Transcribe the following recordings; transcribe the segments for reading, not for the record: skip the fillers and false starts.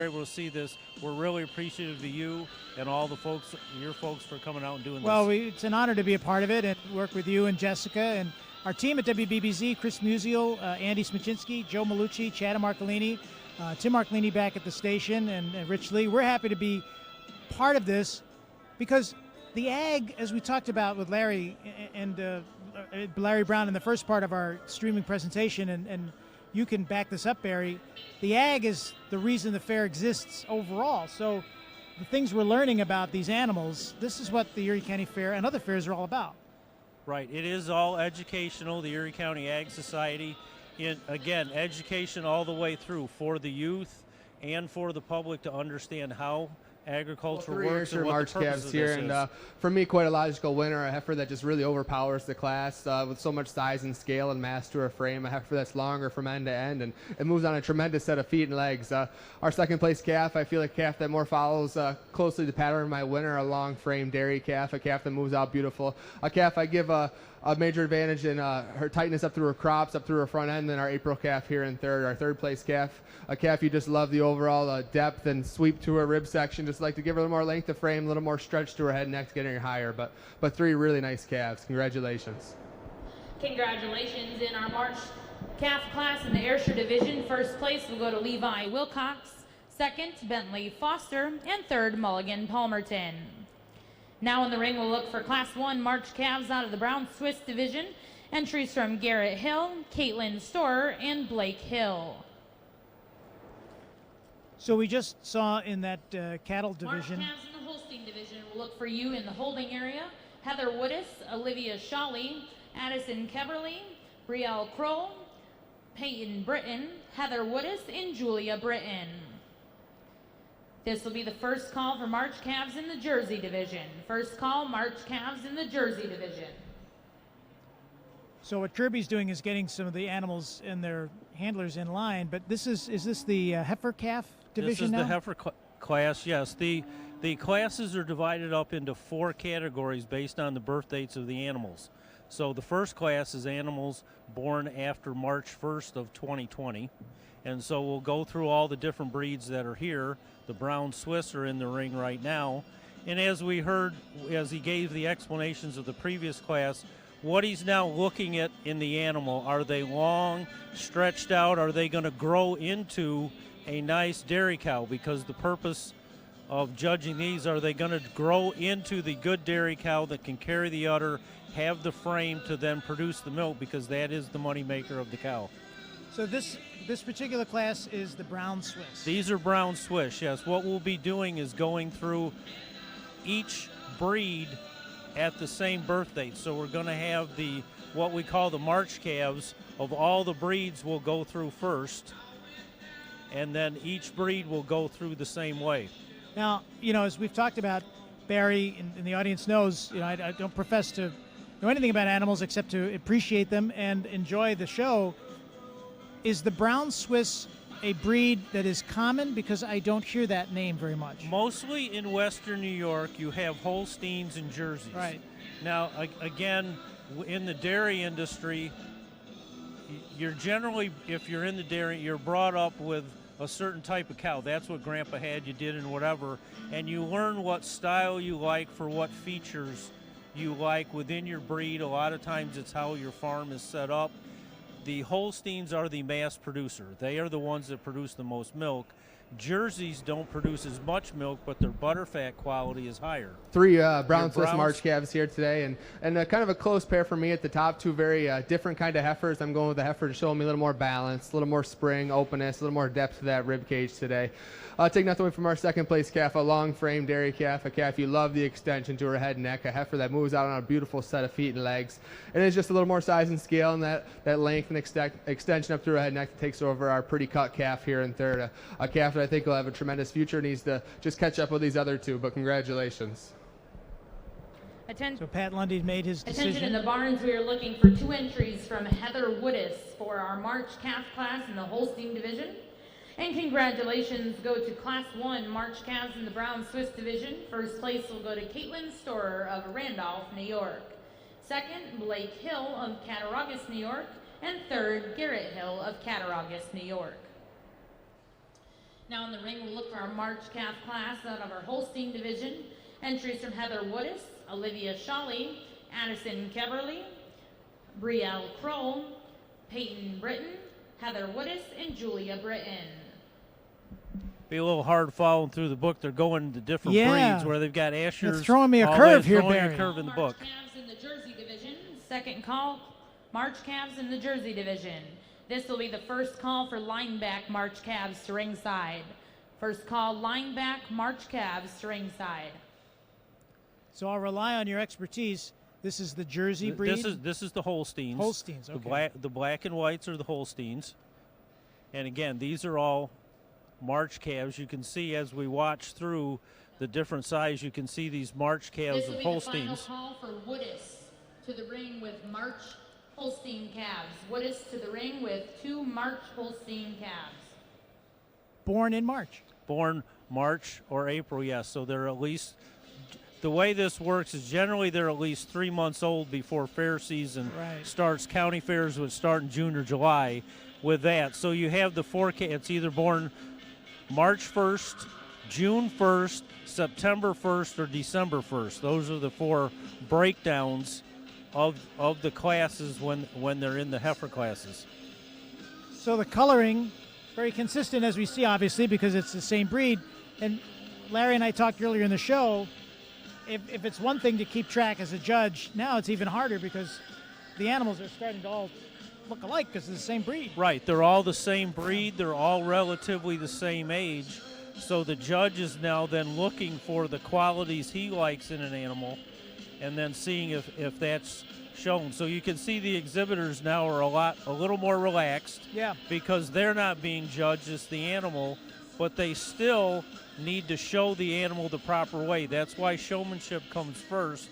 able to see this. We're really appreciative of you and all the folks, your folks, for coming out and doing well, this. It's an honor to be a part of it and work with you and Jessica and our team at WBBZ, Chris Musial, Andy Smaczynski, Joe Malucci, Chad Marcolini, Tim Marcolini back at the station, and Rich Lee. We're happy to be part of this because the ag, as we talked about with Larry and Larry Brown in the first part of our streaming presentation, and you can back this up, Barry, the ag is the reason the fair exists overall. So the things we're learning about these animals, this is what the Erie County Fair and other fairs are all about. Right. It is all educational, the Erie County Ag Society. Again, education all the way through for the youth and for the public to understand how agriculture works and what March the purpose calves of here, this and is. for me, quite a logical winner. A heifer that just really overpowers the class with so much size and scale and mass to her frame. A heifer that's longer from end to end, and it moves on a tremendous set of feet and legs. Our second place calf, I feel a calf that more follows closely the pattern of my winner, a long frame dairy calf, a calf that moves out beautiful. A calf I give a major advantage in her tightness up through her crops, up through her front end, and our April calf here in third, our third place calf. A calf you just love the overall depth and sweep to her rib section. Just like to give her a little more length of frame, a little more stretch to her head and neck, getting her higher. But three really nice calves. Congratulations. Congratulations in our March calf class in the Ayrshire division. First place will go to Levi Wilcox, second Bentley Foster, and third Mulligan Palmerton. Now in the ring, we'll look for Class 1 March calves out of the Brown Swiss division. Entries from Garrett Hill, Caitlin Storer, and Blake Hill. So we just saw in that cattle division. March calves in the Holstein division will look for you in the holding area. Heather Woodis, Olivia Shawley, Addison Keverly, Brielle Kroll, Peyton Britton, Heather Woodis, and Julia Britton. This will be the first call for March calves in the Jersey division. First call, March calves in the Jersey division. So what Kirby's doing is getting some of the animals and their handlers in line, but is this the heifer calf division now? This is the heifer class, yes. The classes are divided up into 4 categories based on the birth dates of the animals. So the first class is animals born after March 1st of 2020. And so we'll go through all the different breeds that are here. The Brown Swiss are in the ring right now. And as we heard, as he gave the explanations of the previous class, what he's now looking at in the animal, are they long, stretched out? Are they going to grow into a nice dairy cow? Because the purpose of judging these, are they going to grow into the good dairy cow that can carry the udder, have the frame to then produce the milk, because that is the money maker of the cow. So this particular class is the Brown Swiss. These are Brown Swiss, yes. What we'll be doing is going through each breed at the same birth date. So we're going to have what we call the March calves of all the breeds we'll go through first, and then each breed will go through the same way. Now, as we've talked about, Barry, and the audience knows, I don't profess to know anything about animals except to appreciate them and enjoy the show. Is the Brown Swiss a breed that is common? Because I don't hear that name very much. Mostly in Western New York, you have Holsteins and Jerseys. Right. Now, again, in the dairy industry, you're generally, if you're in the dairy, you're brought up with a certain type of cow. That's what Grandpa had, you did, and whatever. And you learn what style you like for what features you like within your breed. A lot of times it's how your farm is set up. The Holsteins are the mass producer. They are the ones that produce the most milk. Jerseys don't produce as much milk, but their butterfat quality is higher. 3 Brown Swiss March calves here today, and kind of a close pair for me at the top. 2 very different kind of heifers. I'm going with the heifer to show me a little more balance, a little more spring, openness, a little more depth to that rib cage today. Take nothing away from our second place calf, a long frame dairy calf, a calf you love the extension to her head and neck, a heifer that moves out on a beautiful set of feet and legs. It is just a little more size and scale, and that length and extension up through her head and neck that takes over our pretty cut calf here in third. A calf that I think will have a tremendous future, needs to just catch up with these other 2, but congratulations. So Pat Lundy made his decision. Attention in the barns, we are looking for 2 entries from Heather Woodis for our March calf class in the Holstein division. And congratulations go to Class 1 March calves in the Brown Swiss division. First place will go to Caitlin Storer of Randolph, New York. Second, Blake Hill of Cattaraugus, New York. And third, Garrett Hill of Cattaraugus, New York. Now in the ring, we'll look for our March calf class out of our Holstein division. Entries from Heather Woodis, Olivia Shawley, Addison Keberly, Brielle Crow, Peyton Britton, Heather Woodis, and Julia Britton. Be a little hard following through the book. They're going to different breeds where they've got Ashers. It's throwing me a curve here, Barry. Barry. A curve in the book. March calves in the Jersey division. Second call, March calves in the Jersey division. This will be the first call for lineback March calves to ringside. First call, lineback March calves to ringside. So I'll rely on your expertise. This is the Jersey breed? This is the Holsteins. Holsteins, okay. The black and whites are the Holsteins. And again, these are all March calves. You can see as we watch through the different size, you can see these March calves of Holsteins. This will be the final call for Woodis to the ring with March Holstein calves. Woodis to the ring with 2 March Holstein calves. Born in March. Born March or April, yes. So they're at least, the way this works is generally they're at least 3 months old before fair season starts. County fairs would start in June or July with that. So you have the 4 calves. It's either born March 1st, June 1st, September 1st, or December 1st. Those are the 4 breakdowns of the classes when they're in the heifer classes. So the coloring, very consistent as we see, obviously, because it's the same breed. And Larry and I talked earlier in the show, if it's one thing to keep track as a judge, now it's even harder because the animals are starting to all look alike because it's the same breed. Right, they're all the same breed, they're all relatively the same age. So the judge is now then looking for the qualities he likes in an animal and then seeing if that's shown. So you can see the exhibitors now are a little more relaxed. Yeah. Because they're not being judged as the animal, but they still need to show the animal the proper way. That's why showmanship comes first.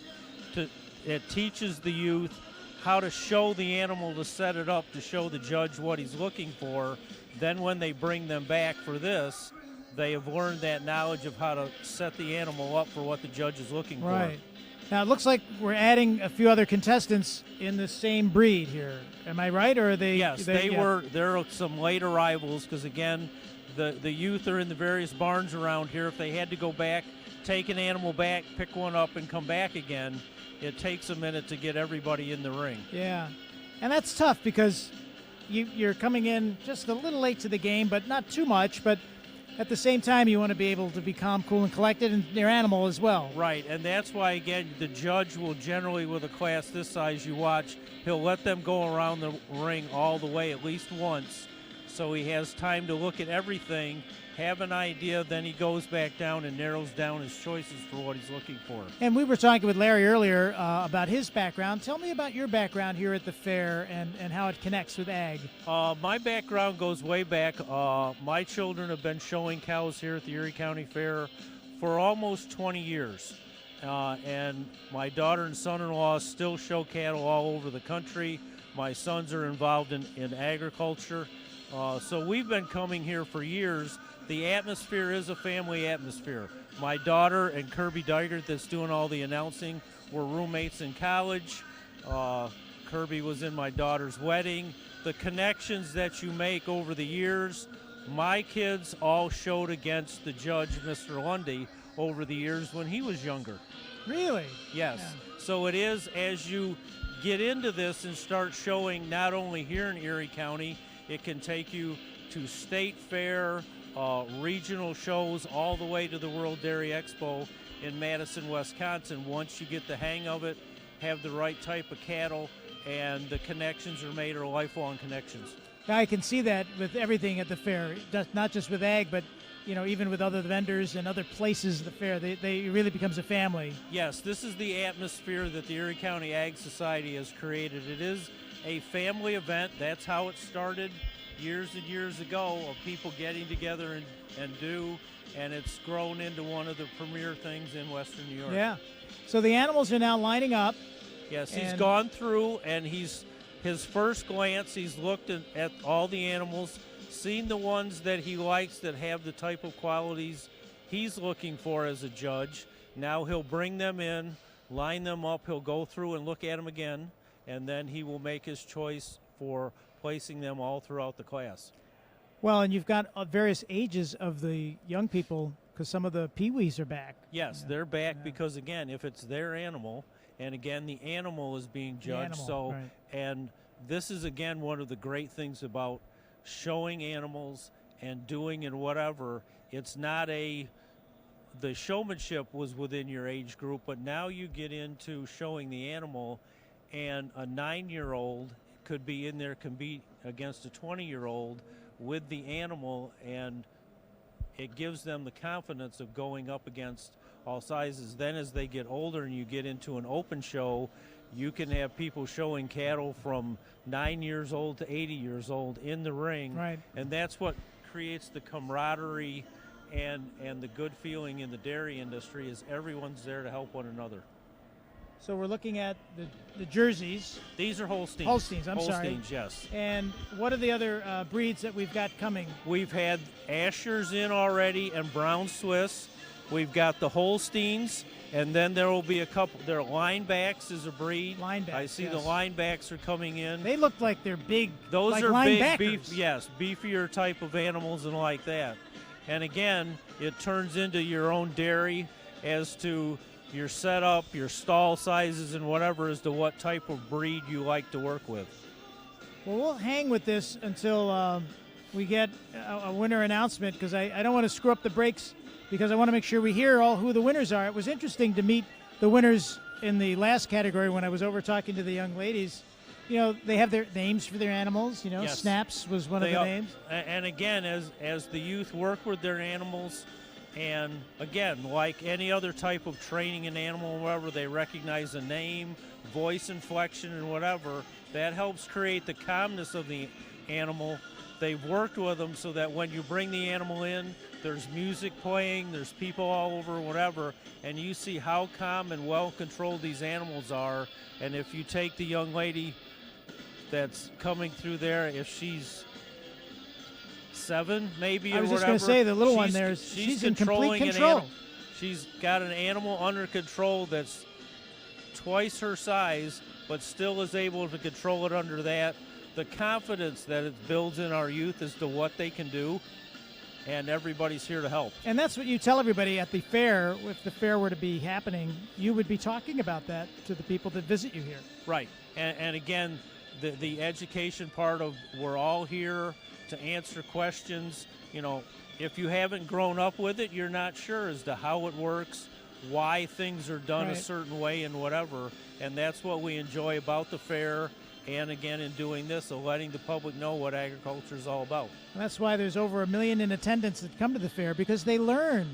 It teaches the youth how to show the animal, to set it up, to show the judge what he's looking for. Then when they bring them back for this, they have learned that knowledge of how to set the animal up for what the judge is looking for. Right. Now, it looks like we're adding a few other contestants in the same breed here. Am I right, or are they? Yes, there are some late arrivals because, again, the youth are in the various barns around here. If they had to go back, take an animal back, pick one up, and come back again, it takes a minute to get everybody in the ring. Yeah, and that's tough because you're coming in just a little late to the game, but not too much, but at the same time, you want to be able to be calm, cool, and collected, and your animal as well. Right, and that's why, again, the judge will generally, with a class this size, you watch, he'll let them go around the ring all the way at least once, so he has time to look at everything, have an idea, then he goes back down and narrows down his choices for what he's looking for. And we were talking with Larry earlier about his background. Tell me about your background here at the fair and how it connects with ag. My background goes way back. My children have been showing cows here at the Erie County Fair for almost 20 years. And my daughter and son-in-law still show cattle all over the country. My sons are involved in agriculture. So we've been coming here for years. The atmosphere is a family atmosphere. My daughter and Kirby Dygert, that's doing all the announcing, were roommates in college. Kirby was in my daughter's wedding. The connections that you make over the years, my kids all showed against the judge, Mr. Lundy, over the years when he was younger. Really? Yes. Yeah. So it is, as you get into this and start showing not only here in Erie County, it can take you to state fair, regional shows, all the way to the World Dairy Expo in Madison, Wisconsin. Once you get the hang of it, have the right type of cattle, and the connections are made are lifelong connections. I can see that with everything at the fair, not just with ag, but even with other vendors and other places at the fair. It really becomes a family. Yes, this is the atmosphere that the Erie County Ag Society has created. It is a family event. That's how it started years and years ago, of people getting together and it's grown into one of the premier things in Western New York. Yeah. So the animals are now lining up. Yes, he's gone through, and his first glance, he's looked at all the animals, seen the ones that he likes that have the type of qualities he's looking for as a judge. Now he'll bring them in, line them up, he'll go through and look at them again, and then he will make his choice for placing them all throughout the class. Well, and you've got various ages of the young people because some of the peewees are back. Yes, they're back because, again, if it's their animal, and again, the animal is being judged. Right. And this is, again, one of the great things about showing animals and doing and whatever. It's not the showmanship was within your age group, but now you get into showing the animal, and a 9-year-old could be in there, compete against a 20-year-old with the animal, and it gives them the confidence of going up against all sizes. Then as they get older and you get into an open show, you can have people showing cattle from 9 years old to 80 years old in the ring. Right. And that's what creates the camaraderie and the good feeling in the dairy industry, is everyone's there to help one another. So we're looking at the jerseys. These are Holsteins. Holsteins, sorry. Holsteins, yes. And what are the other breeds that we've got coming? We've had Ashers in already and Brown Swiss. We've got the Holsteins, and then there will be a couple. Their linebacks is a breed. Linebacks, I see yes. the linebacks are coming in. They look like they're big. Those like are linebackers. big, beefier type of animals and like that. And again, it turns into your own dairy as to your setup, your stall sizes, and whatever as to what type of breed you like to work with. Well, we'll hang with this until we get a winner announcement, because I don't want to screw up the breaks, because I want to make sure we hear who the winners are. It was interesting to meet the winners in the last category when I was over talking to the young ladies. You know, they have their names for their animals. You know, Yes. Snaps was one of the names. And again, as the youth work with their animals, and again, like any other type of training an animal, whatever, they recognize a name, voice inflection, and whatever. That helps create the calmness of the animal. They've worked with them so that when you bring the animal in, there's music playing, there's people all over, whatever, and you see how calm and well controlled these animals are. And if you take the young lady that's coming through there, if she's 7 maybe, I or was just whatever, going to say, the little one there, she's in complete control. She's got an animal under control that's twice her size, but still is able to control it under that. The confidence that it builds in our youth as to what they can do, and everybody's here to help. And that's what you tell everybody at the fair. If the fair were to be happening, you would be talking about that to the people that visit you here. Right. And again, the education part of, we're all here to answer questions. You know, if you haven't grown up with it, you're not sure as to how it works, why things are done Right. a certain way and whatever. And that's what we enjoy about the fair, and again in doing this, of letting the public know what agriculture is all about. And that's why there's over 1 million in attendance that come to the fair, because they learn,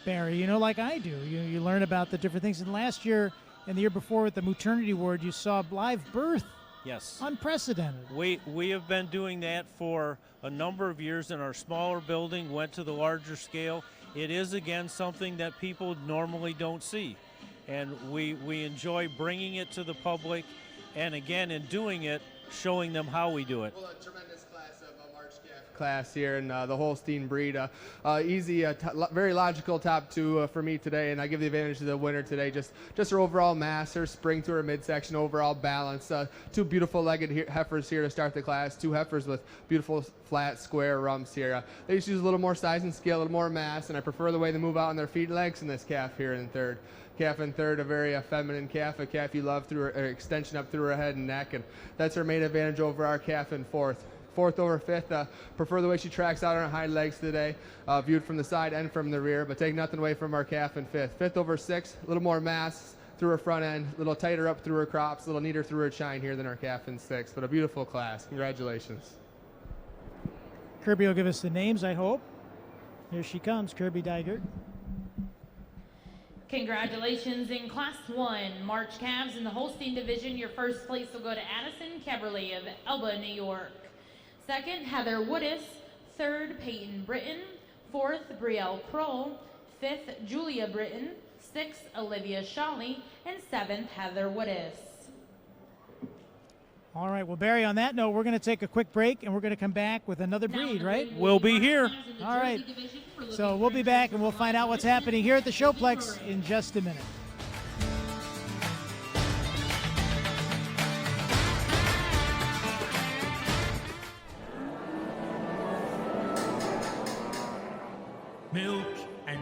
Barry, you know, like I do. You learn about the different things. And last year and the year before with the maternity ward, you saw live birth. Yes. Unprecedented. We have been doing that for a number of years in our smaller building, went to the larger scale. It is, again, something that people normally don't see. And we enjoy bringing it to the public, and again, in doing it, showing them how we do it. Well, a tremendous class of March Calf class here in the Holstein breed. Easy, very logical top 2 for me today, and I give the advantage to the winner today. Just her overall mass, her spring to her midsection, overall balance. 2 beautiful legged heifers here to start the class. 2 heifers with beautiful flat square rumps here. They just use a little more size and scale, a little more mass, and I prefer the way they move out on their feet and legs in this calf here in third. Calf in third, a very feminine calf, a calf you love through her extension up through her head and neck, and that's her main advantage over our calf in fourth. Fourth over fifth, prefer the way she tracks out on her hind legs today, viewed from the side and from the rear, but take nothing away from our calf in fifth. Fifth over sixth, a little more mass through her front end, a little tighter up through her crops, a little neater through her chine here than our calf in sixth, but a beautiful class. Congratulations. Kirby will give us the names, I hope. Here she comes, Kirby Digert. Congratulations in Class 1, March Calves in the Holstein division. Your first place will go to Addison Keberly of Elba, New York. Second, Heather Woodis. Third, Peyton Britton. Fourth, Brielle Kroll. Fifth, Julia Britton. Sixth, Olivia Shawley. And seventh, Heather Woodis. All right, well, Barry, on that note, we're going to take a quick break, and we're going to come back with another breed, right? We'll be here. All right. So we'll be back, and we'll find out what's happening here at the Showplex in just a minute.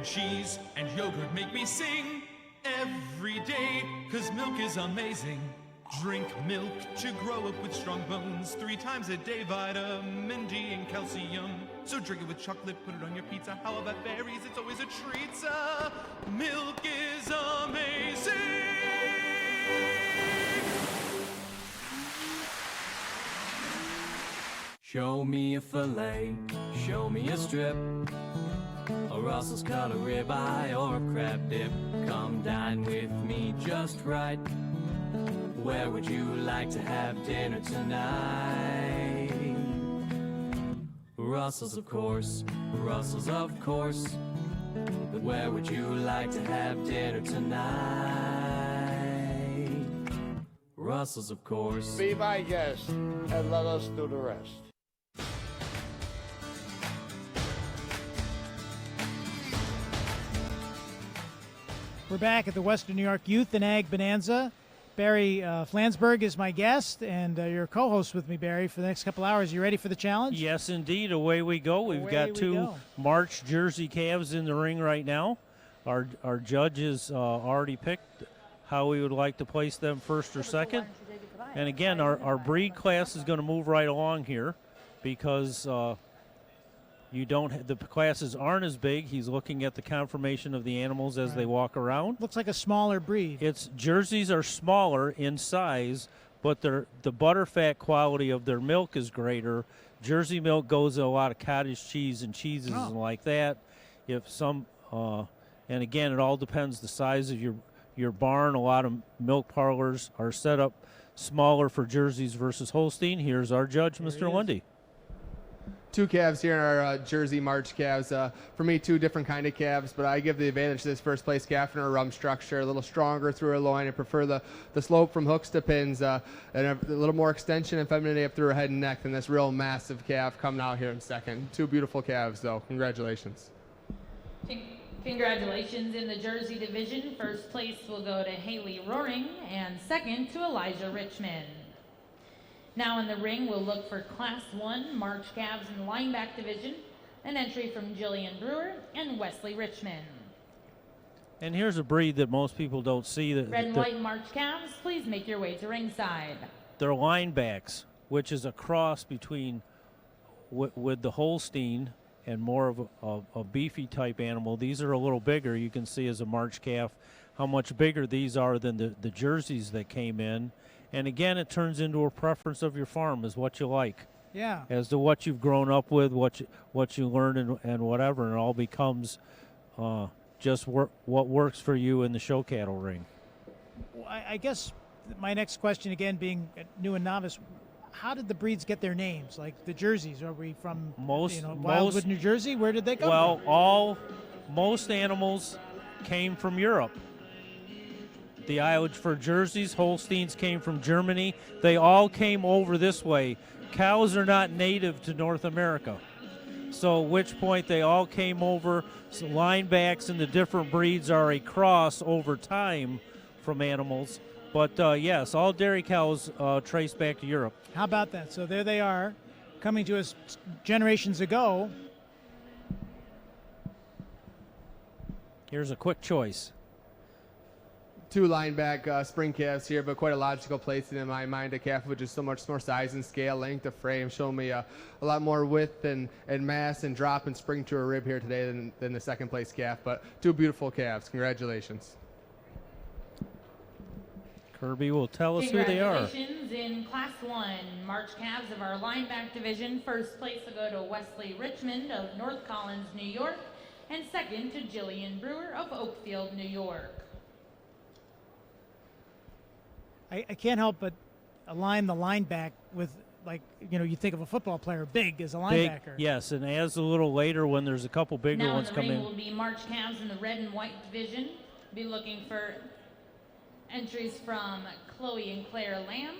cheese and yogurt make me sing every day, 'cause milk is amazing. Drink milk to grow up with strong bones. 3 times a day, vitamin D and calcium. So drink it with chocolate, put it on your pizza. How about berries? It's always a treat. Milk is amazing. Show me a fillet, show me a strip, a Russell's cut, a ribeye, or a crab dip. Come dine with me just right. Where would you like to have dinner tonight? Russell's, of course, Russell's, of course. Where would you like to have dinner tonight? Russell's, of course. Be my guest and let us do the rest. We're back at the Western New York Youth and Ag Bonanza. Barry Flansburgh is my guest, and your co-host with me, Barry, for the next couple hours. You ready for the challenge? Yes, indeed. Away we go. We've got 2 March Jersey calves in the ring right now. Our judges already picked how we would like to place them first or second. And again, our breed class is going to move right along here because the classes aren't as big. He's looking at the conformation of the animals as they walk around. Looks like a smaller breed. Jerseys are smaller in size, but the butterfat quality of their milk is greater. Jersey milk goes in a lot of cottage cheese and cheeses and like that. And again, it all depends the size of your barn. A lot of milk parlors are set up smaller for jerseys versus Holstein. Here's our judge, Mr. Lundy. 2 calves here in our Jersey March calves. For me, 2 different kind of calves, but I give the advantage to this first place calf in her rump structure, a little stronger through her loin. I prefer the slope from hooks to pins, and a little more extension and femininity up through her head and neck than this real massive calf coming out here in second. 2 beautiful calves, though. Congratulations. Congratulations in the Jersey division. First place will go to Haley Roaring, and second to Elijah Richmond. Now in the ring, we'll look for Class 1 March calves in the lineback division, an entry from Jillian Brewer and Wesley Richmond. And here's a breed that most people don't see. Red and white March calves, please make your way to ringside. They're linebacks, which is a cross between with the Holstein and more of a beefy type animal. These are a little bigger. You can see as a March calf how much bigger these are than the jerseys that came in. And again, it turns into a preference of your farm, is what you like. Yeah. As to what you've grown up with, what you learned and whatever, and it all becomes just what works for you in the show cattle ring. Well, I guess my next question, again, being new and novice, how did the breeds get their names? Like the jerseys, are we from Wildwood, New Jersey? Where did they come from? Well, most animals came from Europe. The Irish for jerseys, Holsteins came from Germany. They all came over this way. Cows are not native to North America. So at which point they all came over. So linebacks and the different breeds are a cross over time from animals. But yes, all dairy cows trace back to Europe. How about that? So there they are, coming to us generations ago. Here's a quick choice. 2 lineback spring calves here, but quite a logical placing in my mind. A calf with just so much more size and scale, length of frame, showing me a lot more width and mass and drop and spring to a rib here today than the second place calf. But 2 beautiful calves. Congratulations. Kirby will tell us who they are. Congratulations in Class 1 March calves of our lineback division. First place will go to Wesley Richmond of North Collins, New York, and second to Jillian Brewer of Oakfield, New York. I can't help but align the lineback with, like, you think of a football player big as a linebacker. Big, yes, and as a little later when there's a couple bigger ones come in. Now in the ring will be March calves in the red and white division. Be looking for entries from Chloe and Claire Lamb,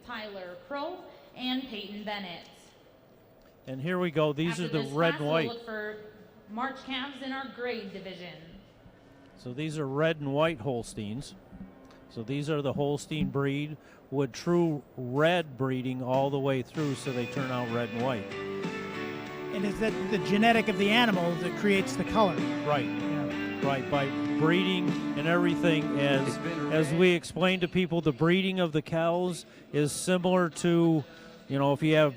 Tyler Crow, and Peyton Bennett. And here we go. These are the red and white. We'll look for March calves in our grade division. So these are red and white Holsteins. So these are the Holstein breed with true red breeding all the way through, so they turn out red and white. And is that the genetic of the animal that creates the color? Right. Yeah. Right, by breeding and everything. As we explain to people, the breeding of the cows is similar to, if you have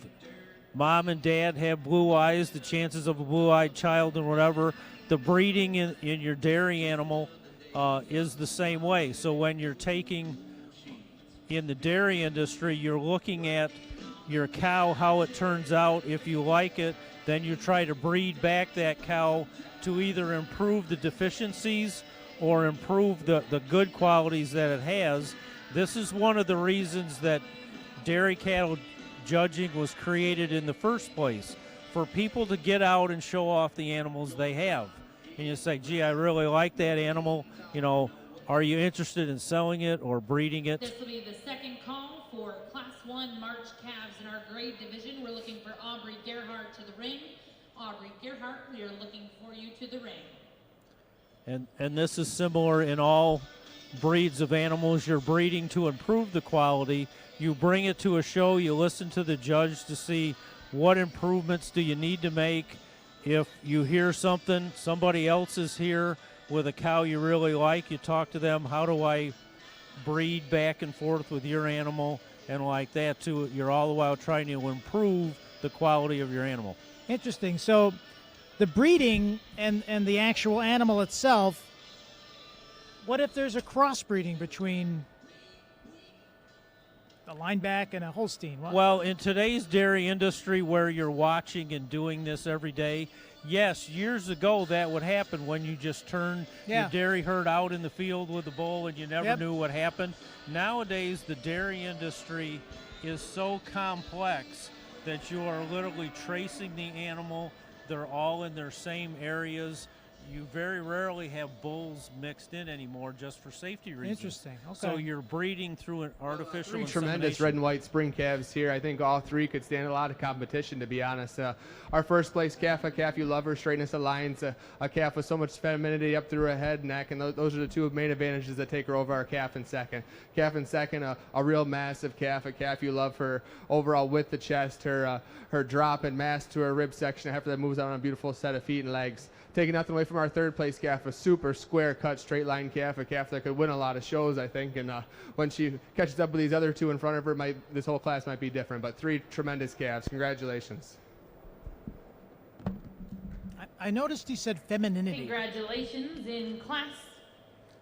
mom and dad have blue eyes, the chances of a blue-eyed child and whatever, the breeding in your dairy animal is the same way. So when you're taking, in the dairy industry, you're looking at your cow, how it turns out. If you like it, then you try to breed back that cow to either improve the deficiencies or improve the good qualities that it has. This is one of the reasons that dairy cattle judging was created in the first place, for people to get out and show off the animals they have. And you say, gee, I really like that animal. Are you interested in selling it or breeding it? This will be the second call for Class 1 March calves in our grade division. We're looking for Aubrey Gerhardt to the ring. Aubrey Gerhardt, we are looking for you to the ring. And this is similar in all breeds of animals. You're breeding to improve the quality. You bring it to a show, you listen to the judge to see what improvements do you need to make. If you hear somebody else is here with a cow you really like, you talk to them, how do I breed back and forth with your animal, and like that too. You're all the while trying to improve the quality of your animal. Interesting. So the breeding and the actual animal itself, what if there's a crossbreeding between a lineback and a Holstein? Well, in today's dairy industry where you're watching and doing this every day, yes, years ago that would happen when you just turned your dairy herd out in the field with the bull and you never knew what happened. Nowadays, the dairy industry is so complex that you are literally tracing the animal. They're all in their same areas. You very rarely have bulls mixed in anymore, just for safety reasons. Interesting. Okay. So you're breeding through an artificial insemination. Tremendous red and white spring calves here. I think all three could stand a lot of competition, to be honest. Our first place calf, a calf you love her, straightness of lines, a calf with so much femininity up through her head, neck, and those are the two main advantages that take her over our calf in second. Calf in second, a real massive calf, a calf you love her overall width of chest, her drop and mass to her rib section, a heifer that moves out on a beautiful set of feet and legs. Taking nothing away from our third place calf, a super square cut straight line calf, a calf that could win a lot of shows, I think. And when she catches up with these other two in front of her, this whole class might be different. But three tremendous calves. Congratulations. I noticed he said femininity. Congratulations. In Class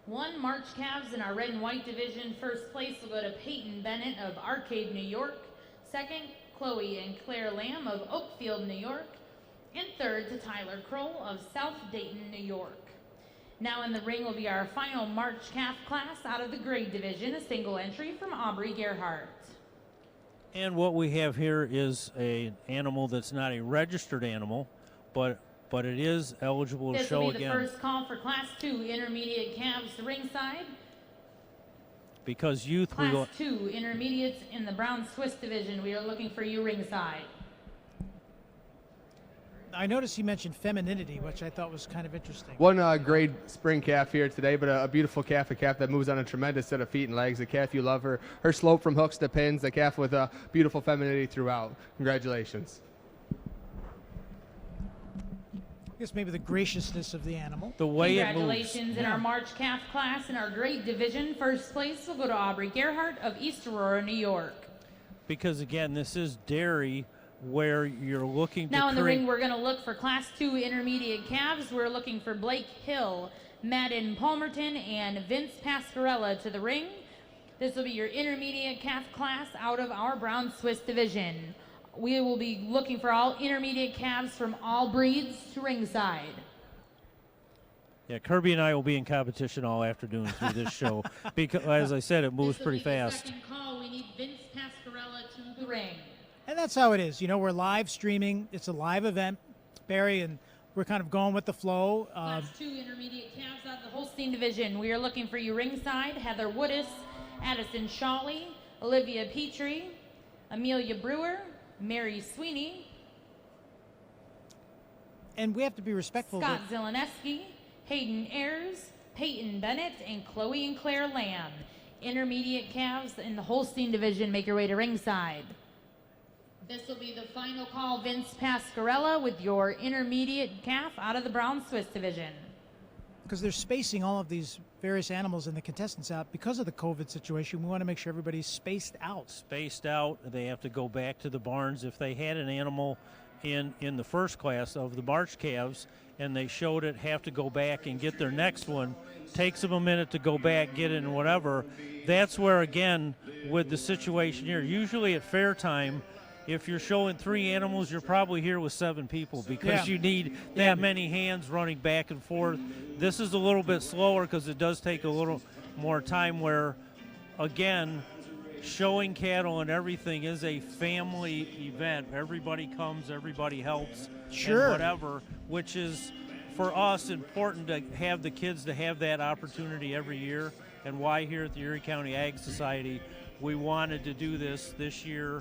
1 March calves in our red and white division, first place will go to Peyton Bennett of Arcade, New York. Second, Chloe and Claire Lamb of Oakfield, New York. And third to Tyler Kroll of South Dayton, New York. Now in the ring will be our final March calf class out of the grade division, a single entry from Aubrey Gerhardt. And what we have here is an animal that's not a registered animal, but it is eligible to this show will be again. The first call for Class 2 intermediate calves ringside. Because youth, Class 2 intermediates in the brown Swiss division, we are looking for you ringside. I noticed he mentioned femininity, which I thought was kind of interesting. One grade spring calf here today, but a beautiful calf, a calf that moves on a tremendous set of feet and legs, a calf you love her. Her slope from hooks to pins, a calf with a beautiful femininity throughout. Congratulations. I guess maybe the graciousness of the animal. The way it moves. Congratulations in our March calf class in our grade division. First place will go to Aubrey Gerhardt of East Aurora, New York. Because again, this is dairy, where you're looking to now in the ring, we're going to look for Class 2 intermediate calves. We're looking for Blake Hill, Madden Palmerton, and Vince Pasquerella to the ring. This will be your intermediate calf class out of our brown Swiss division. We will be looking for all intermediate calves from all breeds to ringside. Yeah, Kirby and I will be in competition all afternoon through this show because, as I said, it moves pretty fast. Second call, we need Vince Pasquerella to the ring. And that's how it is. You know, we're live streaming. It's a live event, Barry, and we're kind of going with the flow. Class 2 intermediate calves out of the Holstein division. We are looking for you ringside. Heather Woodis, Addison Shawley, Olivia Petrie, Amelia Brewer, Mary Sweeney. And we have to be respectful. Scott Zeleneski, Hayden Ayers, Peyton Bennett, and Chloe and Claire Lamb. Intermediate calves in the Holstein division, make your way to ringside. This will be the final call, Vince Pasquerella, with your intermediate calf out of the brown Swiss division. Because they're spacing all of these various animals and the contestants out because of the COVID situation. We want to make sure everybody's spaced out. Spaced out. They have to go back to the barns. If they had an animal in the first class of the March calves and they showed it, have to go back and get their next one, takes them a minute to go back, get it, and whatever. That's where, again, with the situation here, usually at fair time, if you're showing 3 animals, you're probably here with 7 people because you need that many hands running back and forth. This is a little bit slower because it does take a little more time where, again, showing cattle and everything is a family event. Everybody comes, everybody helps, Sure. and whatever, which is, for us, important to have the kids to have that opportunity every year, and why here at the Erie County Ag Society we wanted to do this year,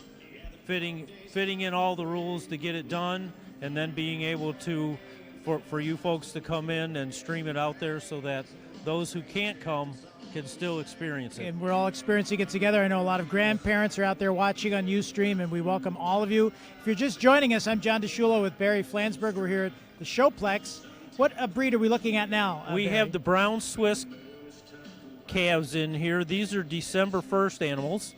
fitting in all the rules to get it done, and then being able to, for you folks to come in and stream it out there so that those who can't come can still experience it. And we're all experiencing it together. I know a lot of grandparents are out there watching on Ustream, and we welcome all of you. If you're just joining us, I'm John DeShulo with Barry Flansburgh. We're here at the Showplex. What breed are we looking at now? We Barry? have the brown Swiss calves in here. These are December 1st animals.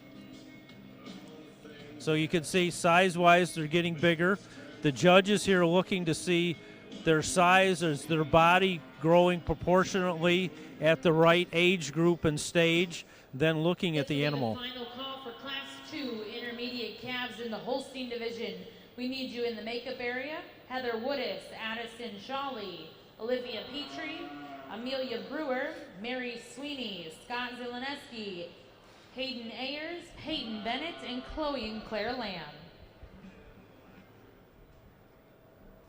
So you can see size-wise they're getting bigger. The judges here are looking to see their size, is their body growing proportionately at the right age group and stage, then looking at the animal. Final call for Class 2 intermediate calves in the Holstein division. We need you in the makeup area. Heather Woodis, Addison Shawley, Olivia Petrie, Amelia Brewer, Mary Sweeney, Scott Zeleneski, Hayden Ayers, Peyton Bennett, and Chloe and Claire Lamb.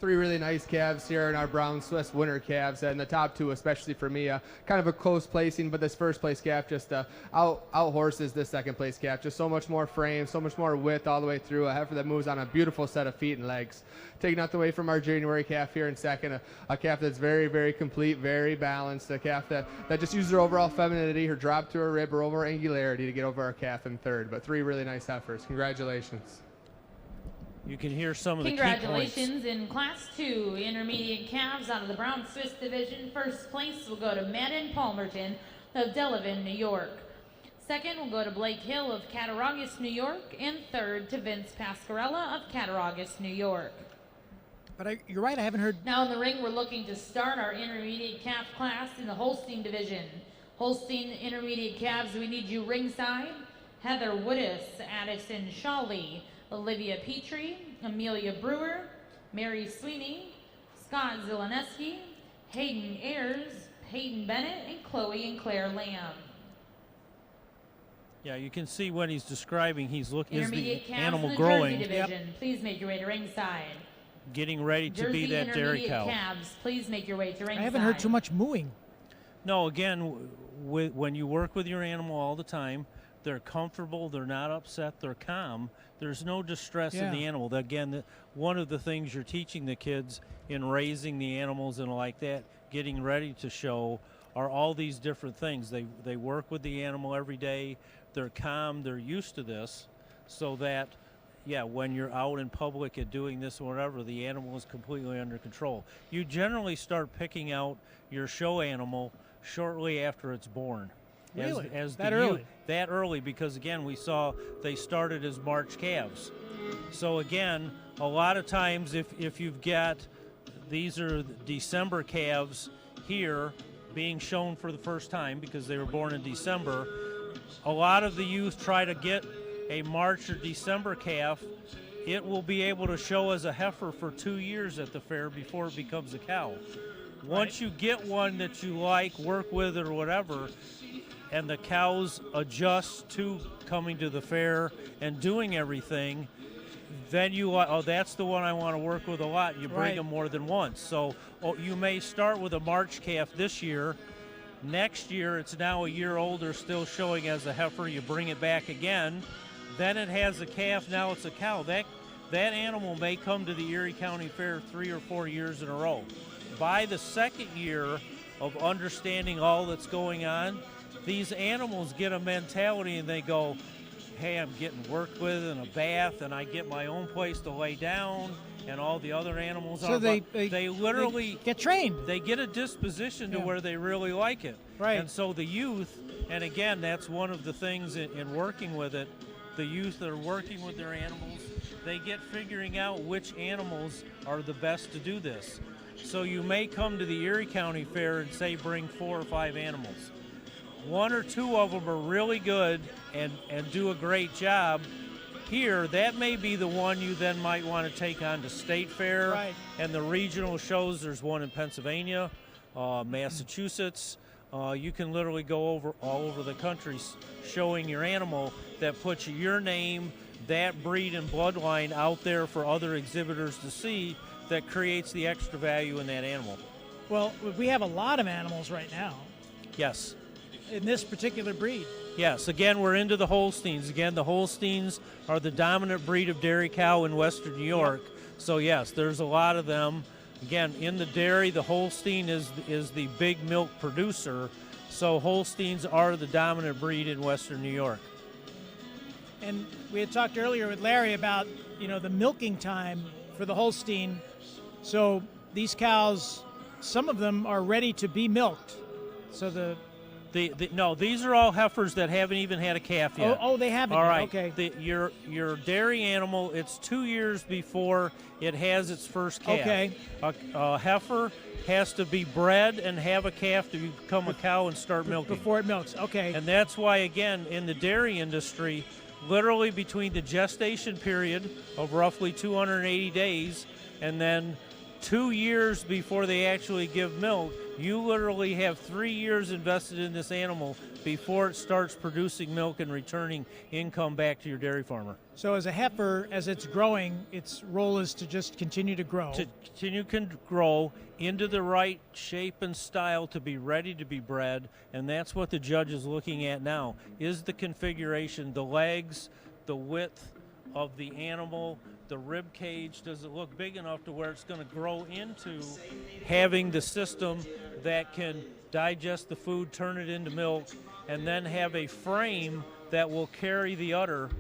3 really nice calves here in our brown Swiss winter calves, and the top 2, especially for me, kind of a close placing, but this first place calf just out horses this second place calf. Just so much more frame, so much more width all the way through. A heifer that moves on a beautiful set of feet and legs. Taking nothing away from our January calf here in second, a calf that's very, very complete, very balanced, a calf that just uses her overall femininity, her drop to her rib, her overall angularity to get over our calf in third. But 3 really nice heifers. Congratulations. You can hear some of the key points. Congratulations in Class 2 intermediate calves out of the brown Swiss division. First place will go to Madden Palmerton of Delavan, New York. Second will go to Blake Hill of Cattaraugus, New York. And third to Vince Pasquerella of Cattaraugus, New York. But you're right, I haven't heard. Now in the ring, we're looking to start our intermediate calf class in the Holstein division. Holstein intermediate calves, we need you ringside. Heather Woodis, Addison Shawley, Olivia Petrie, Amelia Brewer, Mary Sweeney, Scott Zeleneski, Hayden Ayers, Peyton Bennett, and Chloe and Claire Lamb. Yeah, you can see when he's describing, he's looking, is the Intermediate calves animal in the growing, Jersey division. Please make your way to ringside. getting ready to be that dairy cow. Calves, please make your way to ringside. I haven't heard too much mooing. No, again, when you work with your animal all the time, they're comfortable, they're not upset, they're calm. There's no distress in the animal. Again, one of the things you're teaching the kids in raising the animals and like that, getting ready to show, are all these different things. They work with the animal every day. They're calm, they're used to this, so that, when you're out in public and doing this or whatever, the animal is completely under control. You generally start picking out your show animal shortly after it's born. Really? Early? That early, because again, we saw they started as March calves. So again, a lot of times if you've got, these are December calves here being shown for the first time because they were born in December, a lot of the youth try to get a March or December calf. It will be able to show as a heifer for 2 years at the fair before it becomes a cow. Once you get one that you like, work with it or whatever, and the cows adjust to coming to the fair and doing everything, then that's the one I want to work with a lot. You bring them more than once. So you may start with a March calf this year. Next year, it's now a year older, still showing as a heifer. You bring it back again. Then it has a calf. Now it's a cow. That animal may come to the Erie County Fair 3 or 4 years in a row. By the second year of understanding all that's going on, these animals get a mentality and they go, hey, I'm getting worked with in a bath and I get my own place to lay down and all the other animals So are. they Literally get trained. They get a disposition to where they really like it. Right. And so the youth, and again, that's one of the things in working with it, the youth that are working with their animals, they get figuring out which animals are the best to do this. So you may come to the Erie County Fair and say bring 4 or 5 animals. 1 or 2 of them are really good and do a great job. Here, that may be the one you then might want to take on to State Fair. Right. And the regional shows, there's one in Pennsylvania, Massachusetts. You can literally go all over the country showing your animal that puts your name, that breed and bloodline out there for other exhibitors to see, that creates the extra value in that animal. Well, we have a lot of animals right now Yes. in this particular breed. Yes, again, we're into the Holsteins. Again, the Holsteins are the dominant breed of dairy cow in western New York. So, yes, there's a lot of them. Again, in the dairy, the Holstein is the big milk producer. So Holsteins are the dominant breed in western New York. And we had talked earlier with Larry about, the milking time for the Holstein. So these cows, some of them are ready to be milked. So No, these are all heifers that haven't even had a calf yet. Oh, they haven't. All yet. right. Okay. Your dairy animal, it's 2 years before it has its first calf. Okay. A heifer has to be bred and have a calf to become a cow and start milking. Before it milks. Okay. And that's why, again, in the dairy industry, literally between the gestation period of roughly 280 days and then 2 years before they actually give milk, you literally have 3 years invested in this animal before it starts producing milk and returning income back to your dairy farmer. So as a heifer, as it's growing, its role is to just continue to grow. To continue to grow into the right shape and style to be ready to be bred, and that's what the judge is looking at now, is the configuration, the legs, the width of the animal, the rib cage. Does it look big enough to where it's going to grow into having the system that can digest the food, turn it into milk, and then have a frame that will carry the udder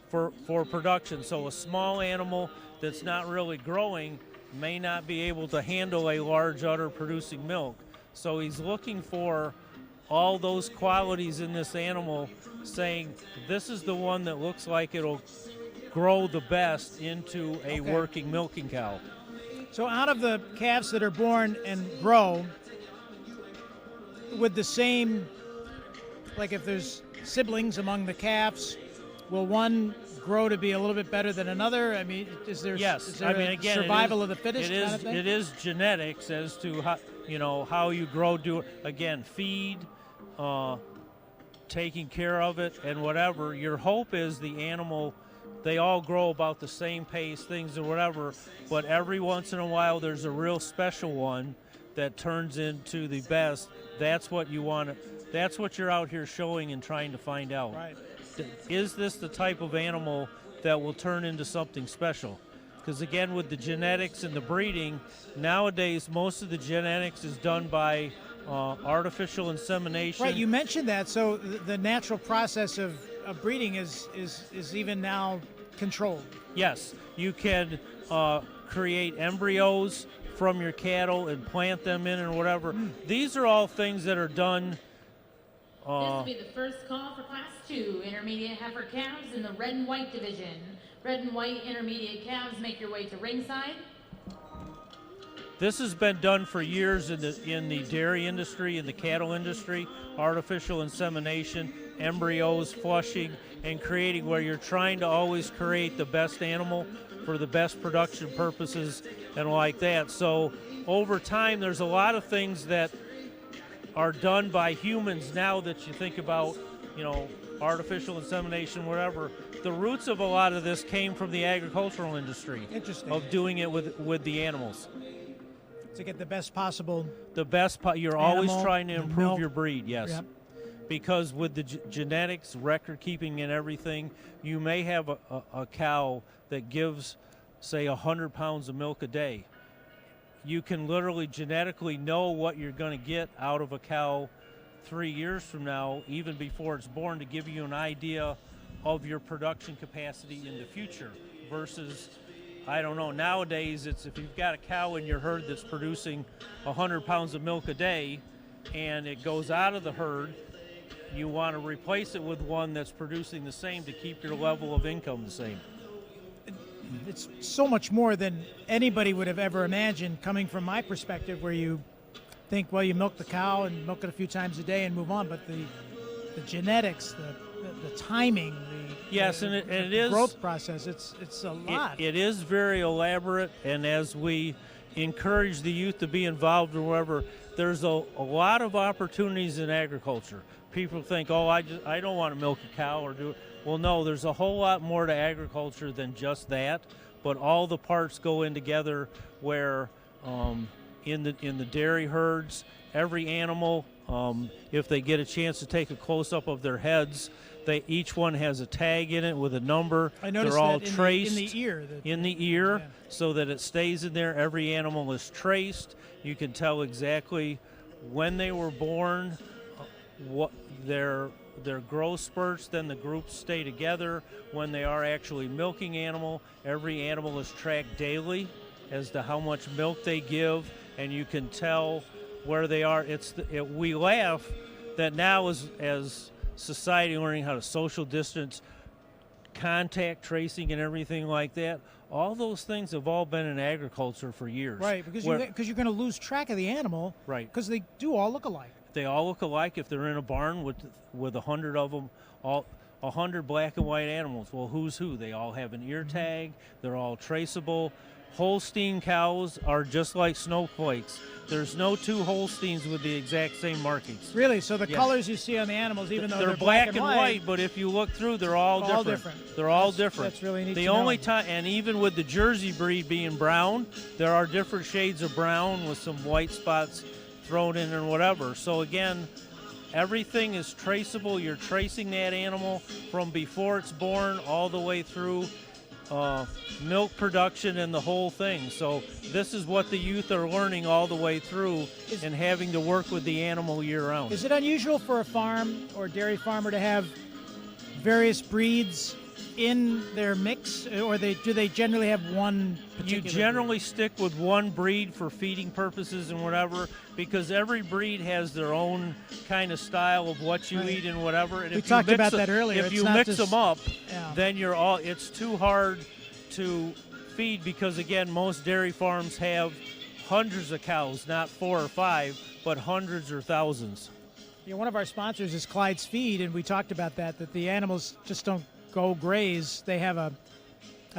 for production. So a small animal that's not really growing may not be able to handle a large udder producing milk. So he's looking for all those qualities in this animal, saying this is the one that looks like it'll grow the best into a working milking cow. So out of the calves that are born and grow, with the same, like if there's siblings among the calves, will one grow to be a little bit better than another? I mean, is there, yes. is there I mean, again, survival of the fittest kind of thing? It is genetics as to how you grow. Feed, taking care of it, and whatever. Your hope is the animal, they all grow about the same pace, things or whatever, but every once in a while there's a real special one that turns into the best. That's what you want. That's what you're out here showing and trying to find out. Right. Is this the type of animal that will turn into something special? Because again, with the genetics and the breeding, nowadays most of the genetics is done by artificial insemination. Right, you mentioned that. So the natural process of breeding is even now controlled. Yes, you can create embryos from your cattle and plant them in and whatever. These are all things that are done. This will be the first call for Class 2 intermediate heifer calves in the red and white division. Red and white intermediate calves, make your way to ringside. This has been done for years in the dairy industry, in the cattle industry, artificial insemination, embryos, flushing, and creating where you're trying to always create the best animal for the best production purposes and like that. So over time, there's a lot of things that are done by humans now that you think about, artificial insemination, whatever. The roots of a lot of this came from the agricultural industry. Interesting. Of doing it with the animals. To get the best possible. You're animal, always trying to improve milk. your breed, yes. Yep. Because with the genetics, record keeping, and everything, you may have a cow that gives, say, 100 pounds of milk a day. You can literally genetically know what you're going to get out of a cow 3 years from now, even before it's born, to give you an idea of your production capacity in the future versus I don't know. Nowadays, it's if you've got a cow in your herd that's producing 100 pounds of milk a day, and it goes out of the herd, you want to replace it with one that's producing the same to keep your level of income the same. It's so much more than anybody would have ever imagined coming from my perspective, where you think, well, you milk the cow and milk it a few times a day and move on, but the genetics, the timing, the growth process, it's a lot. It is very elaborate, and as we encourage the youth to be involved or whatever, there's a lot of opportunities in agriculture. People think, oh, I don't want to milk a cow or do it. Well, no, there's a whole lot more to agriculture than just that, but all the parts go in together where in the dairy herds, every animal, if they get a chance to take a close-up of their heads, each one has a tag in it with a number. I noticed They're all that traced in the ear. Yeah. So that it stays in there. Every animal is traced. You can tell exactly when they were born, what their growth spurts, then the groups stay together. When they are actually milking animal, every animal is tracked daily as to how much milk they give, and you can tell where they are. We laugh that now as society learning how to social distance, contact tracing and everything like that, all those things have all been in agriculture for years. Right, because you're going to lose track of the animal. Right. Because they do all look alike. They all look alike. If they're in a barn with 100 of them, 100 black and white animals, well, who's who? They all have an ear tag. They're all traceable. Holstein cows are just like snowflakes. There's no two Holsteins with the exact same markings. Really? So the colors you see on the animals, even though they're black and white, but if you look through, they're all different. They're all different. That's really neat. The only time, and even with the Jersey breed being brown, there are different shades of brown with some white spots thrown in and whatever. So again, everything is traceable. You're tracing that animal from before it's born all the way through milk production and the whole thing. So this is what the youth are learning all the way through and having to work with the animal year round. Is it unusual for a farm or dairy farmer to have various breeds in their mix, or do they generally have one particular You generally stick with one breed for feeding purposes and whatever, because every breed has their own kind of style of what you eat and whatever. And we talked about that earlier. If you mix them up, then it's too hard to feed, because again, most dairy farms have hundreds of cows, not 4 or 5, but hundreds or thousands. Yeah, one of our sponsors is Clyde's Feed, and we talked about that the animals just don't go graze. They have a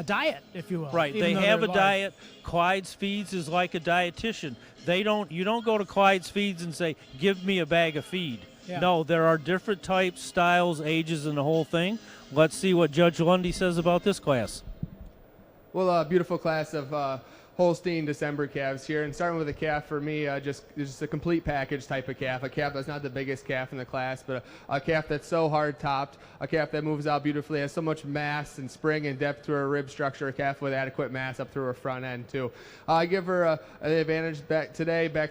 diet, if you will. Right, they have a diet. Clyde's Feeds is like a dietitian. You don't go to Clyde's Feeds and say, give me a bag of feed. Yeah. No, there are different types, styles, ages, and the whole thing. Let's see what Judge Lundy says about this class. Well, a beautiful class of Holstein December calves here, and starting with a calf for me, just a complete package type of calf. A calf that's not the biggest calf in the class, but a calf that's so hard topped, a calf that moves out beautifully, has so much mass and spring and depth to her rib structure, a calf with adequate mass up through her front end too. I give her an advantage back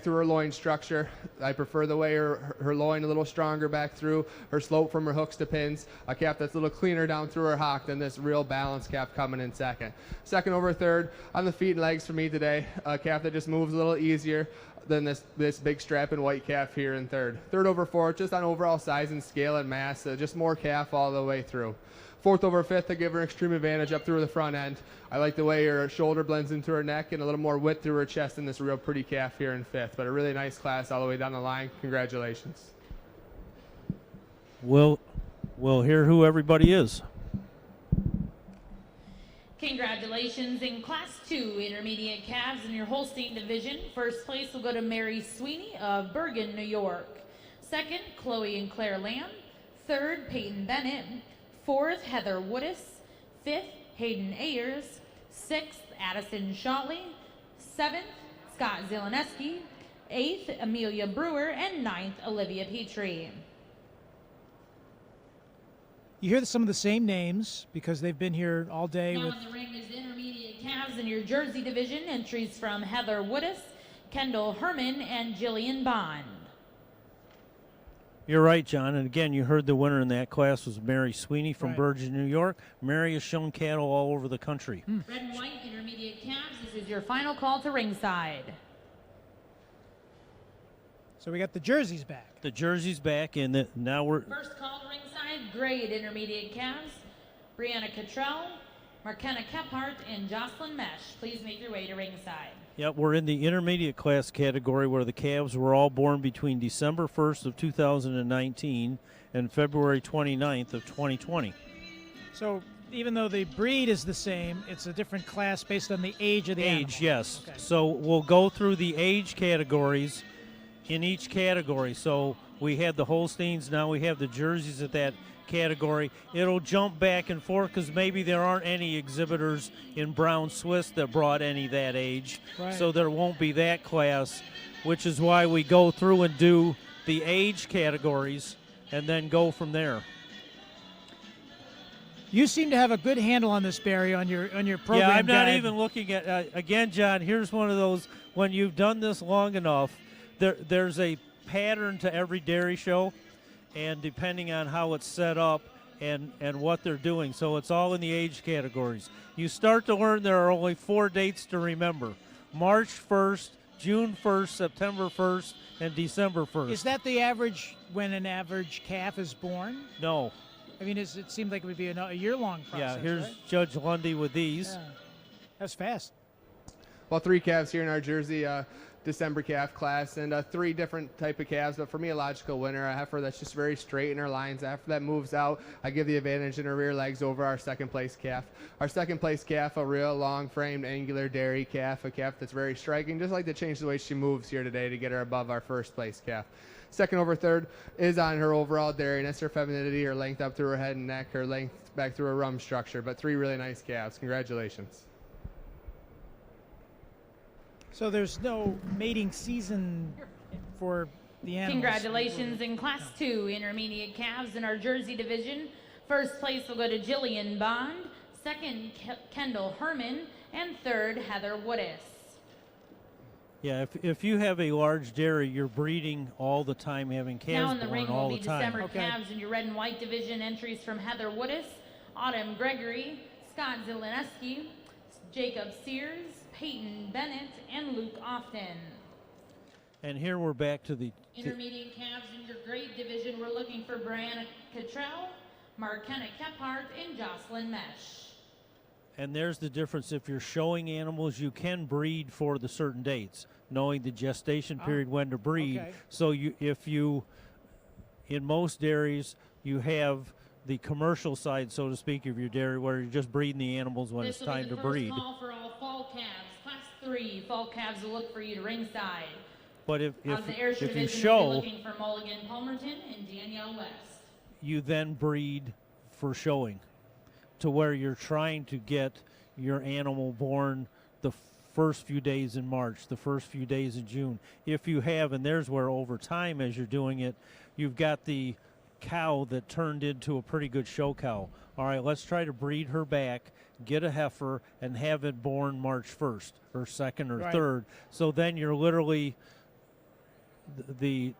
through her loin structure. I prefer the way her loin a little stronger back through, her slope from her hooks to pins, a calf that's a little cleaner down through her hock than this real balanced calf coming in second. Second over third on the feet and legs for me today, a calf that just moves a little easier than this big strapping white calf here in third. Third over fourth, just on overall size and scale and mass, just more calf all the way through. Fourth over fifth, I give her an extreme advantage up through the front end. I like the way her shoulder blends into her neck and a little more width through her chest in this real pretty calf here in fifth. But a really nice class all the way down the line. Congratulations. We'll hear who everybody is. Congratulations in Class 2 Intermediate Calves in your Holstein division. First place will go to Mary Sweeney of Bergen, New York. Second, Chloe and Claire Lamb. Third, Peyton Bennett. Fourth, Heather Woodis. Fifth, Hayden Ayers. Sixth, Addison Shotley. Seventh, Scott Zielinski. Eighth, Amelia Brewer. And ninth, Olivia Petrie. You hear some of the same names because they've been here all day. Now in the ring is Intermediate Calves in your Jersey division. Entries from Heather Woodis, Kendall Herman, and Jillian Bond. You're right, John. And again, you heard the winner in that class was Mary Sweeney from Bergen, New York. Mary has shown cattle all over the country. Red and white intermediate calves, this is your final call to ringside. So we got the jerseys back. The jersey's back, and now we're First call to ringside, grade intermediate calves. Brianna Cottrell, Markenna Kephart, and Jocelyn Mesh. Please make your way to ringside. Yep, we're in the intermediate class category where the calves were all born between December 1st of 2019 and February 29th of 2020. So even though the breed is the same, it's a different class based on the age of the animal. Yes. Okay. So we'll go through the age categories in each category. So we had the Holsteins, now we have the jerseys at that category. It'll jump back and forth because maybe there aren't any exhibitors in Brown Swiss that brought any that age. Right. So there won't be that class, which is why we go through and do the age categories and then go from there. You seem to have a good handle on this, Barry, on your program. Yeah, I'm not guide. even looking at again, John, here's one of those, when you've done this long enough, there's a pattern to every dairy show, and depending on how it's set up and what they're doing. So it's all in the age categories. You start to learn there are only 4 dates to remember: March 1st, June 1st, September 1st, and December 1st. Is that the average when an average calf is born? No. I mean, it seemed like it would be a year-long process. Yeah, here's right? Judge Lundy with these. Yeah. That's fast. Well, 3 calves here in our Jersey December calf class, and 3 different type of calves. But for me, a logical winner, a heifer that's just very straight in her lines. After that moves out, I give the advantage in her rear legs over our second place calf. Our second place calf, a real long framed angular dairy calf, a calf that's very striking. Just like to change the way she moves here today to get her above our first place calf. Second over third is on her overall dairy, and that's her femininity, her length up through her head and neck, her length back through her rump structure. But 3 really nice calves. Congratulations. So there's no mating season for the animals. Congratulations in Class 2 intermediate calves in our Jersey division. First place will go to Jillian Bond, second Kendall Herman, and third Heather Woodis. Yeah, if you have a large dairy, you're breeding all the time, having calves Now in the born ring all will be the time. December calves in your red and white division. Entries from Heather Woodis, Autumn Gregory, Scott Zeleneski, Jacob Sears, Peyton Bennett, and Luke Often. And here we're back to the Intermediate calves in your grade division, we're looking for Brianna Cottrell, Markenna Kephart, and Jocelyn Mesh. and there's the difference. If you're showing animals, you can breed for the certain dates, knowing the gestation period when to breed. Okay. So if you, in most dairies, you have the commercial side, so to speak, of your dairy where you're just breeding the animals when it's time to breed. This will be the first call for all fall calves. Class 3 fall calves will look for you to ringside. But if The Ayrshire you division will be show, looking for Mulligan Palmerton and Danielle West. you then breed for showing, to where you're trying to get your animal born the first few days in March, the first few days in June. If you have, and there's where over time as you're doing it, you've got the cow that turned into a pretty good show cow. All right, let's try to breed her back, get a heifer, and have it born March 1st or 2nd or Right. 3rd. So then you're literally the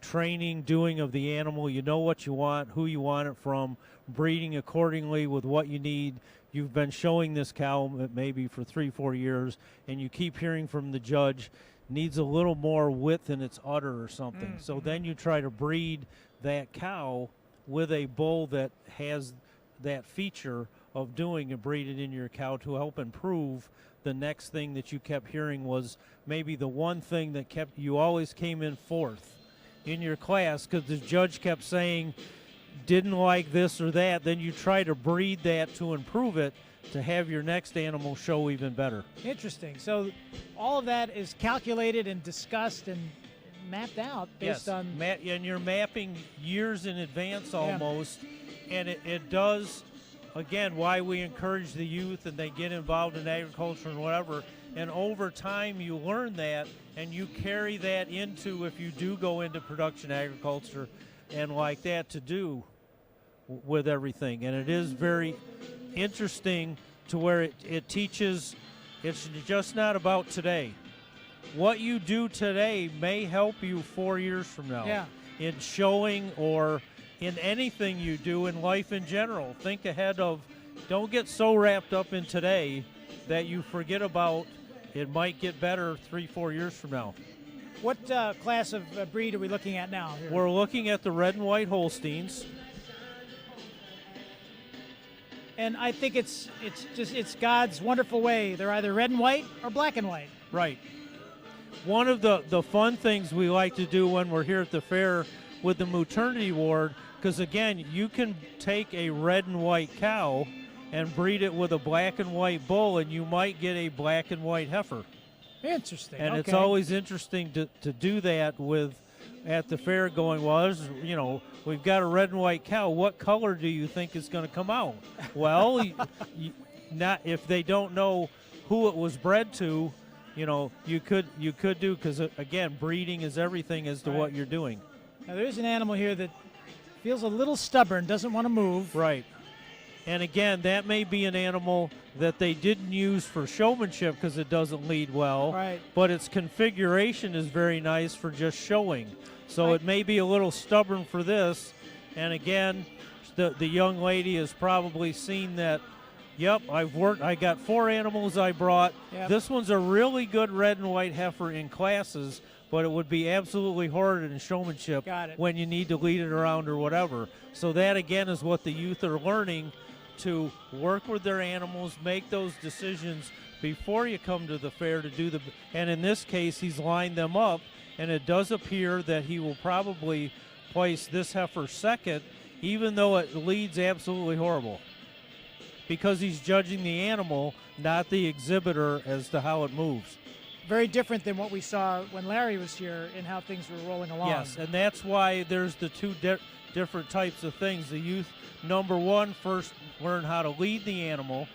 training, doing of the animal. You know what you want, who you want it from, breeding accordingly with what you need. You've been showing this cow maybe for 3-4 years, and you keep hearing from the judge, needs a little more width in its udder or something. So then you try to breed that cow with a bull that has that feature of doing a breeding in your cow to help improve. The next thing that you kept hearing was maybe the one thing that kept you always came in 4th in your class because the judge kept saying didn't like this or that. Then you try to breed that to improve it to have your next animal show even better. Interesting. So all of that is calculated and discussed and mapped out based on. And you're mapping years in advance almost, and it does. Again, why we encourage the youth and they get involved in agriculture and whatever. And over time, you learn that and you carry that into, if you do go into production agriculture and like that, to do with everything. And it is very interesting to where it teaches, it's just not about today. What you do today may help you 4 years from now in showing or in anything you do in life in general. Think ahead of, don't get so wrapped up in today that you forget about. It might get better 3-4 years from now. What class of breed are we looking at now? Here? We're looking at the red and white Holsteins. And I think it's God's wonderful way. They're either red and white or black and white. Right. One of the fun things we like to do when we're here at the fair with the maternity ward, because again, you can take a red and white cow and breed it with a black and white bull, and you might get a black and white heifer. Interesting. And okay. it's always interesting to do that at the fair, going, well, there's, we've got a red and white cow. What color do you think is going to come out? Well, not if they don't know who it was bred to, you could do, because again, breeding is everything as to what you're doing. Now there is an animal here that feels a little stubborn, doesn't want to move. Right. And again, that may be an animal that they didn't use for showmanship because it doesn't lead well. Right. But its configuration is very nice for just showing. So it may be a little stubborn for this. And again, the young lady has probably seen that, yep, I got 4 animals I brought. Yep. This one's a really good red and white heifer in classes, but it would be absolutely horrid in showmanship when you need to lead it around or whatever. So that, again, is what the youth are learning, to work with their animals, make those decisions before you come to the fair to do and in this case, he's lined them up, and it does appear that he will probably place this heifer second, even though it leads absolutely horrible, because he's judging the animal, not the exhibitor, as to how it moves. Very different than what we saw when Larry was here and how things were rolling along. Yes, and that's why there's the two different types of things. The youth, number one, first learn how to lead the animal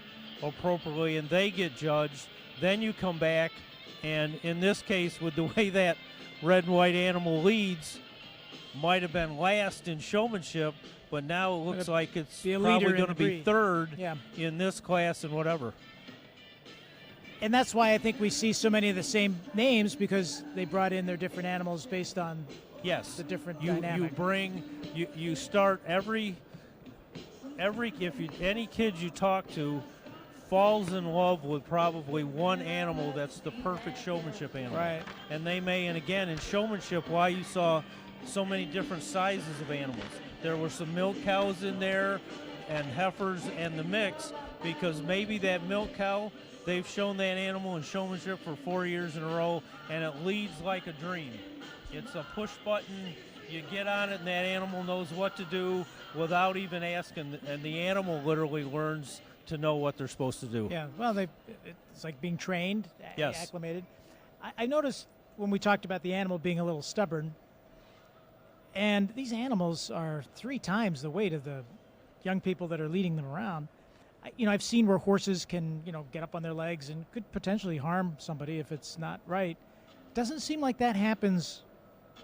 appropriately, and they get judged. Then you come back, and in this case, with the way that red and white animal leads, might have been last in showmanship, but now it looks like it's probably going to be third in this class and whatever. And that's why I think we see so many of the same names, because they brought in their different animals based on the different dynamic. You start any kid you talk to falls in love with probably one animal that's the perfect showmanship animal. Right. And they may, and again, in showmanship, why you saw so many different sizes of animals. There were some milk cows in there and heifers and the mix, because maybe that milk cow, they've shown that animal in showmanship for 4 years in a row, and it leads like a dream. It's a push button, you get on it, and that animal knows what to do without even asking, and the animal literally learns to know what they're supposed to do. Yeah, well, it's like being trained, yes. Acclimated. I noticed when we talked about the animal being a little stubborn, and these animals are 3 times the weight of the young people that are leading them around. I've seen where horses can, get up on their legs and could potentially harm somebody if it's not right. Doesn't seem like that happens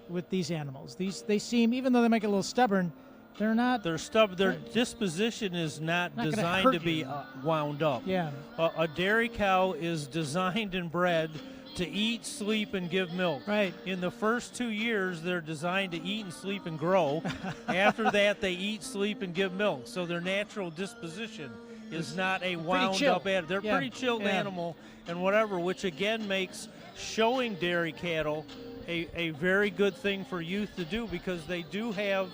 with these animals. They seem, even though they might get a little stubborn, they're not. They're stubborn. Their disposition is not designed to be wound up. Yeah. A dairy cow is designed and bred to eat, sleep, and give milk. Right. In the first 2 years, they're designed to eat and sleep and grow. After that, they eat, sleep, and give milk. So their natural disposition is not a wound-up animal. They're pretty chilled animal and whatever, which again makes showing dairy cattle a very good thing for youth to do, because they do have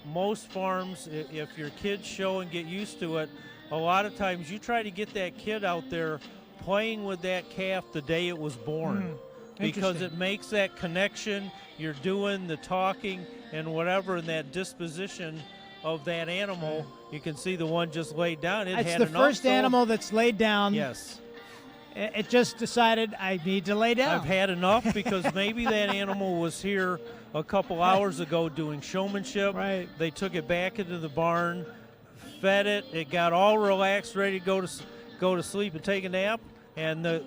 most farms, if your kids show and get used to it, a lot of times you try to get that kid out there playing with that calf the day it was born, because it makes that connection. You're doing the talking and whatever, and that disposition of that animal. You can see the one just laid down. It's the first animal that's laid down. Yes. It just decided, I need to lay down. I've had enough, because maybe that animal was here a couple hours ago doing showmanship. Right. They took it back into the barn, fed it. It got all relaxed, ready to go to sleep and take a nap. And the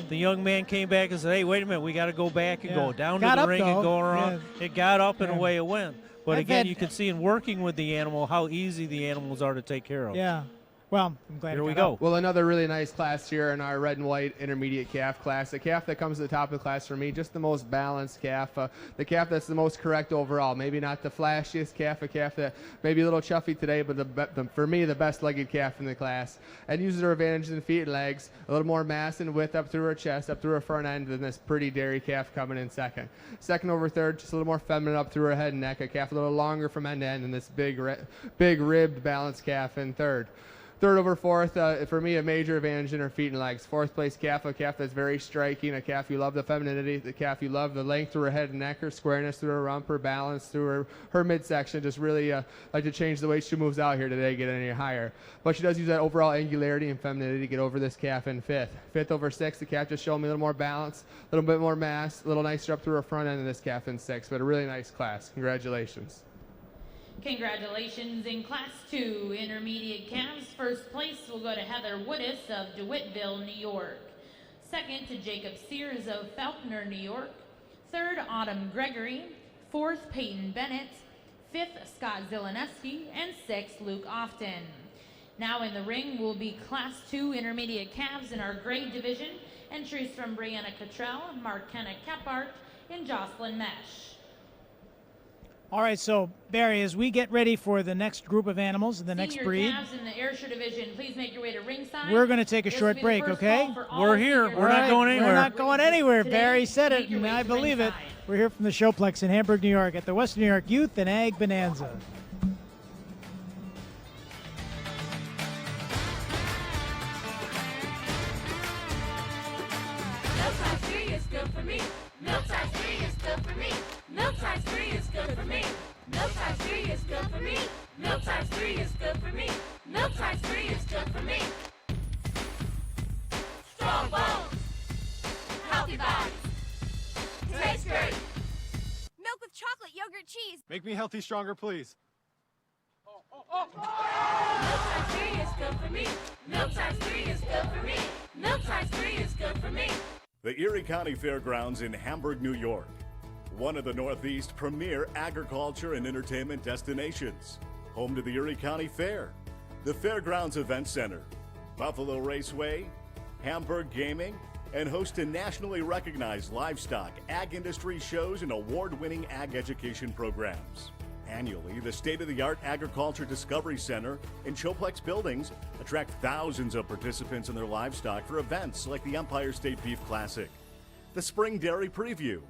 young man came back and said, "Hey, wait a minute, we got to go back and go down to the ring and go around." Yeah. It got up and away it went. But again, you can see in working with the animal how easy the animals are to take care of. Yeah. Well, I'm glad here it we got go. up. Well, another really nice class here in our red and white intermediate calf class. The calf that comes to the top of the class for me, just the most balanced calf. The calf that's the most correct overall. Maybe not the flashiest calf, a calf that may be a little chuffy today, but for me, the best legged calf in the class. And uses her advantage in the feet and legs, a little more mass and width up through her chest, up through her front end than this pretty dairy calf coming in second. Second over third, just a little more feminine up through her head and neck. A calf a little longer from end to end than this big ribbed balanced calf in third. Third over fourth, for me, a major advantage in her feet and legs. Fourth place calf, a calf that's very striking, a calf you love the femininity, the calf you love the length through her head and neck, her squareness through her rump, her balance through her midsection. Just really like to change the way she moves out here today, get any higher. But she does use that overall angularity and femininity to get over this calf in fifth. Fifth over sixth, the calf just showing me a little more balance, a little bit more mass, a little nicer up through her front end of this calf in sixth. But a really nice class. Congratulations. Congratulations in Class 2 Intermediate Calves. First place will go to Heather Woodis of DeWittville, New York. Second to Jacob Sears of Faulkner, New York. Third, Autumn Gregory. Fourth, Peyton Bennett. Fifth, Scott Zielinski. And sixth, Luke Often. Now in the ring will be Class 2 Intermediate Calves in our grade division. Entries from Brianna Cottrell, Markenna Kephart, and Jocelyn Mesh. All right, so Barry, as we get ready for the next group of animals, the next breed, Calves in the Ayrshire division, please make your way to ringside. we're going to take a short break, okay? We're here. We're not going anywhere. We're not going anywhere. Today, Barry said it, make your and way I to believe it. ringside. We're here from the Showplex in Hamburg, New York, at the Western New York Youth and Ag Bonanza. Milk size 3 is good for me. Milk size 3 is good for me. Milk size 3 is good for me. Milk size 3 is good for me. Milk size 3 is good for me. Milk size 3 is good for me. Strong bones. Healthy bodies. Tastes great. Milk with chocolate, yogurt, cheese. Make me healthy, stronger, please. Milk size 3 is good for me. Milk size 3 is good for me. Milk size 3 is good for me. The Erie County Fairgrounds in Hamburg, New York. One of the Northeast's premier agriculture and entertainment destinations. Home to the Erie County Fair, the Fairgrounds Event Center, Buffalo Raceway, Hamburg Gaming, and host to nationally recognized livestock, ag industry shows, and award-winning ag education programs. Annually, the state-of-the-art Agriculture Discovery Center and Showplex buildings attract thousands of participants and their livestock for events like the Empire State Beef Classic, the Spring Dairy Preview,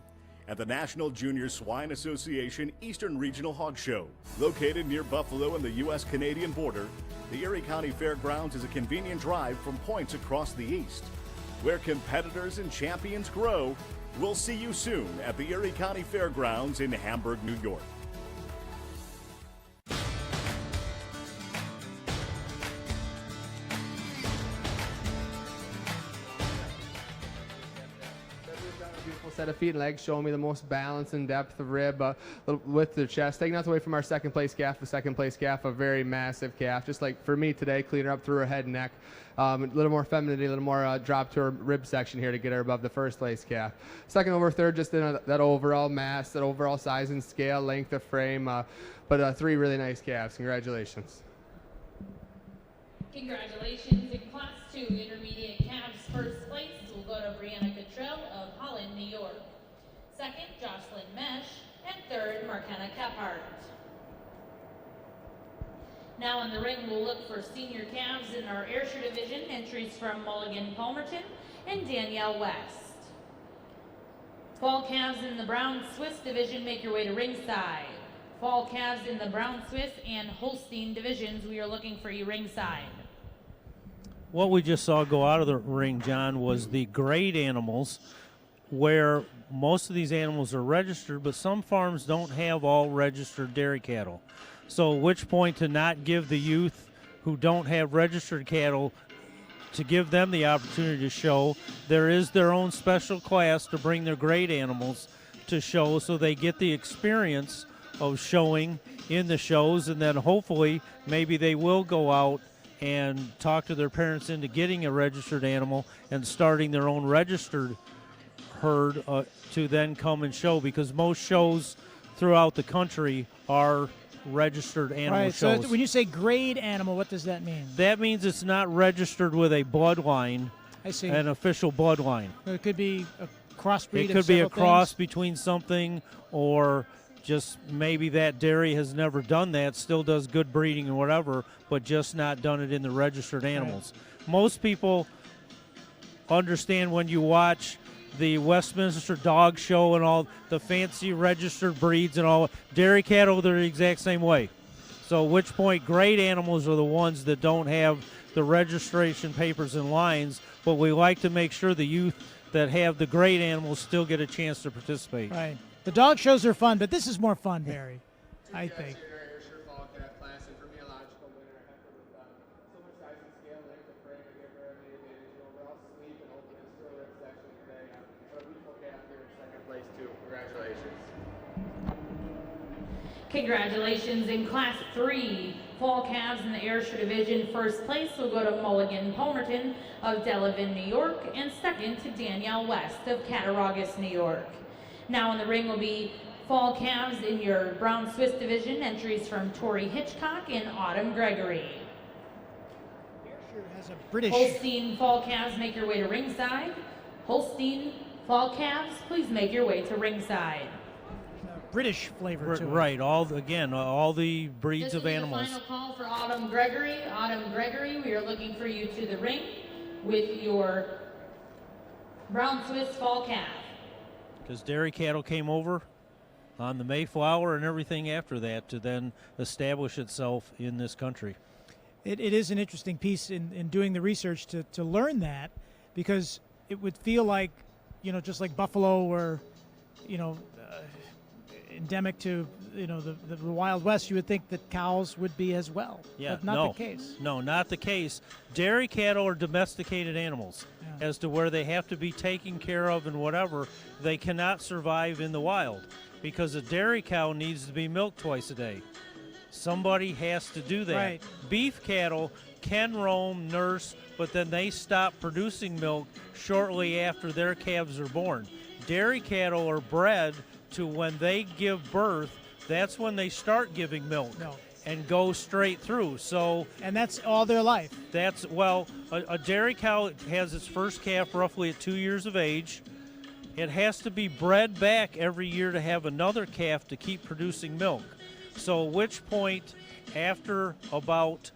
and the National Junior Swine Association Eastern Regional Hog Show. Located near Buffalo and the U.S.-Canadian border, the Erie County Fairgrounds is a convenient drive from points across the East. Where competitors and champions grow, we'll see you soon at the Erie County Fairgrounds in Hamburg, New York. Beautiful set of feet and legs, showing me the most balance and depth of rib with the chest. Taking us away from our second place calf. The second place calf, a very massive calf. Just like for me today, clean her up through her head and neck. A little more femininity, a little more drop to her rib section here to get her above the first place calf. Second over third, just in that overall mass, that overall size and scale, length of frame. But three really nice calves. Congratulations. Congratulations in Class 2 Intermediate Calves. First place will go to Brianna Cottrell of Holland, New York. Second, Jocelyn Mesh. And third, Markenna Kephart. Now in the ring, we'll look for senior calves in our Ayrshire division. Entries from Mulligan Palmerton and Danielle West. Fall calves in the Brown Swiss division, make your way to ringside. Fall calves in the Brown Swiss and Holstein divisions, we are looking for you ringside. What we just saw go out of the ring, John, was the grade animals, where most of these animals are registered, but some farms don't have all registered dairy cattle. So at which point to not give the youth who don't have registered cattle, to give them the opportunity to show. There is their own special class to bring their grade animals to show, so they get the experience of showing in the shows, and then hopefully maybe they will go out and talk to their parents into getting a registered animal and starting their own registered herd to then come and show, because most shows throughout the country are registered animal Right. shows. So when you say grade animal, what does that mean? That means it's not registered with a bloodline, I see. an official bloodline. It could be a crossbreed. It of could be a several cross things. between something, or just maybe that dairy has never done that, still does good breeding and whatever, but just not done it in the registered animals. Most people understand when you watch the Westminster Dog Show and all the fancy registered breeds and all. Dairy cattle, they're the exact same way. So at which point, great animals are the ones that don't have the registration papers and lines, but we like to make sure the youth that have the great animals still get a chance to participate. Right. The dog shows are fun, but this is more fun, Barry, I think. Congratulations in Class 3. Fall calves in the Ayrshire Division. First place will go to Mulligan Palmerton of Delavan, New York, and second to Danielle West of Cattaraugus, New York. Now in the ring will be fall calves in your Brown Swiss Division. Entries from Tori Hitchcock and Autumn Gregory. Ayrshire has a British. Holstein fall calves, make your way to ringside. Holstein fall calves, please make your way to ringside. British flavor to it. Right. All the breeds This of will be animals. the final call for Autumn Gregory. Autumn Gregory, we are looking for you to the ring with your Brown Swiss fall calf. Because dairy cattle came over on the Mayflower and everything after that to then establish itself in this country. It is an interesting piece in doing the research to learn that, because it would feel like, just like buffalo or, endemic to the Wild West, you would think that cows would be as well. Yeah, but not the case. No, not the case. Dairy cattle are domesticated animals, as to where they have to be taken care of and whatever. They cannot survive in the wild because a dairy cow needs to be milked twice a day. Somebody has to do that. Right. Beef cattle can roam, nurse, but then they stop producing milk shortly after their calves are born. Dairy cattle are bred to when they give birth, that's when they start giving milk and go straight through. So, and that's all their life. That's a dairy cow has its first calf roughly at 2 years of age. It has to be bred back every year to have another calf to keep producing milk. So at which point, after about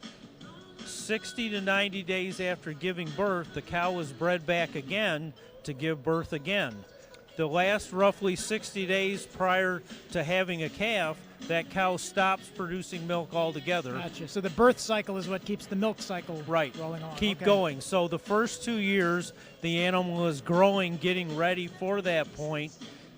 60 to 90 days after giving birth, the cow is bred back again to give birth again. The last roughly 60 days prior to having a calf, that cow stops producing milk altogether. Gotcha. So the birth cycle is what keeps the milk cycle rolling on. Keep Okay. going. So the first 2 years, the animal is growing, getting ready for that point,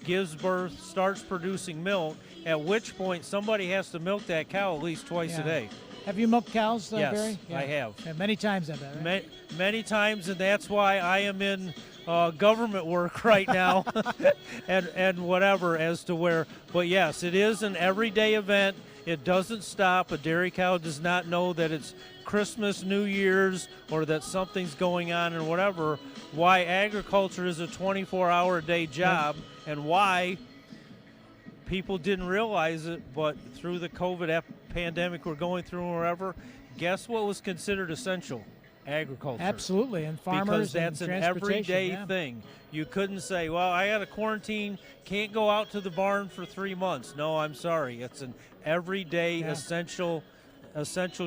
gives birth, starts producing milk, at which point somebody has to milk that cow at least twice a day. Have you milked cows, Yes, Barry? I have. Yeah, many times, I bet. Right? Many times, and that's why I am in government work right now and whatever as to where. But yes, it is an everyday event. It doesn't stop. A dairy cow does not know that it's Christmas, New Year's, or that something's going on and whatever. Why agriculture is a 24-hour-a-day job, and why people didn't realize it, but through the COVID pandemic we're going through and wherever, guess what was considered essential? Agriculture. Absolutely, and farmers because that's and an transportation, everyday thing. You couldn't say, well, I got a quarantine, can't go out to the barn for 3 months. No, I'm sorry. It's an everyday essential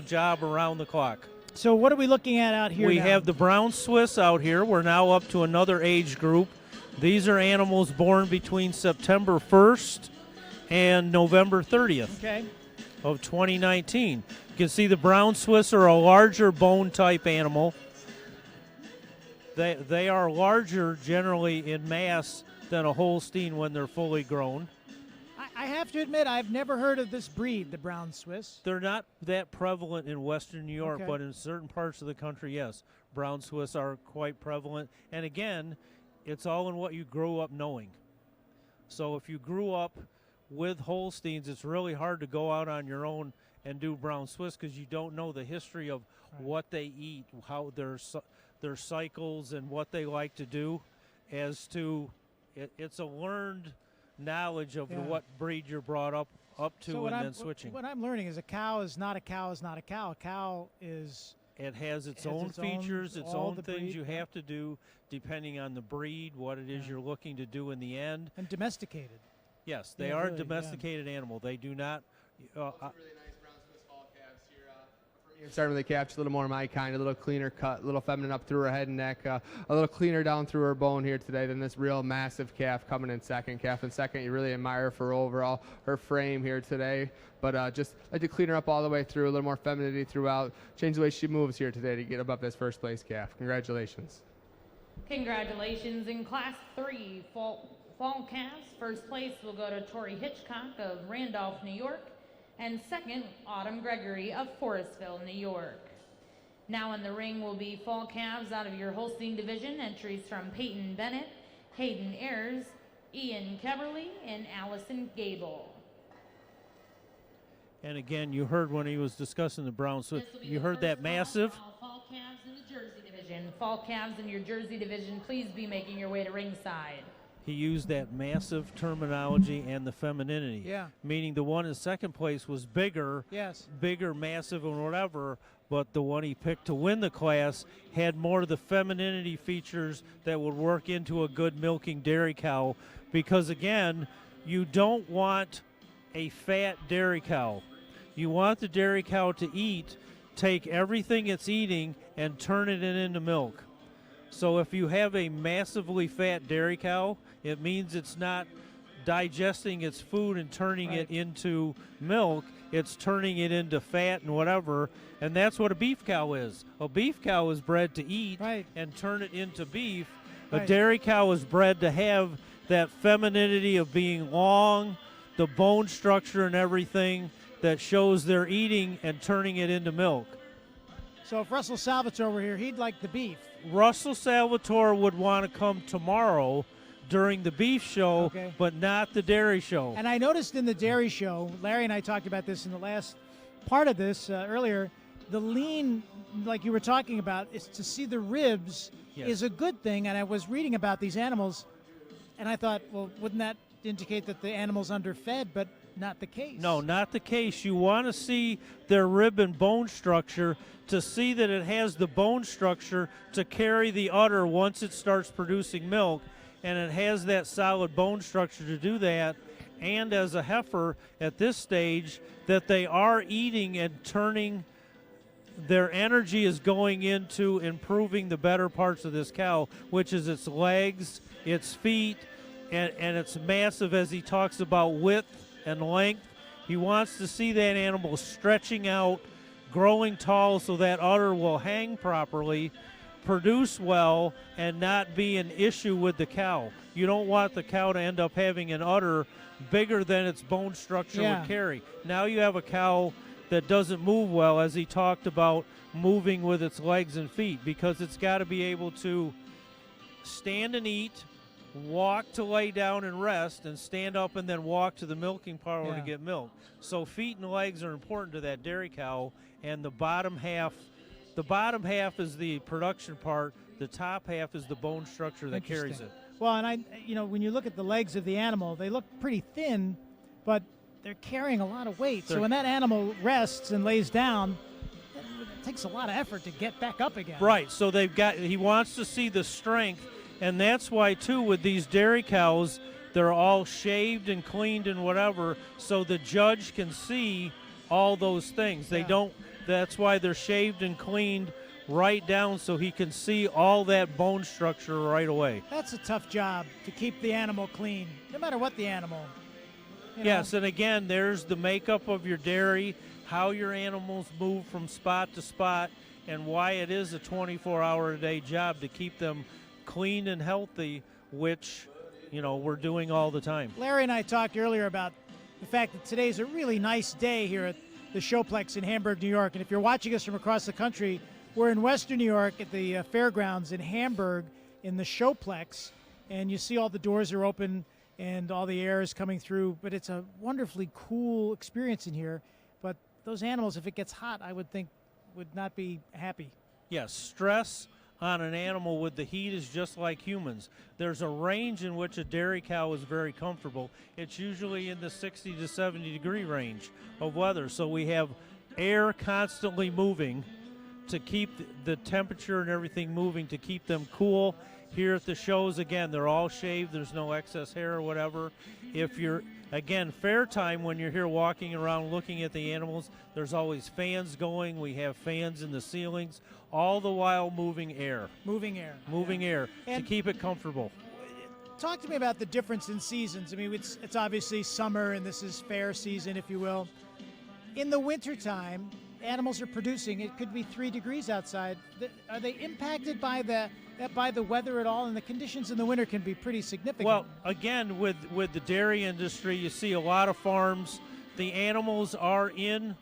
job around the clock. So what are we looking at out here We now? have the Brown Swiss out here. We're now up to another age group. These are animals born between September 1st and November 30th of 2019. You can see the Brown Swiss are a larger bone type animal. They are larger generally in mass than a Holstein when they're fully grown. I have to admit, I've never heard of this breed, the Brown Swiss. They're not that prevalent in Western New York, Okay. but in certain parts of the country, yes. Brown Swiss are quite prevalent. And again, it's all in what you grew up knowing. So if you grew up with Holsteins, it's really hard to go out on your own and do Brown Swiss because you don't know the history of what they eat, how their cycles and what they like to do. As to, it's a learned knowledge of Yeah. what breed you're brought up to, So and then switching. what I'm learning is a cow is not a cow is not a cow. A cow is It has its has own its own- features, its all own the things breed, you yeah. have to do depending on the breed, what it is Yeah. you're looking to do in the end. and domesticated. Yes, they Yeah, are really, a yeah. domesticated animal. They do not. Really nice brown Swiss fall calves here. Starting with the calf, just a little more my kind, a little cleaner cut, a little feminine up through her head and neck, a little cleaner down through her bone here today than this real massive calf coming in second. Calf in second, you really admire for overall her frame here today, but just like to clean her up all the way through, a little more femininity throughout, change the way she moves here today to get above this first place calf. Congratulations. Congratulations in Class 3 fall calves. First place will go to Tori Hitchcock of Randolph, New York, and second, Autumn Gregory of Forestville, New York. Now in the ring will be fall calves out of your Holstein division. Entries from Peyton Bennett, Hayden Ayers, Ian Keverly, and Allison Gable. And again, you heard when he was discussing the brown Swiss, This will be you the heard that first massive. Fall calves in the Jersey division. Fall calves in your Jersey division, please be making your way to ringside. He used that massive terminology and the femininity. Yeah. Meaning the one in second place was bigger, Yes. bigger, massive, and whatever, but the one he picked to win the class had more of the femininity features that would work into a good milking dairy cow. Because again, you don't want a fat dairy cow. You want the dairy cow to eat, take everything it's eating, and turn it into milk. So if you have a massively fat dairy cow, it means it's not digesting its food and turning it into milk. It's turning it into fat and whatever, and that's what a beef cow is. A beef cow is bred to eat and turn it into beef. A dairy cow is bred to have that femininity of being long, the bone structure and everything that shows they're eating and turning it into milk. So if Russell Salvatore were here, he'd like the beef. Russell Salvatore would want to come tomorrow during the beef show, Okay. but not the dairy show. And I noticed in the dairy show, Larry and I talked about this in the last part of this earlier, the lean, like you were talking about, is to see the ribs Yes. is a good thing. And I was reading about these animals, and I thought, well, wouldn't that indicate that the animal's underfed? But not the case. No, not the case. You want to see their rib and bone structure to see that it has the bone structure to carry the udder once it starts producing milk, and it has that solid bone structure to do that. And as a heifer at this stage, that they are eating and turning, their energy is going into improving the better parts of this cow, which is its legs, its feet, and it's massive as he talks about width and length. He wants to see that animal stretching out, growing tall so that udder will hang properly, produce well, and not be an issue with the cow. You don't want the cow to end up having an udder bigger than its bone structure Yeah. would carry. Now you have a cow that doesn't move well, as he talked about moving with its legs and feet, because it's got to be able to stand and eat, walk to lay down and rest, and stand up and then walk to the milking parlor to Yeah. get milk. So feet and legs are important to that dairy cow, and the bottom half is the production part, the top half is the bone structure that carries it. Well, and when you look at the legs of the animal, they look pretty thin, but they're carrying a lot of weight. So when that animal rests and lays down, it takes a lot of effort to get back up again. Right, so he wants to see the strength, and that's why too with these dairy cows, they're all shaved and cleaned and whatever, so the judge can see all those things. They don't. That's why they're shaved and cleaned right down, so he can see all that bone structure right away. That's a tough job to keep the animal clean, no matter what the animal. Yes, and again, there's the makeup of your dairy, how your animals move from spot to spot, and why it is a 24-hour-a-day job to keep them clean and healthy, which, we're doing all the time. Larry and I talked earlier about the fact that today's a really nice day here at the Showplex in Hamburg, New York. And if you're watching us from across the country, we're in Western New York at the fairgrounds in Hamburg in the Showplex. And you see all the doors are open and all the air is coming through. But it's a wonderfully cool experience in here. But those animals, if it gets hot, I would think would not be happy. Yes, stress on an animal with the heat is just like humans. There's a range in which a dairy cow is very comfortable. It's usually in the 60 to 70 degree range of weather. So we have air constantly moving to keep the temperature and everything moving to keep them cool. Here at the shows, again, they're all shaved. There's no excess hair or whatever. If you're, again, fair time when you're here walking around looking at the animals, there's always fans going. We have fans in the ceilings, all the while moving air. Moving air. Moving air to And keep it comfortable. talk to me about the difference in seasons. I mean, it's obviously summer, and this is fair season, if you will. In the wintertime, animals are producing. It could be 3 degrees outside. Are they impacted by the weather at all? And the conditions in the winter can be pretty significant. Well, again, with the dairy industry, you see a lot of farms. The animals are in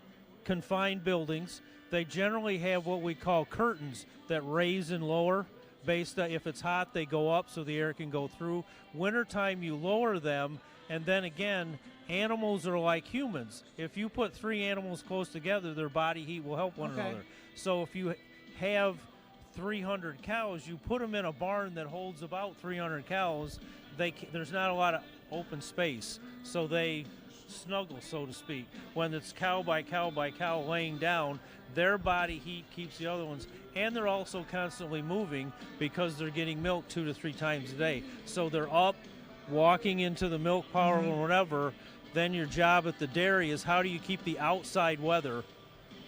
confined buildings. They generally have what we call curtains that raise and lower. Based on if it's hot, they go up so the air can go through. Wintertime, you lower them, and then again, animals are like humans. If you put 3 animals close together, their body heat will help one another. So if you have 300 cows, you put them in a barn that holds about 300 cows, there's not a lot of open space, so they snuggle, so to speak. When it's cow by cow by cow laying down, their body heat keeps the other ones, and they're also constantly moving because they're getting milk 2 to 3 times a day. So they're up, walking into the milk parlor or whatever. Then your job at the dairy is how do you keep the outside weather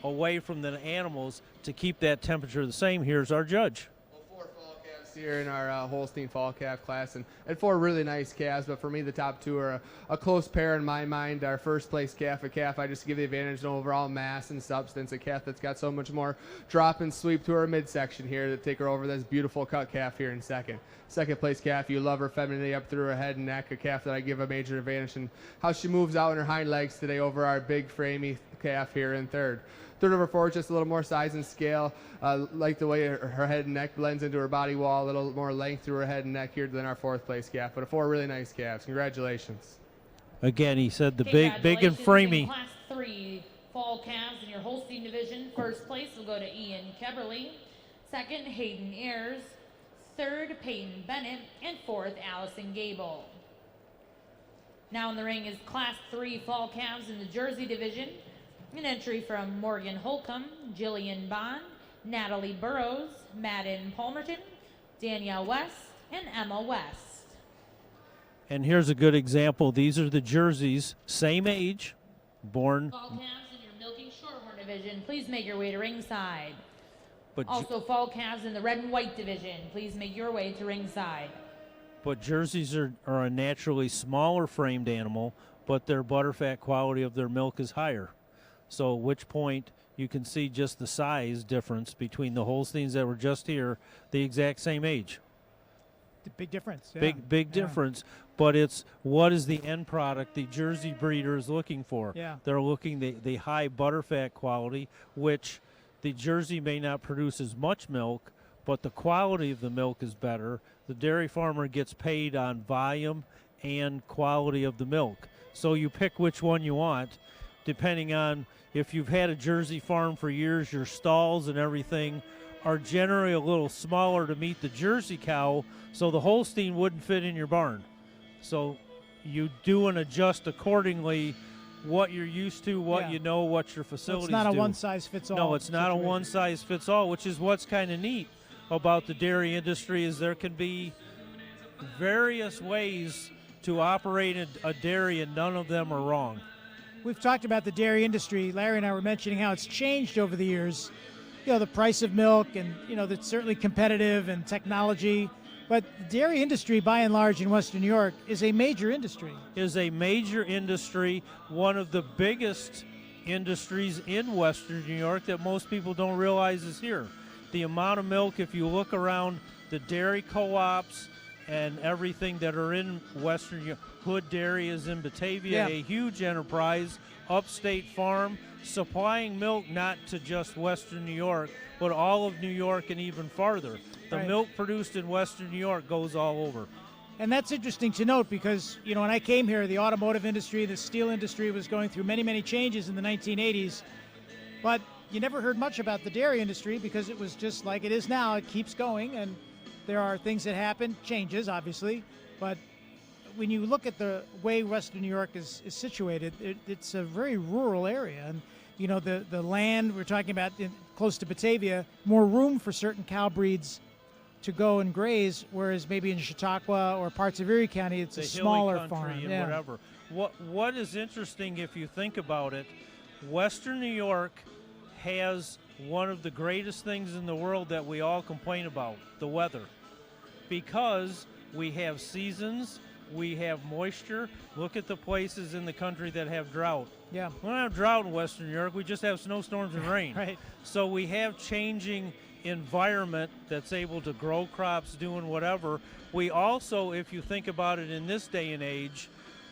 away from the animals to keep that temperature the same. Here's our judge. Well, 4 fall calves here in our Holstein fall calf class, and 4 really nice calves, but for me the top 2 are a close pair in my mind. Our first place calf, a calf I just give the advantage in overall mass and substance, a calf that's got so much more drop and sweep to her midsection here to take her over this beautiful cut calf here in second. Second place calf, you love her femininity up through her head and neck, a calf that I give a major advantage in how she moves out in her hind legs today over our big framey calf here in third. Third over 4, just a little more size and scale. Like the way her head and neck blends into her body wall, a little more length through her head and neck here than our 4th place calf. But 4 really nice calves. Congratulations. Again, he said the big and framey. Class 3 fall calves in your Holstein division. First place will go to Ian Keberly. Second, Hayden Ayers. Third, Peyton Bennett. And 4th, Allison Gable. Now in the ring is Class 3 fall calves in the Jersey division. An entry from Morgan Holcomb, Jillian Bond, Natalie Burrows, Madden Palmerton, Danielle West, and Emma West. And here's a good example. These are the jerseys, same age, born. Fall calves in your milking shorthorn division, please make your way to ringside. But also fall calves in the red and white division, please make your way to ringside. But jerseys are a naturally smaller framed animal, but their butterfat quality of their milk is higher. So at which point you can see just the size difference between the Holsteins that were just here, the exact same age. The big difference. Yeah. Big difference. But it's what is the end product the Jersey breeder is looking for. Yeah. They're looking the high butterfat quality, which the Jersey may not produce as much milk, but the quality of the milk is better. The dairy farmer gets paid on volume and quality of the milk. So you pick which one you want, depending on if you've had a Jersey farm for years, your stalls and everything are generally a little smaller to meet the Jersey cow, so the Holstein wouldn't fit in your barn. So you do and adjust accordingly what you're used to, what you know, what your facilities do. It's not a one-size-fits-all. No, it's not a one-size-fits-all, which is what's kind of neat about the dairy industry is there can be various ways to operate a dairy, and none of them are wrong. We've talked about the dairy industry. Larry and I were mentioning how it's changed over the years. You know, the price of milk and, you know, that's certainly competitive and technology. But the dairy industry, by and large, in Western New York is a major industry. Is a major industry, one of the biggest industries in Western New York that most people don't realize is here. The amount of milk, if you look around the dairy co-ops and everything that are in Western New York, Hood Dairy is in Batavia, a huge enterprise, upstate farm, supplying milk not to just Western New York, but all of New York and even farther. The milk produced in Western New York goes all over. And that's interesting to note because, you know, when I came here, the automotive industry, the steel industry was going through many, many changes in the 1980s. But you never heard much about the dairy industry because it was just like it is now. It keeps going, and there are things that happen, changes obviously, but when you look at the way Western New York is situated, it's a very rural area, and you know the land we're talking about close to Batavia, more room for certain cow breeds to go and graze, whereas maybe in Chautauqua or parts of Erie County, it's a smaller farm. And whatever. What is interesting, if you think about it, Western New York has one of the greatest things in the world that we all complain about, the weather. Because we have seasons, we have moisture. Look at the places in the country that have drought. Yeah. We don't have drought in Western New York. We just have snowstorms and rain. Right. So we have changing environment that's able to grow crops, doing whatever. We also, if you think about it in this day and age,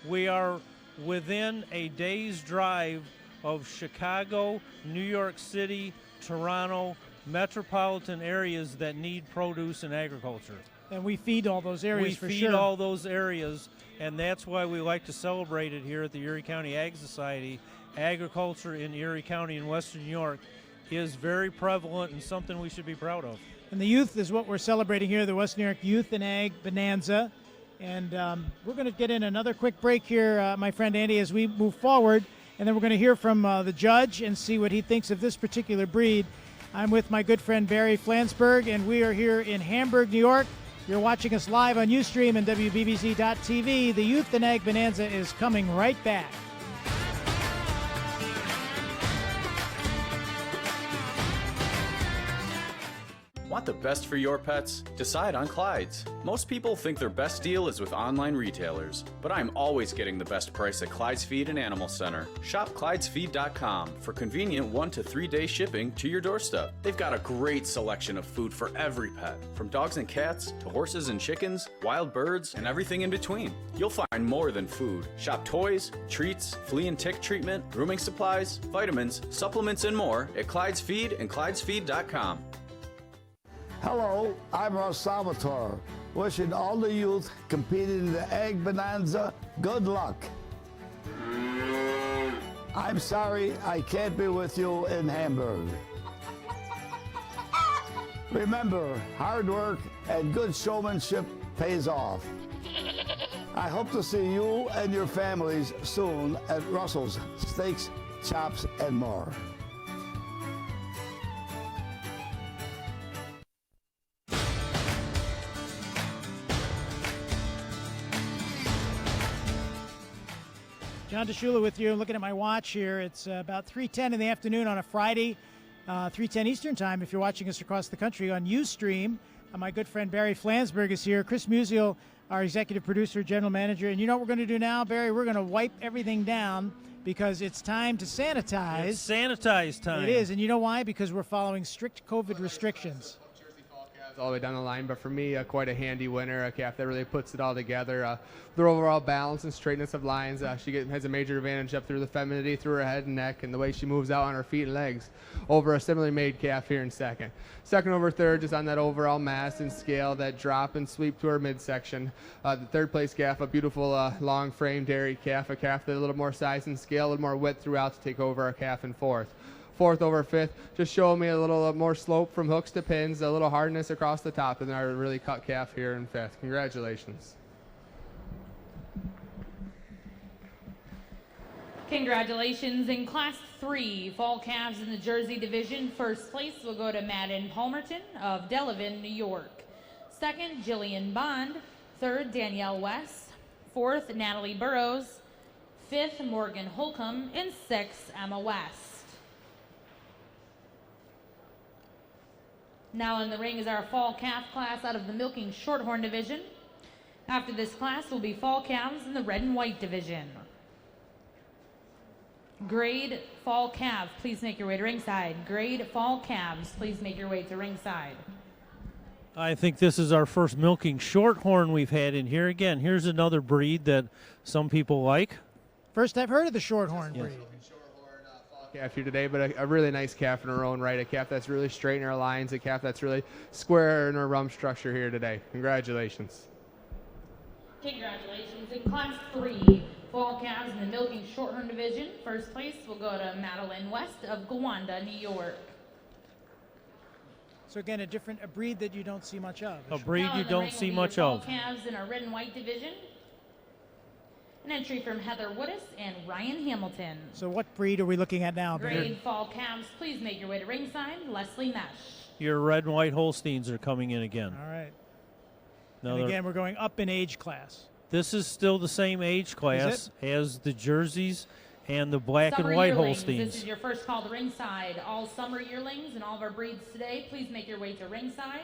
we are within a day's drive of Chicago, New York City, Toronto, metropolitan areas that need produce and agriculture. And we feed all those areas for sure. We feed all those areas, and that's why we like to celebrate it here at the Erie County Ag Society. Agriculture in Erie County in Western New York is very prevalent and something we should be proud of. And the youth is what we're celebrating here, the Western New York Youth and Ag Bonanza. And we're going to get in another quick break here, my friend Andy, as we move forward. And then we're going to hear from the judge and see what he thinks of this particular breed. I'm with my good friend Barry Flansburgh, and we are here in Hamburg, New York. You're watching us live on Ustream and WBBZ.TV. The Youth and Ag Bonanza is coming right back. Want the best for your pets? Decide on Clyde's. Most people think their best deal is with online retailers, but I'm always getting the best price at Clyde's Feed and Animal Center. Shop ClydesFeed.com for convenient 1 to 3 day shipping to your doorstep. They've got a great selection of food for every pet, from dogs and cats to horses and chickens, wild birds, and everything in between. You'll find more than food. Shop toys, treats, flea and tick treatment, grooming supplies, vitamins, supplements, and more at Clyde's Feed and ClydesFeed.com. Hello, I'm Ross Salvatore, wishing all the youth competing in the Ag Bonanza good luck. I'm sorry I can't be with you in Hamburg. Remember, hard work and good showmanship pays off. I hope to see you and your families soon at Russell's Steaks, Chops, and more. John DeShula with you. Looking at my watch here, it's about 3:10 in the afternoon on a Friday, 3:10 Eastern Time if you're watching us across the country on Ustream. My good friend Barry Flansburgh is here. Chris Musial, our executive producer, general manager. And you know what we're going to do now, Barry? We're going to wipe everything down because it's time to sanitize. It's sanitize time. It is, and you know why? Because we're following strict COVID restrictions. All the way down the line, but for me, quite a handy winner, a calf that really puts it all together. Their overall balance and straightness of lines, she has a major advantage up through the femininity, through her head and neck, and the way she moves out on her feet and legs over a similarly made calf here in second. Second over third, just on that overall mass and scale, that drop and sweep to her midsection. The third place calf, a beautiful long frame dairy calf, a calf that a little more size and scale, a little more width throughout to take over our calf in fourth. Fourth over fifth, just showing me a little more slope from hooks to pins, a little hardness across the top, and our really cut calf here in fifth. Congratulations. Congratulations. In Class 3, Fall Calves in the Jersey Division, first place will go to Madden Palmerton of Delavan, New York. Second, Jillian Bond. Third, Danielle West. Fourth, Natalie Burrows. Fifth, Morgan Holcomb. And sixth, Emma West. Now in the ring is our Fall Calf class out of the Milking Shorthorn Division. After this class will be Fall Calves in the Red and White Division. Grade Fall Calf, please make your way to ringside. Grade Fall Calves, please make your way to ringside. I think this is our first Milking Shorthorn we've had in here. Again, here's another breed that some people like. First I've heard of the Shorthorn breed. Calf here today, but a really nice calf in her own right, a calf that's really straight in her lines, a calf that's really square in her rump structure here today. Congratulations. Congratulations. In Class 3, fall calves in the milking shorthorn division. First place will go to Madeline West of Gowanda, New York. So again, a breed that you don't see much of. A breed Now you in the don't ring see will be much your of. fall calves in our red and white division. An entry from Heather Woodis and Ryan Hamilton. So what breed are we looking at now, Barry? Grade fall calves, please make your way to ringside. Leslie Mesh. Your red and white Holsteins are coming in again. All right. Now And again, we're going up in age class. this is still the same age class as the jerseys and the black Summer and white yearlings. Holsteins. This is your first call to ringside. All summer yearlings and all of our breeds today, please make your way to ringside.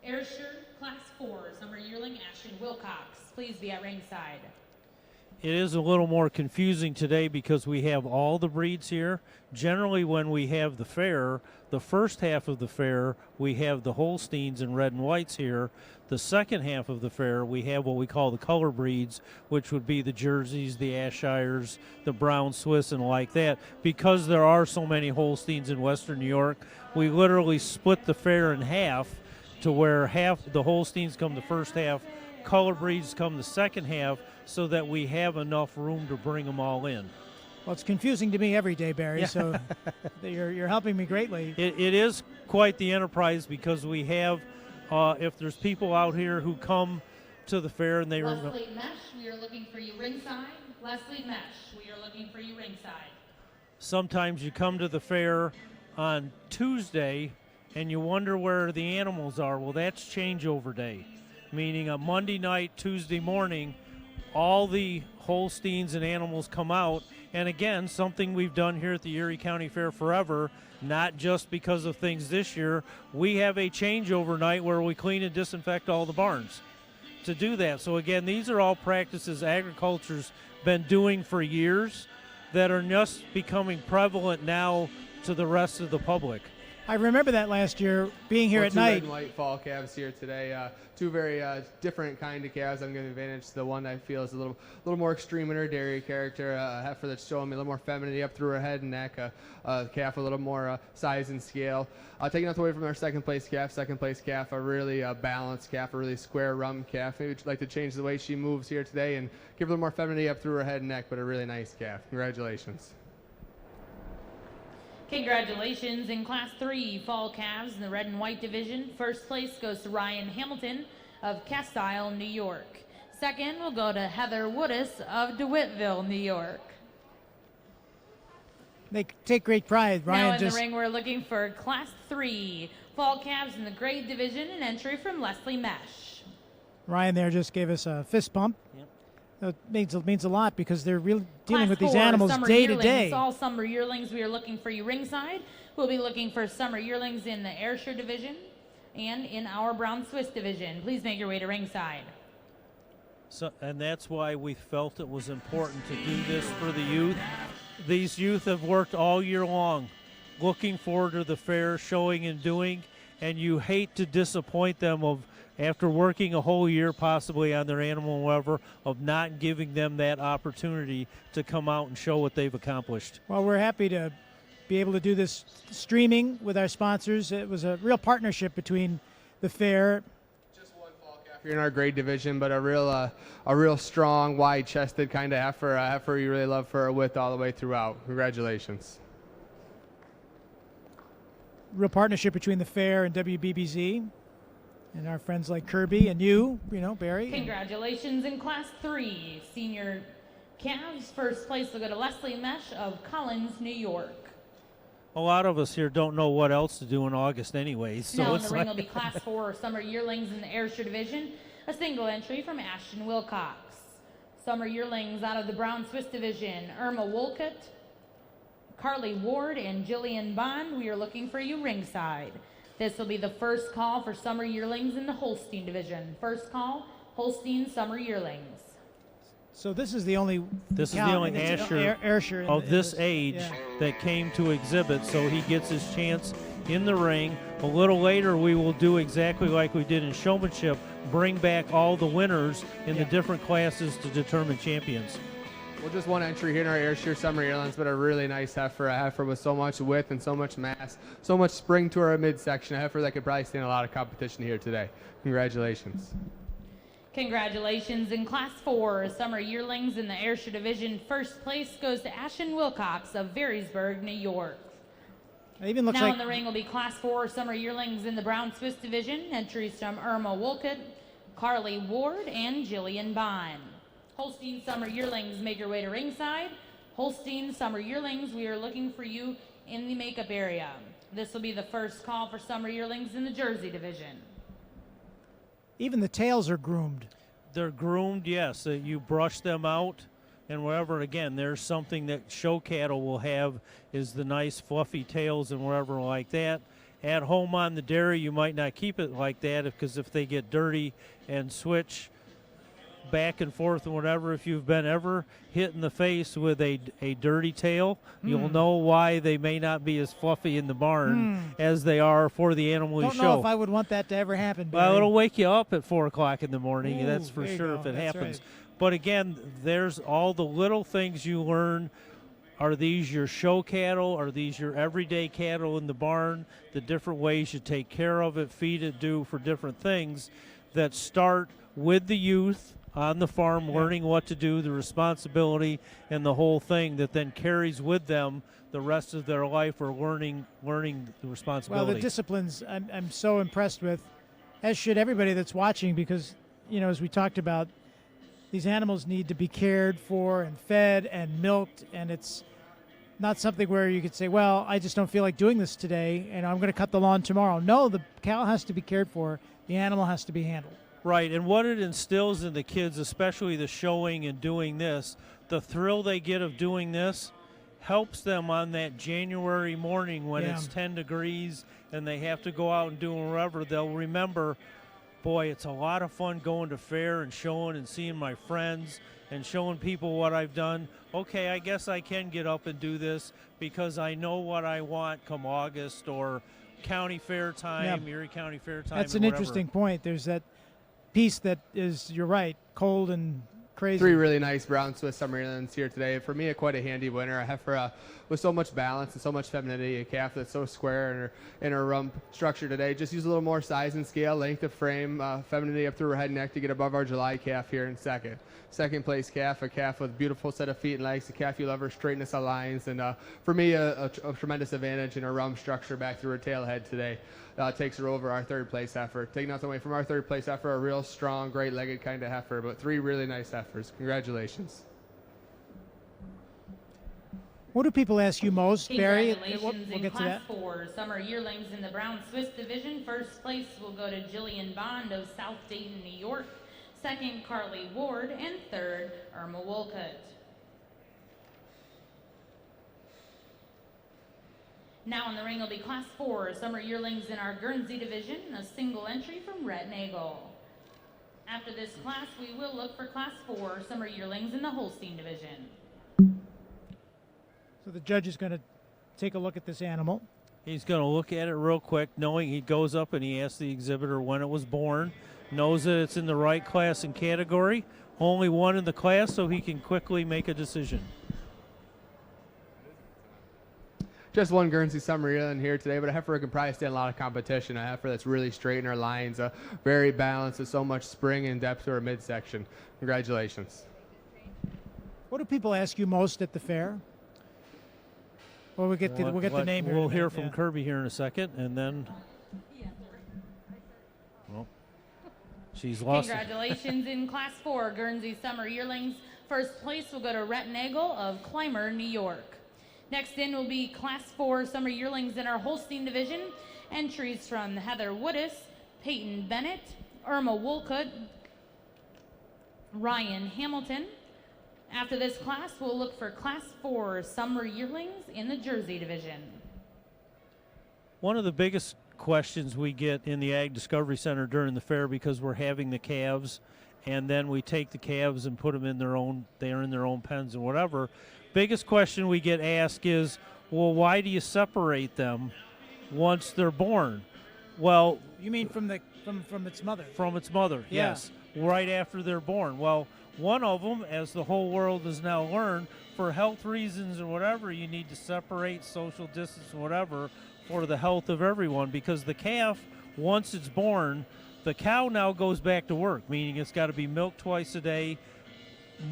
Ayrshire Class 4, summer yearling Ashton Wilcox. Please be at ringside. It is a little more confusing today because we have all the breeds here. Generally, when we have the fair, the first half of the fair, we have the Holsteins and red and whites here. The second half of the fair, we have what we call the color breeds, which would be the Jerseys, the Ashires, the Brown Swiss, and like that. Because there are so many Holsteins in Western New York, we literally split the fair in half to where half the Holsteins come the first half, color breeds come the second half, so that we have enough room to bring them all in. Well, it's confusing to me every day, Barry, Yeah. so you're helping me greatly. It is quite the enterprise because we have, if there's people out here who come to the fair and they Leslie Mesh, we are looking for you ringside. Leslie Mesh, we are looking for you ringside. sometimes you come to the fair on Tuesday and you wonder where the animals are. Well, that's changeover day, meaning a Monday night, Tuesday morning, all the Holsteins and animals come out. And again, something we've done here at the Erie County Fair forever, not just because of things this year. We have a changeover night where we clean and disinfect all the barns to do that. So again, these are all practices agriculture's been doing for years that are just becoming prevalent now to the rest of the public. I remember that last year being here at Two red night. and white fall calves here today. Two very different kind of calves. I'm giving advantage to the one I feel is a little more extreme in her dairy character. A heifer that's showing me a little more femininity up through her head and neck. A calf a little more size and scale. Taking nothing away from our second place calf. Second place calf, a really balanced calf, a really square rump calf. Maybe we'd like to change the way she moves here today and give her a little more femininity up through her head and neck, but a really nice calf. Congratulations. Congratulations in Class 3 fall calves in the red and white division. First place goes to Ryan Hamilton of Castile, New York. Second will go to Heather Woodis of DeWittville, New York. They take great pride. Now Ryan in just the ring, we're looking for Class 3 fall calves in the grade division. An entry from Leslie Mesh. Ryan there just gave us a fist bump. Yep. That means a lot because they're really dealing Class with these 4 animals summer day to yearlings. day. All summer yearlings, we are looking for you ringside. We'll be looking for summer yearlings in the Ayrshire division and in our Brown Swiss division. Please make your way to ringside. So, and that's why we felt it was important to do this for the youth. These youth have worked all year long, looking forward to the fair, showing and doing, and you hate to disappoint them after working a whole year possibly on their animal and whatever, of not giving them that opportunity to come out and show what they've accomplished. Well, we're happy to be able to do this streaming with our sponsors. It was a real partnership between the fair. You're in our grade division, but a real strong, wide-chested kind of heifer. A heifer you really love for her width all the way throughout. Congratulations. Real partnership between the fair and WBBZ and our friends like Kirby and you know, Barry. Congratulations in Class 3 senior calves. First place will go to Leslie Mesh of Collins, New York. A lot of us here don't know what else to do in August anyways. So Now in it's the ring like will be Class 4 summer yearlings in the Ayrshire division. A single entry from Ashton Wilcox. Summer yearlings out of the Brown Swiss division. Irma Wolcott, Carly Ward, and Jillian Bond. We are looking for you ringside. This will be the first call for summer yearlings in the Holstein division. First call, Holstein summer yearlings. So this is the only Ayrshire of this age that came to exhibit, so he gets his chance in the ring. A little later, we will do exactly like we did in showmanship, bring back all the winners in the different classes to determine champions. Well, just one entry here in our Ayrshire summer yearlings, but a really nice heifer. A heifer with so much width and so much mass, so much spring to her midsection. A heifer that could probably stand a lot of competition here today. Congratulations. Congratulations in Class 4 Summer Yearlings in the Ayrshire Division. First place goes to Ashton Wilcox of Varysburg, New York. It even looks Now like in the ring will be Class 4 Summer Yearlings in the Brown Swiss Division. Entries from Irma Wolcott, Carly Ward, and Jillian Bond. Holstein Summer Yearlings, make your way to ringside. Holstein Summer Yearlings, we are looking for you in the makeup area. This will be the first call for Summer Yearlings in the Jersey Division. even the tails are groomed. They're groomed, yes. You brush them out and wherever. Again, there's something that show cattle will have is the nice fluffy tails and wherever like that. At home on the dairy, you might not keep it like that because if they get dirty and switch back and forth and whatever, if you've been ever hit in the face with a dirty tail, you'll know why they may not be as fluffy in the barn as they are for the animal you show. Don't know if I would want that to ever happen, Barry. Well, it'll wake you up at 4 o'clock in the morning, Ooh, that's for there you sure go. if it That's happens. right. But again, there's all the little things you learn. Are these your show cattle? Are these your everyday cattle in the barn? The different ways you take care of it, feed it, do for different things that start with the youth on the farm, learning what to do, the responsibility, and the whole thing that then carries with them the rest of their life or learning the responsibility. Well, the disciplines I'm so impressed with, as should everybody that's watching, because, you know, as we talked about, these animals need to be cared for and fed and milked, and it's not something where you could say, well, I just don't feel like doing this today, and I'm going to cut the lawn tomorrow. No, the cow has to be cared for. The animal has to be handled. Right, and what it instills in the kids, especially the showing and doing this, the thrill they get of doing this helps them on that January morning when it's 10 degrees and they have to go out and do whatever. They'll remember, boy, it's a lot of fun going to fair and showing and seeing my friends and showing people what I've done. Okay, I guess I can get up and do this because I know what I want come August or county fair time, Erie County Fair time. That's an interesting point. There's that piece that is, you're right, cold and crazy. 3 really nice brown Swiss Summer Yearlings here today. For me, quite a handy winner. A heifer with so much balance and so much femininity. A calf that's so square in her rump structure today. Just use a little more size and scale, length of frame, femininity up through her head and neck to get above our July calf here in second. Second place calf, a calf with beautiful set of feet and legs. A calf you love her straightness of lines. And for me, a tremendous advantage in her rump structure back through her tail head today. Takes her over our third place heifer. Taking nothing away from our third place heifer, a real strong, great legged kind of heifer, but 3 really nice heifers. Congratulations. What do people ask you most, Barry? Congratulations We'll in get to Class that. 4 Summer Yearlings in the Brown Swiss Division. First place will go to Jillian Bond of South Dayton, New York. Second, Carly Ward. And third, Irma Wolcott. Now in the ring will be Class 4 Summer Yearlings in our Guernsey Division. A single entry from Rhett Nagel. After this class, we will look for Class 4 Summer Yearlings in the Holstein Division. So the judge is going to take a look at this animal. He's going to look at it real quick, knowing he goes up and he asks the exhibitor when it was born, knows that it's in the right class and category, only one in the class, so he can quickly make a decision. Just one Guernsey Summer Yearling here today, but a heifer can probably stand a lot of competition. A heifer that's really straight in her lines, very balanced, with so much spring and depth to her midsection. Congratulations. What do people ask you most at the fair? Well, we'll get the name here. We'll hear from Kirby here in a second, and then well, she's lost. Congratulations in Class 4 Guernsey Summer Yearlings. First place will go to Rhett Nagel of Clymer, New York. Next in will be Class 4 Summer Yearlings in our Holstein Division. Entries from Heather Woodis, Peyton Bennett, Irma Wolcott, Ryan Hamilton. After this class, we'll look for Class 4 Summer Yearlings in the Jersey Division. One of the biggest questions we get in the Ag Discovery Center during the fair, because we're having the calves, and then we take the calves and put them in their own, they're in their own pens and whatever. Biggest question we get asked is, well, why do you separate them once they're born? Well, you mean from its mother? From its mother, yes, right after they're born. Well, one of them, as the whole world has now learned, for health reasons or whatever, you need to separate, social distance and whatever, for the health of everyone, because the calf, once it's born, The cow now goes back to work, meaning it's got to be milked twice a day,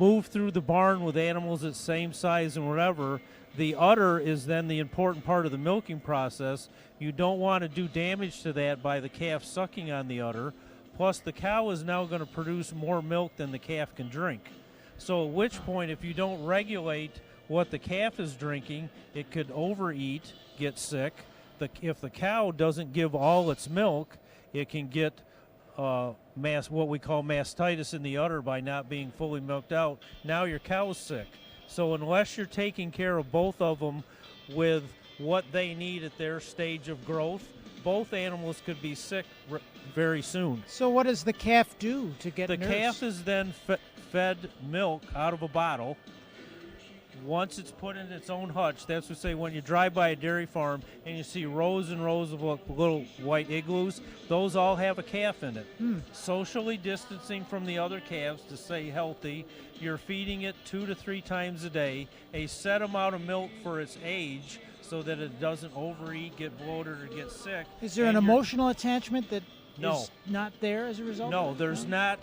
move through the barn with animals at same size and whatever. The udder is then the important part of the milking process. You don't want to do damage to that by the calf sucking on the udder. Plus, the cow is now going to produce more milk than the calf can drink. So at which point, if you don't regulate what the calf is drinking, it could overeat, get sick. If the cow doesn't give all its milk, it can get what we call mastitis in the udder by not being fully milked out. Now your cow's sick. So unless you're taking care of both of them with what they need at their stage of growth, both animals could be sick very soon. So what does the calf do to get The nursed? calf is then fed milk out of a bottle. Once it's put in its own hutch, that's what say when you drive by a dairy farm and you see rows and rows of little white igloos, those all have a calf in it. Socially distancing from the other calves to stay healthy, you're feeding it 2 to 3 times a day, a set amount of milk for its age so that it doesn't overeat, get bloated, or get sick. Is there an emotional attachment that is not there as a result? No, there's not.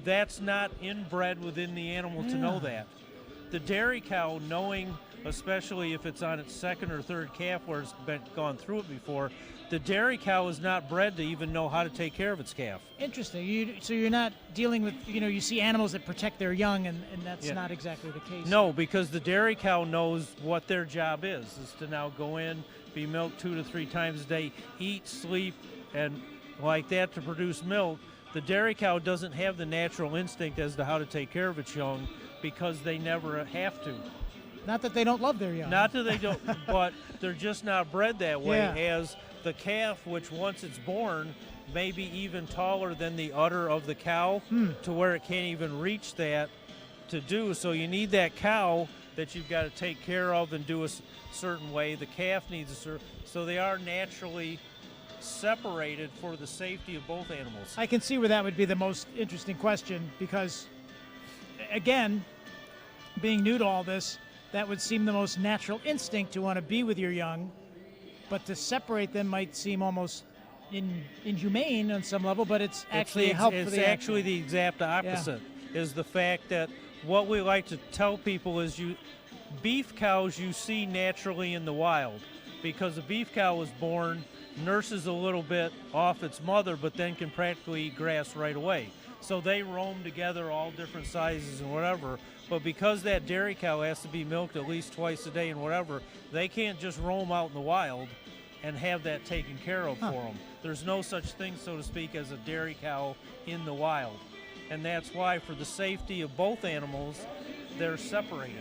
That's not inbred within the animal to know that. The dairy cow, knowing, especially if it's on its second or third calf where it's gone through it before, the dairy cow is not bred to even know how to take care of its calf. Interesting. So you're not dealing with, you see animals that protect their young, and that's not exactly the case. No, because the dairy cow knows what their job is to now go in, be milked 2 to 3 times a day, eat, sleep, and like that to produce milk. The dairy cow doesn't have the natural instinct as to how to take care of its young because they never have to. Not that they don't love their young. Not that they don't, but they're just not bred that way. Yeah. As the calf, which once it's born, may be even taller than the udder of the cow to where it can't even reach that to do. So you need that cow that you've got to take care of and do a certain way. The calf needs a certain, so they are naturally separated for the safety of both animals. I can see where that would be the most interesting question because, again, being new to all this, that would seem the most natural instinct to want to be with your young, but to separate them might seem almost inhumane on some level, but it's actually a help for the It's actually the exact opposite, is the fact that what we like to tell people is beef cows you see naturally in the wild because a beef cow is born, nurses a little bit off its mother, but then can practically eat grass right away. So they roam together, all different sizes and whatever. But because that dairy cow has to be milked at least twice a day and whatever, they can't just roam out in the wild and have that taken care of for them. There's no such thing, so to speak, as a dairy cow in the wild. And that's why, for the safety of both animals, they're separated.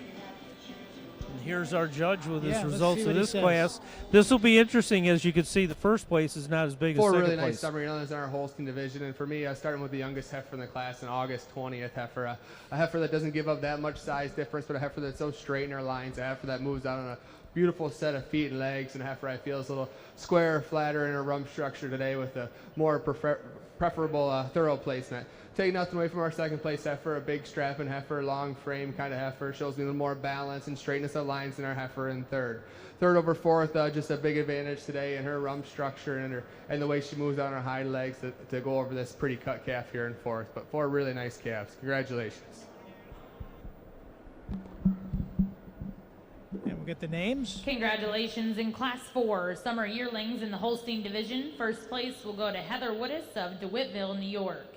And here's our judge with his results of this class. This will be interesting. As you can see, the first place is not as big as second place. 4 really nice summer yearlings in our Holstein division, and for me, starting with the youngest heifer in the class, an August 20th heifer, a heifer that doesn't give up that much size difference, but a heifer that's so straight in her lines, a heifer that moves out on a beautiful set of feet and legs, and a heifer I feel is a little square, flatter in her rump structure today with a more preferable thorough placement. Take nothing away from our second place heifer, a big strapping heifer, long frame kind of heifer, shows me a little more balance and straightness of lines than our heifer in third. Third over fourth, just a big advantage today in her rump structure and the way she moves on her hind legs to go over this pretty cut calf here in fourth. But 4 really nice calves. Congratulations. And we'll get the names. Congratulations in Class 4, Summer Yearlings in the Holstein Division. First place will go to Heather Woodis of DeWittville, New York.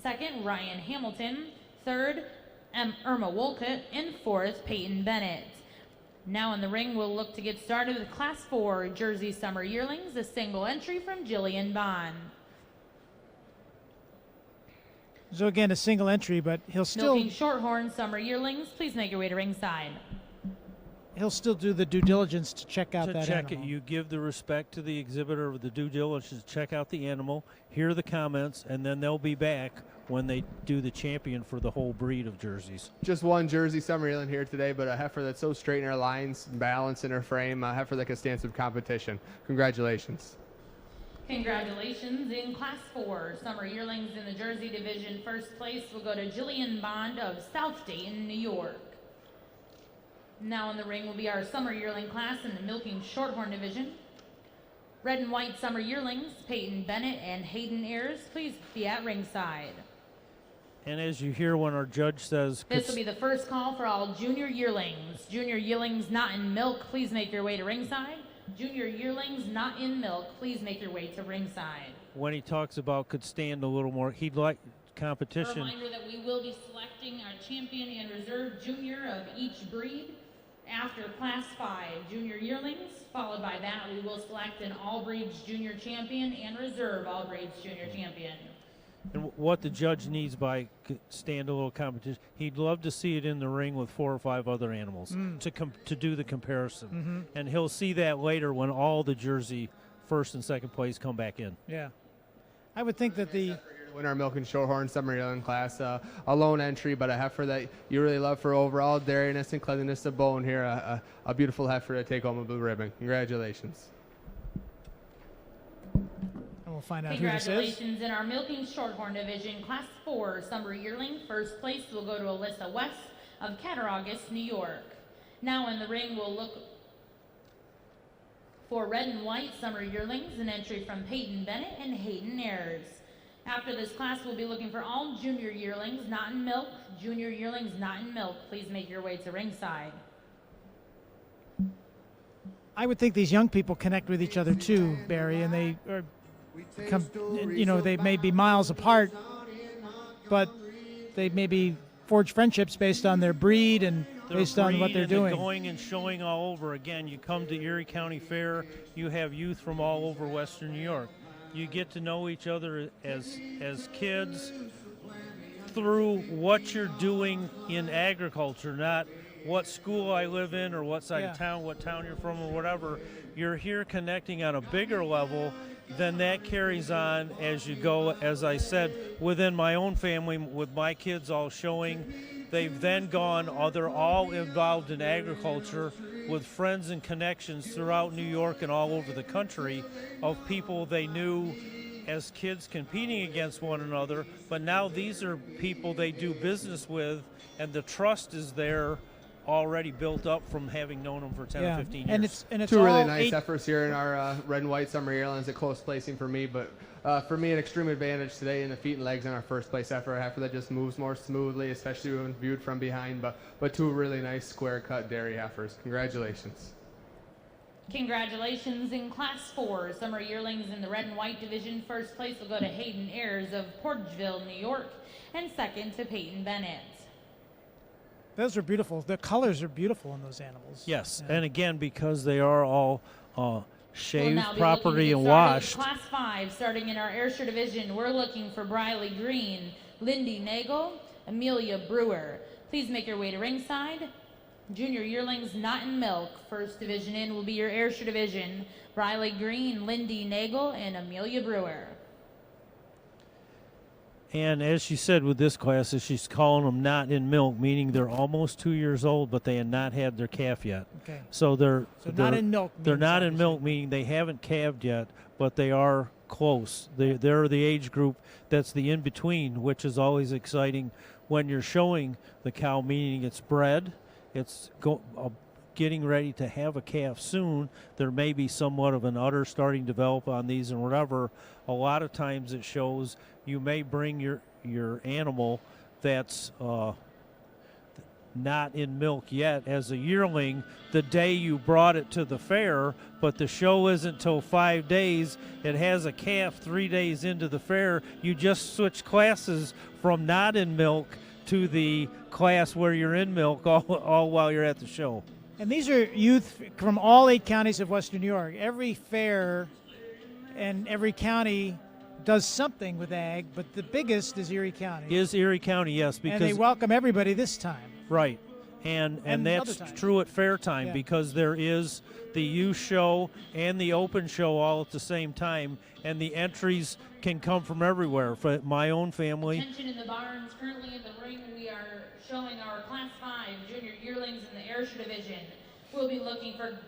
Second, Ryan Hamilton. Third, Irma Wolcott. And fourth, Peyton Bennett. Now in the ring, we'll look to get started with Class 4 Jersey Summer Yearlings, a single entry from Jillian Bond. So again, a single entry, but he'll still... Milking Shorthorn Summer Yearlings, please make your way to ringside. He'll still do the due diligence to check out that check animal. it. You give the respect to the exhibitor of the due diligence to check out the animal, hear the comments, and then they'll be back when they do the champion for the whole breed of jerseys. Just one Jersey summer yearling here today, but a heifer that's so straight in her lines, balance in her frame, a heifer that can stand some competition. Congratulations. Congratulations in Class 4 Summer Yearlings in the Jersey Division. First place will go to Jillian Bond of South Dayton, New York. Now in the ring will be our Summer Yearling class in the Milking Shorthorn Division. Red and White Summer Yearlings, Peyton Bennett and Hayden Ayers, please be at ringside. And as you hear when our judge says... This will be the first call for all Junior Yearlings. Junior Yearlings not in milk, please make your way to ringside. Junior Yearlings not in milk, please make your way to ringside. When he talks about could stand a little more, he'd like competition. A reminder that we will be selecting our champion and reserve junior of each breed after Class 5 Junior Yearlings. Followed by that, we will select an all breeds junior champion and reserve all breeds junior champion. And what the judge needs by stand a little competition, he'd love to see it in the ring with 4 or 5 other animals to do the comparison. And he'll see that later when all the Jersey first and second place come back in. Yeah. I would think that the win our milk and shorthorn summer yearling class, a lone entry, but a heifer that you really love for overall dairyness and cleanliness of bone here. A beautiful heifer to take home a blue ribbon. Congratulations. We'll find out who this is. Congratulations in our milking shorthorn division, Class 4 Summer Yearling. First place will go to Alyssa West of Cattaraugus, New York. Now in the ring, we'll look for Red and White Summer Yearlings, an entry from Peyton Bennett and Hayden Ayers. After this class, we'll be looking for all Junior Yearlings not in milk. Junior Yearlings not in milk, please make your way to ringside. I would think these young people connect with each other too, Barry, and they are they may be miles apart, but they maybe forge friendships based on their breed and based on what they're doing. Going and showing all over. Again, you come to Erie County Fair, you have youth from all over Western New York. You get to know each other as kids through what you're doing in agriculture, not what school I live in or what side of town, what town you're from or whatever. You're here connecting on a bigger level. Then that carries on as you go, as I said, within my own family, with my kids all showing. They've then gone, they're all involved in agriculture with friends and connections throughout New York and all over the country of people they knew as kids competing against one another. But now these are people they do business with, and the trust is there already built up from having known them for 10 or 15 years. And it's two all really nice efforts here in our Red and White Summer Yearlings, a close placing for me, but for me an extreme advantage today in the feet and legs in our first place effort. A heifer that just moves more smoothly, especially when viewed from behind, but two really nice square cut dairy heifers. Congratulations. Congratulations in Class 4 Summer Yearlings in the Red and White division. First place will go to Hayden Ayers of Portageville, New York, and second to Peyton Bennett. Those are beautiful. The colors are beautiful in those animals. Yes, and again, because they are all shaved We'll properly and washed. Class 5, starting in our Ayrshire division, we're looking for Briley Green, Lindy Nagel, Amelia Brewer. Please make your way to ringside. Junior Yearlings not in milk. First division in will be your Ayrshire division, Briley Green, Lindy Nagel, and Amelia Brewer. And as she said with this class, is she's calling them not in milk, meaning they're almost 2 years old, but they had not had their calf yet. Okay. So they're not in milk. They're not in milk, meaning they haven't calved yet, but they are close. They're the age group that's the in-between, which is always exciting when you're showing the cow, meaning it's bred, it's getting ready to have a calf soon. There may be somewhat of an udder starting to develop on these and whatever. A lot of times it shows you may bring your animal that's not in milk yet as a yearling the day you brought it to the fair, but the show isn't till 5 days. It has a calf 3 days into the fair. You just switch classes from not in milk to the class where you're in milk all while you're at the show. And these are youth from all 8 counties of Western New York. Every fair and every county does something with ag, but the biggest is Erie County. Is Erie County, yes. Because and they welcome everybody this time. Right. And that's true at fair time because there is the youth show and the open show all at the same time, and the entries can come from everywhere. For my own family. Attention in the barns. Currently in the ring, we are showing our Class 5 Junior Yearlings in the Ayrshire division. We'll be looking for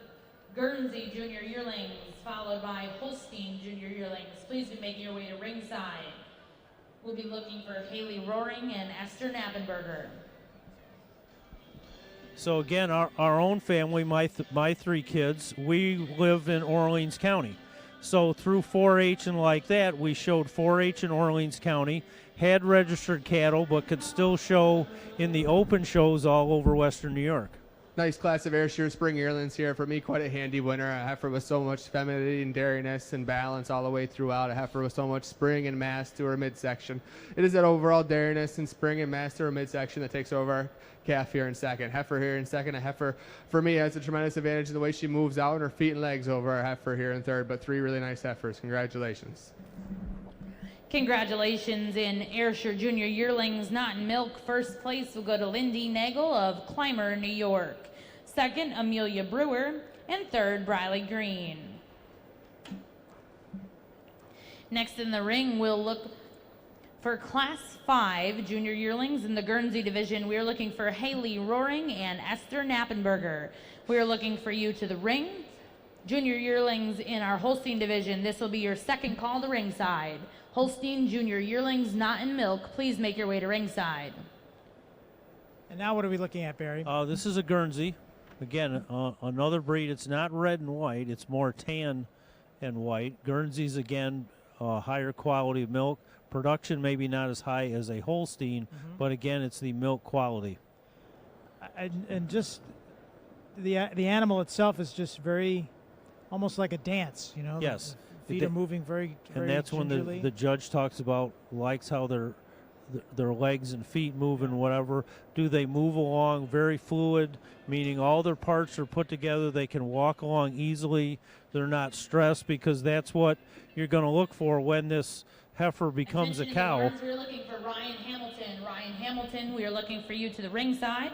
Guernsey Junior Yearlings, followed by Holstein Junior Yearlings. Please be making your way to ringside. We'll be looking for Haley Roaring and Esther Knappenberger. So again, our own family, my 3 kids, we live in Orleans County. So through 4-H and like that, we showed 4-H in Orleans County, had registered cattle, but could still show in the open shows all over Western New York. Nice class of Ayrshire Spring Yearlings here. For me, quite a handy winner. A heifer with so much femininity and dairiness and balance all the way throughout. A heifer with so much spring and mass to her midsection. It is that overall dairiness and spring and mass to her midsection that takes over our calf here in second. Heifer here in second. A heifer, for me, has a tremendous advantage in the way she moves out and her feet and legs over our heifer here in third. But 3 really nice heifers. Congratulations. Congratulations in Ayrshire Junior Yearlings Not in Milk. First place will go to Lindy Nagel of Clymer, New York. Second, Amelia Brewer. And third, Briley Green. Next in the ring, we'll look for Class 5 Junior Yearlings in the Guernsey division. We're looking for Haley Roaring and Esther Knappenberger. We're looking for you to the ring. Junior Yearlings in our Holstein division, this will be your second call to ringside. Holstein Junior Yearlings Not in Milk, please make your way to ringside. And now what are we looking at, Barry? This is a Guernsey. Again, another breed. It's not red and white. It's more tan and white. Guernseys, again, higher quality of milk. Production maybe not as high as a Holstein, but again, it's the milk quality. And just the animal itself is just very, almost like a dance, you know? Yes. The feet are moving very, very and that's gingerly. when the judge talks about, likes how their legs and feet move and whatever. Do they move along very fluid, meaning all their parts are put together, they can walk along easily, they're not stressed, because that's what you're going to look for when this heifer becomes a cow. We're looking for Ryan Hamilton. Ryan Hamilton, we are looking for you to the ringside.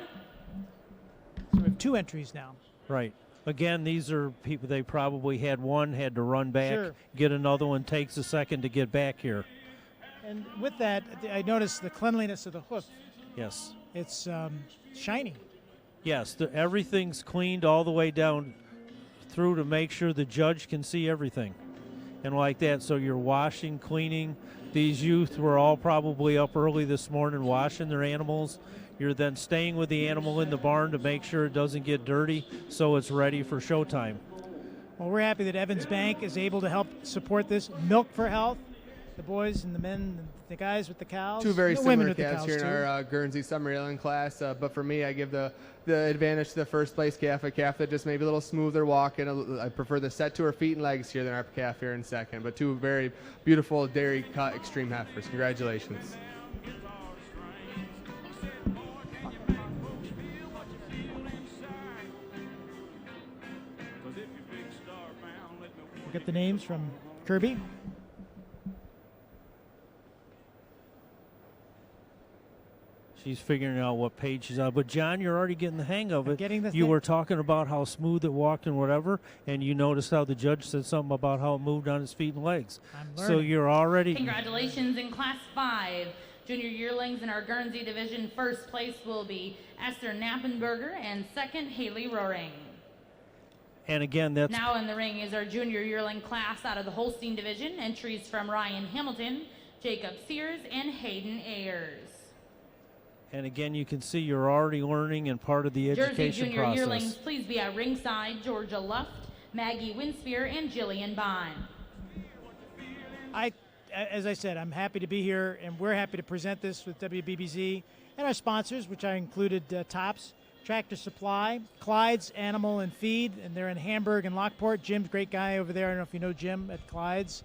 So we have 2 entries now. Right. Again, these are people, they probably had to run back, Sure. get another one, takes a second to get back here. And with that, I noticed the cleanliness of the hoof. Yes. It's shiny. Yes, everything's cleaned all the way down through to make sure the judge can see everything. And like that, so you're washing, cleaning. These youth were all probably up early this morning washing their animals. You're then staying with the animal in the barn to make sure it doesn't get dirty, so it's ready for showtime. Well, we're happy that Evans Bank is able to help support this. Milk for Health, the boys and the men, and the guys with the cows. 2 very the women similar with the calves cows here in too. our Guernsey Summer Yearling class, but for me, I give the advantage to the first place calf, a calf that just maybe a little smoother walking. I prefer the set to her feet and legs here than our calf here in second, but 2 very beautiful dairy cut extreme heifers. Congratulations. We'll get the names from Kirby. She's figuring out what page she's on. But, John, you're already getting the hang of it. Getting the you thing. were talking about how smooth it walked and whatever, and you noticed how the judge said something about how it moved on his feet and legs. I'm So learning. you're already... Congratulations in Class 5 Junior Yearlings in our Guernsey division. First place will be Esther Knappenberger and second, Haley Roaring. And, again, that's... Now in the ring is our Junior Yearling class out of the Holstein division. Entries from Ryan Hamilton, Jacob Sears, and Hayden Ayers. And, again, you can see you're already learning and part of the Jersey education Junior process. Yearlings, please be at ringside. Georgia Luft, Maggie Winspear, and Jillian Bond. As I said, I'm happy to be here, and we're happy to present this with WBBZ and our sponsors, which I included Tops, Tractor Supply, Clyde's Animal and Feed, and they're in Hamburg and Lockport. Jim's a great guy over there. I don't know if you know Jim at Clyde's,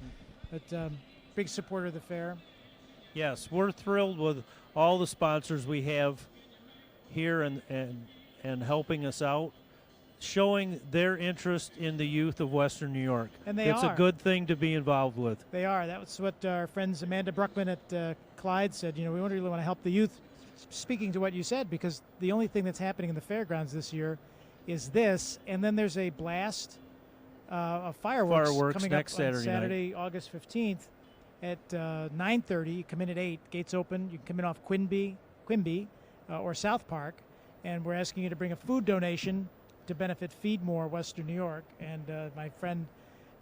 but big supporter of the fair. Yes, we're thrilled with all the sponsors we have here and helping us out, showing their interest in the youth of Western New York. And it's a good thing to be involved with. They are. That was what our friends Amanda Bruckman at Clyde said. You know, we really want to help the youth. Speaking to what you said, because the only thing that's happening in the fairgrounds this year is this, and then there's a blast of fireworks coming next up on Saturday Saturday, August 15th at 9:30. You come in at 8. Gates open. You can come in off Quimby or South Park, and we're asking you to bring a food donation to benefit Feed More Western New York. And my friend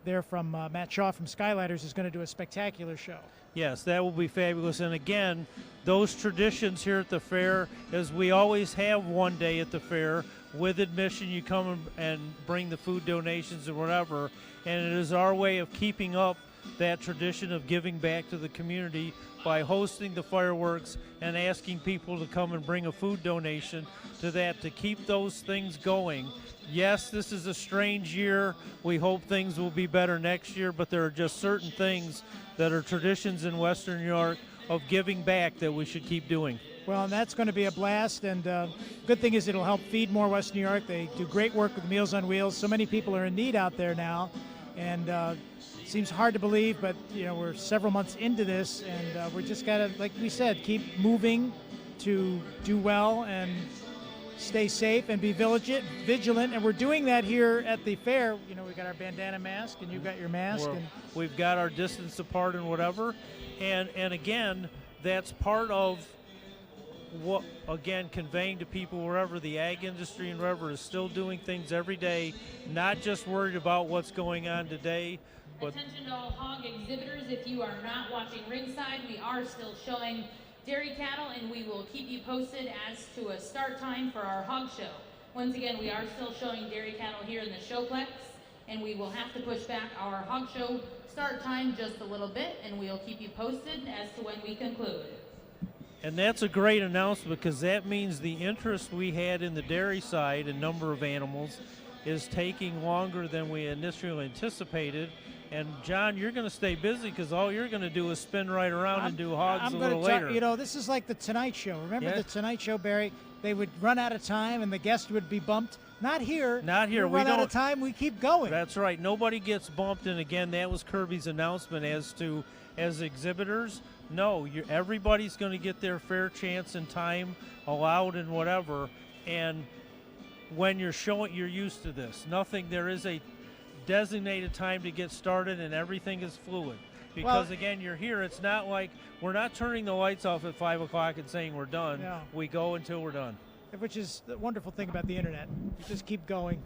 there from Matt Shaw from Skylighters is going to do a spectacular show. Yes, that will be fabulous. And again, those traditions here at the fair, as we always have one day at the fair, with admission. You come and bring the food donations or whatever, and it is our way of keeping up that tradition of giving back to the community by hosting the fireworks and asking people to come and bring a food donation to that, to keep those things going. Yes, this is a strange year. We hope things will be better next year, but there are just certain things that are traditions in Western New York of giving back that we should keep doing. Well, and that's going to be a blast, and good thing is it'll help feed more West New York. They do great work with Meals on Wheels. So many people are in need out there now, and seems hard to believe, but we're several months into this, and we're just gotta, like we said, keep moving to do well and stay safe and be vigilant, and we're doing that here at the fair. We got our bandana mask, and you've got your mask, and we've got our distance apart and whatever, and again, that's part of what, again, conveying to people wherever the ag industry and wherever is still doing things every day, not just worried about what's going on today. But attention to all hog exhibitors, if you are not watching ringside, we are still showing dairy cattle, and we will keep you posted as to a start time for our hog show. Once again, we are still showing dairy cattle here in the showplex, and we will have to push back our hog show start time just a little bit, and we'll keep you posted as to when we conclude. And that's a great announcement, because that means the interest we had in the dairy side and number of animals is taking longer than we initially anticipated. And John, you're going to stay busy, because all you're going to do is spin right around and do hogs a little later. This is like the Tonight Show. Remember the Tonight Show, Barry? They would run out of time and the guest would be bumped. Not here. Not here. We run out of time, we keep going. That's right. Nobody gets bumped. And again, that was Kirby's announcement as exhibitors. No, everybody's going to get their fair chance and time allowed and whatever. And when you're showing, you're used to this. There is a designated time to get started, and everything is fluid. Because again, you're here. It's not like we're not turning the lights off at 5 o'clock and saying we're done. No. We go until we're done. Which is the wonderful thing about the internet. You just keep going.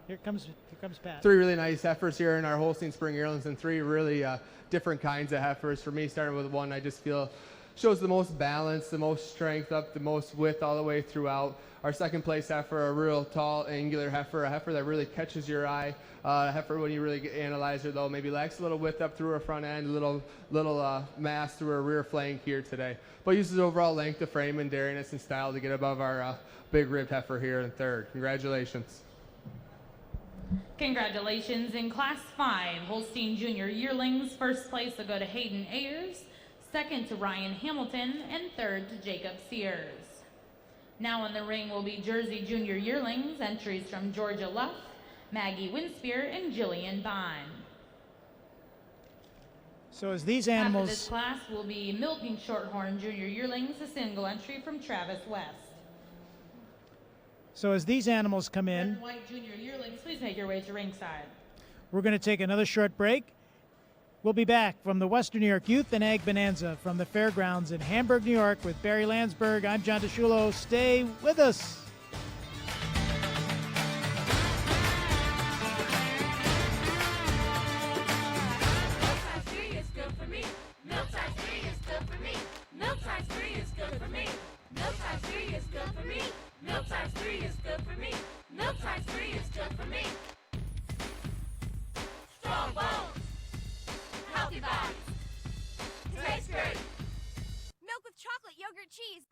Here comes Pat. 3 really nice heifers here in our Holstein Spring Yearlings, and 3 really different kinds of heifers. For me, starting with one, I just feel shows the most balance, the most strength up, the most width all the way throughout. Our second place heifer, a real tall, angular heifer, a heifer that really catches your eye. A heifer, when you really analyze her, though, maybe lacks a little width up through her front end, little mass through her rear flank here today. But uses overall length of frame and dairiness and style to get above our big ribbed heifer here in third. Congratulations. Congratulations. In Class 5, Holstein Junior Yearlings, first place will go to Hayden Ayers, second to Ryan Hamilton, and third to Jacob Sears. Now in the ring will be Jersey Junior Yearlings, entries from Georgia Luff, Maggie Winspear, and Jillian Bond. So as these animals... After this class will be Milking Shorthorn Junior Yearlings, a single entry from Travis West. So as these animals come in... Red and White Junior Yearlings, please make your way to ringside. We're going to take another short break. We'll be back from the Western New York Youth and Ag Bonanza from the fairgrounds in Hamburg, New York with Barry Landsberg. I'm John DeSciullo. Stay with us.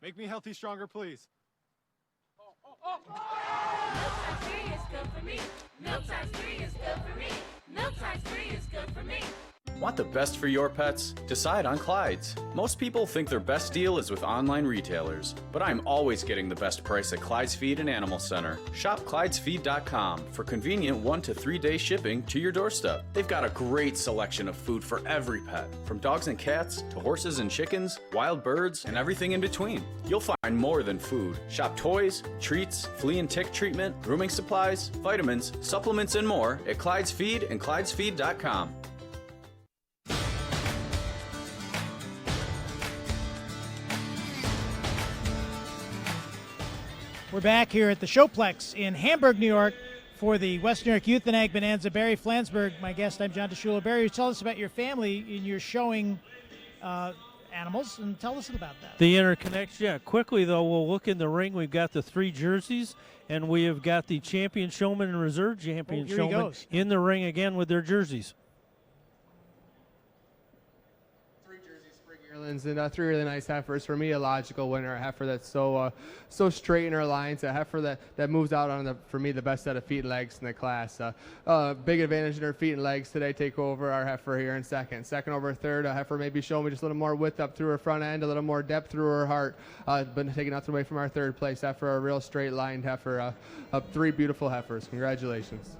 Make me healthy, stronger, please. Milk times 3 is good for me. Milk times 3 is good for me. Milk times 3 is good for me. Want the best for your pets? Decide on Clyde's. Most people think their best deal is with online retailers, but I'm always getting the best price at Clyde's Feed and Animal Center. Shop ClydesFeed.com for convenient 1 to 3 day shipping to your doorstep. They've got a great selection of food for every pet, from dogs and cats to horses and chickens, wild birds, and everything in between. You'll find more than food. Shop toys, treats, flea and tick treatment, grooming supplies, vitamins, supplements, and more at Clyde's Feed and ClydesFeed.com. We're back here at the Showplex in Hamburg, New York for the Western New York Youth and Ag Bonanza. Barry Flansburgh, my guest. I'm John DeSciullo. Barry, tell us about your family in your showing animals, and tell us about that. The interconnection, yeah. Quickly, though, we'll look in the ring. We've got the 3 jerseys, and we have got the champion showman and reserve champion showman in the ring again with their jerseys. 3 jersey spring yearlings and 3 really nice heifers. For me, a logical winner. A heifer that's so straight in her lines. A heifer that moves out on for me, the best set of feet and legs in the class. Big advantage in her feet and legs today. Take over our heifer here in second. Second over third, a heifer maybe showing me just a little more width up through her front end, a little more depth through her heart, but taking nothing away from our third place heifer, a real straight lined heifer. 3 beautiful heifers. Congratulations.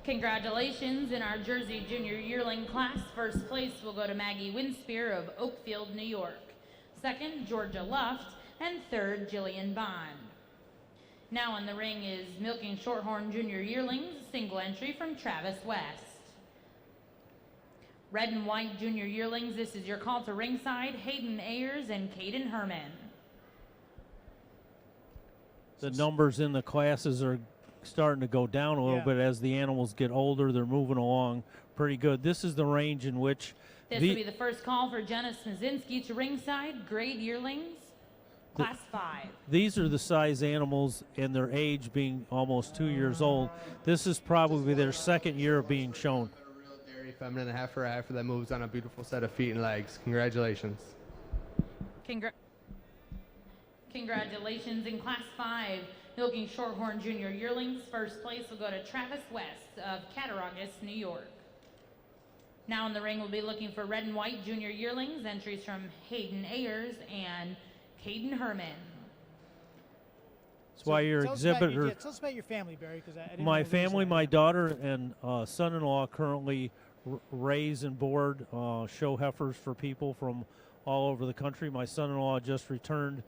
Congratulations in our Jersey Junior Yearling class. First place will go to Maggie Winspear of Oakfield, New York. Second, Georgia Luft. And third, Jillian Bond. Now in the ring is Milking Shorthorn Junior Yearlings, single entry from Travis West. Red and White Junior Yearlings, this is your call to ringside, Hayden Ayers and Caden Herman. The numbers in the classes are starting to go down a little bit as the animals get older. They're moving along pretty good. This is the range in which This will be the first call for Jenna Smazinski to ringside, grade yearlings, class 5. These are the size animals and their age being almost 2 years old. This is probably their second year of being shown. A real dairy feminine heifer, a heifer that moves on a beautiful set of feet and legs. Congratulations. Congratulations in class 5. Milking Shorthorn Junior Yearlings. First place will go to Travis West of Cattaraugus, New York. Now in the ring, we'll be looking for Red and White Junior Yearlings. Entries from Hayden Ayers and Caden Herman. That's why your exhibitor. Tell us about your family, Barry. My family, my daughter and son-in-law currently raise and board show heifers for people from all over the country. My son-in-law just returned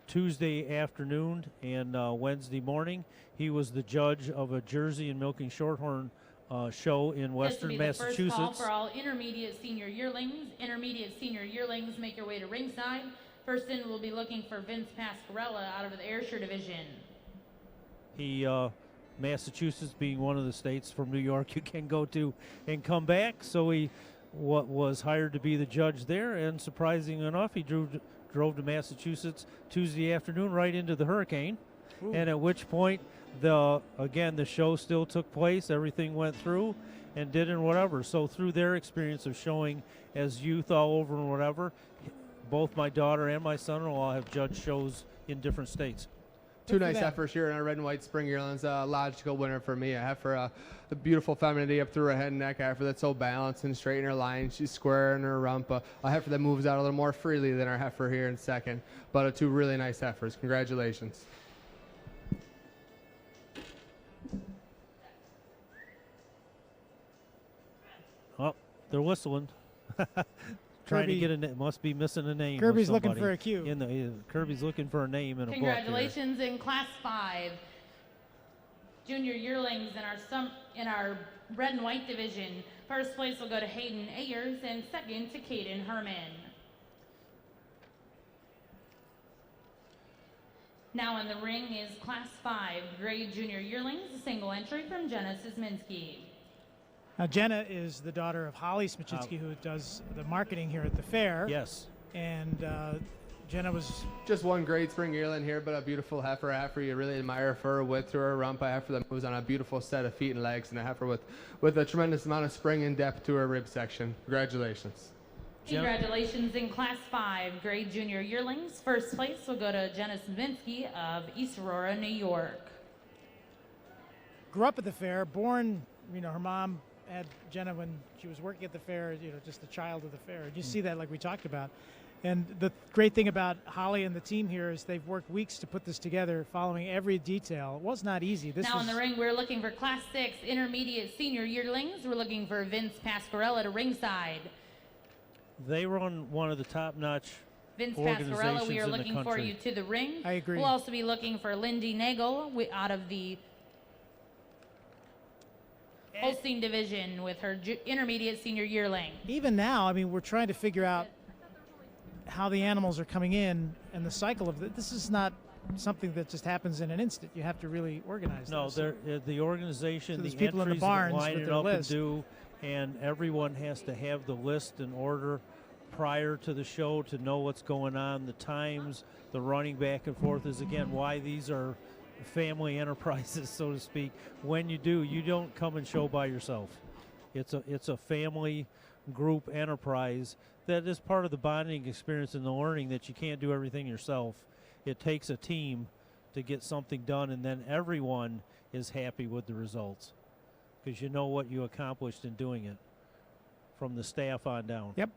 Tuesday afternoon and Wednesday morning. He was the judge of a Jersey and Milking Shorthorn show in Western Massachusetts. This will be the first call for all intermediate senior yearlings. Intermediate senior yearlings, make your way to ringside. First in, we'll be looking for Vince Pasquerella out of the Ayrshire division. Massachusetts being one of the states from New York you can go to and come back, so he was hired to be the judge there, and surprising enough, he drove to Massachusetts Tuesday afternoon right into the hurricane. Ooh. And at which point the show still took place, everything went through and did and whatever. So through their experience of showing as youth all over and whatever, both my daughter and my son-in-law have judged shows in different states. 2 nice heifers here in our Red and White Spring Yearlings. A logical winner for me. A heifer, the beautiful femininity up through her head and neck. A heifer that's so balanced and straight in her line. She's square in her rump. A heifer that moves out a little more freely than our heifer here in second. But 2 really nice heifers. Congratulations. Oh, they're whistling. Trying to get a must be missing a name. Kirby's looking for a cue. Kirby's looking for a name in a book. Congratulations in class 5. Junior yearlings in our Red and White division. First place will go to Hayden Ayers and second to Caden Herman. Now in the ring is class 5 grade junior yearlings, a single entry from Jenna Szymanski. Now, Jenna is the daughter of Holly Smaczynski, who does the marketing here at the fair. Yes. And Jenna was just 1 grade spring yearling here, but a beautiful heifer. A heifer you really admire for her width through her rump. A heifer that moves on a beautiful set of feet and legs, and a heifer with a tremendous amount of spring and depth to her rib section. Congratulations. Congratulations in class 5 grade junior yearlings. First place will go to Jenna Szymanski of East Aurora, New York. Grew up at the fair, born, her mom had Jenna when she was working at the fair, just a child of the fair. You see that like we talked about. And the great thing about Holly and the team here is they've worked weeks to put this together, following every detail. It was not easy. Now in the ring, we're looking for class 6 intermediate senior yearlings. We're looking for Vince Pasquerella to ringside. They run one of the top-notch Vince organizations Pasquerella, we are in the looking for country. you to the ring. I agree. We'll also be looking for Lindy Nagel out of the Holstein division with her intermediate senior yearling. Even now, we're trying to figure out how the animals are coming in and the cycle of it. This is not something that just happens in an instant. You have to really organize No, this. the organization, So there's the people in the entries barns line with it their up list. and everyone has to have the list in order prior to the show to know what's going on. The times, the running back and forth is, again, why these are family enterprises, so to speak. When you do, you don't come and show by yourself. It's a family group enterprise that is part of the bonding experience and the learning that you can't do everything yourself. It takes a team to get something done, and then everyone is happy with the results because you know what you accomplished in doing it from the staff on down. Yep.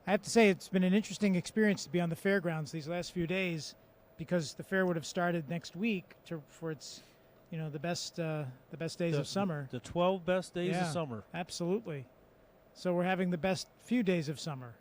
I have to say it's been an interesting experience to be on the fairgrounds these last few days because the fair would have started next week for its, the best days of summer. The 12 best days of summer. Absolutely. So we're having the best few days of summer.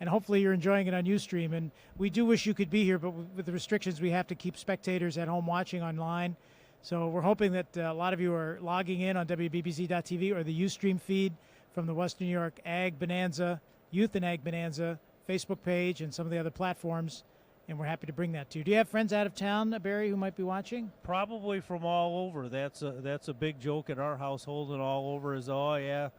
And hopefully you're enjoying it on Ustream. And we do wish you could be here, but with the restrictions, we have to keep spectators at home watching online. So we're hoping that a lot of you are logging in on WBBZ.TV or the Ustream feed from the Western New York Ag Bonanza, Youth and Ag Bonanza Facebook page and some of the other platforms. And we're happy to bring that to you. Do you have friends out of town, Barry, who might be watching? Probably from all over. That's a big joke at our household and all over is, oh, yeah,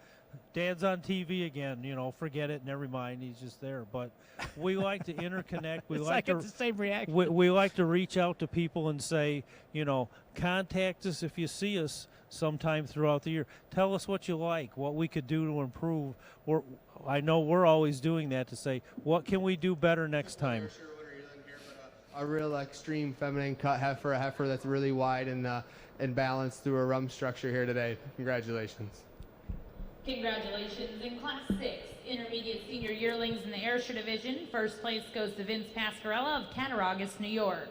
Dad's on TV again. Forget it, never mind. He's just there. But we like to interconnect. We it's the same reaction. We like to reach out to people and say, contact us if you see us sometime throughout the year. Tell us what you like, what we could do to improve. I know we're always doing that to say, what can we do better next time? A real extreme feminine cut heifer, a heifer that's really wide and balanced through a rump structure here today. Congratulations. Congratulations. In Class 6, Intermediate Senior Yearlings in the Ayrshire Division, first place goes to Vince Pasquerella of Cattaraugus, New York.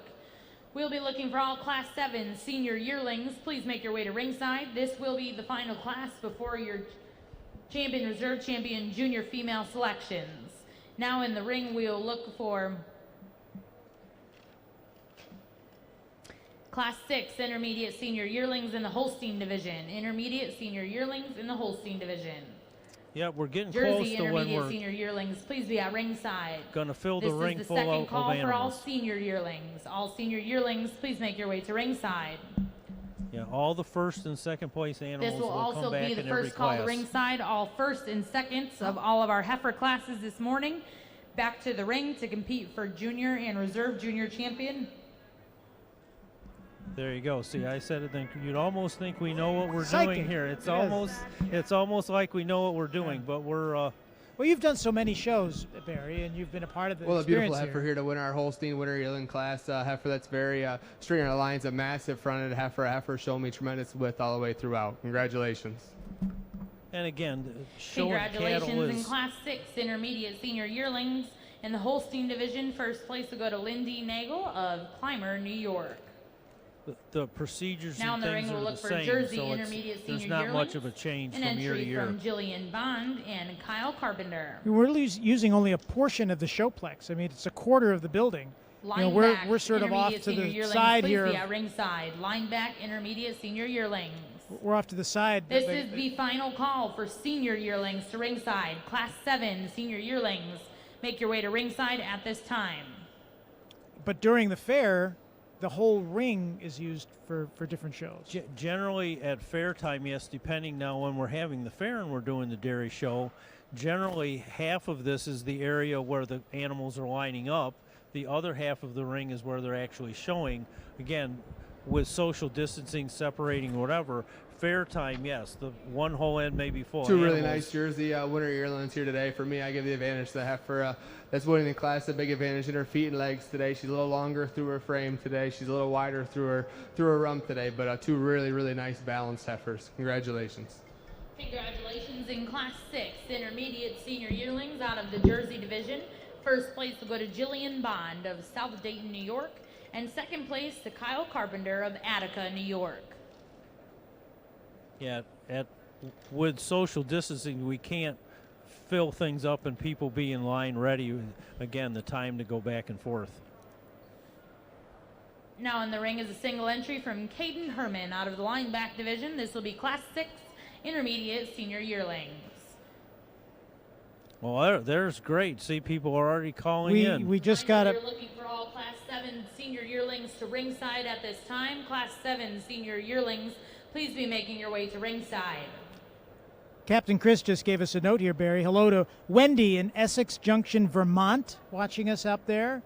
We'll be looking for all Class 7 Senior Yearlings. Please make your way to ringside. This will be the final class before your champion, reserve champion, junior female selections. Now in the ring, we'll look for Class 6 Intermediate Senior Yearlings in the Holstein Division. Intermediate Senior Yearlings in the Holstein Division. Yeah, we're getting Jersey close to when Intermediate we're Senior Yearlings, please be at ringside. Going to fill the ring full of animals. This is the second call for all Senior Yearlings. All Senior Yearlings, please make your way to ringside. Yeah, all the first and second place animals This will come also back be the in every first call class. to ringside. All first and seconds of all of our heifer classes this morning. Back to the ring to compete for junior and reserve junior champion. There you go. See, I said it. Then you'd almost think we know what we're Psychic. doing here. It's Yes. almost like we know what we're doing, but we're. Well, you've done so many shows, Barry, and you've been a part of the Well, a beautiful experience heifer here to win our Holstein Winter Yearling class. Heifer that's very stringing our lines, a massive fronted heifer. Heifer showing me tremendous width all the way throughout. Congratulations. And again, showing cattle Congratulations in is. Class 6 Intermediate Senior Yearlings in the Holstein Division. First place will go to Lindy Nagel of Clymer, New York. The procedures Now in and the ring, things we'll are look the for same, Jersey so Intermediate there's Senior not Yearlings. much of a change An from year to entry year. from Jillian Bond and Kyle Carpenter. We're using only a portion of the showplex. I mean, it's a quarter of the building. Line we're back, sort of off Intermediate to Senior the Yearlings, side please here. be at ringside. Line back, Intermediate Senior Yearlings. We're off to the side. This is the final call for Senior Yearlings to ringside. Class 7 Senior Yearlings. Make your way to ringside at this time. But during the fair, the whole ring is used for different shows. Generally at fair time, yes, depending now when we're having the fair and we're doing the dairy show, generally half of this is the area where the animals are lining up. The other half of the ring is where they're actually showing. Again, with social distancing, separating, whatever, fair time, yes, the one whole end may be full. Two of really animals. nice Jersey Winter Yearlings here today. For me, I give the advantage to the heifer that's winning the class. A big advantage in her feet and legs today. She's a little longer through her frame today. She's a little wider through her rump today. But two really, really nice balanced heifers. Congratulations. Congratulations in Class 6 Intermediate Senior Yearlings out of the Jersey Division. First place will go to Jillian Bond of South Dayton, New York. And second place to Kyle Carpenter of Attica, New York. Yeah, with social distancing, we can't fill things up and people be in line ready. Again, the time to go back and forth. Now in the ring is a single entry from Caden Herman out of the lineback division. This will be Class 6 Intermediate Senior Yearlings. Well, there's great. See, people are already calling in. We just got We're looking for all Class 7 Senior Yearlings to ringside at this time. Class 7 Senior Yearlings, please be making your way to ringside. Captain Chris just gave us a note here, Barry. Hello to Wendy in Essex Junction, Vermont, watching us up there.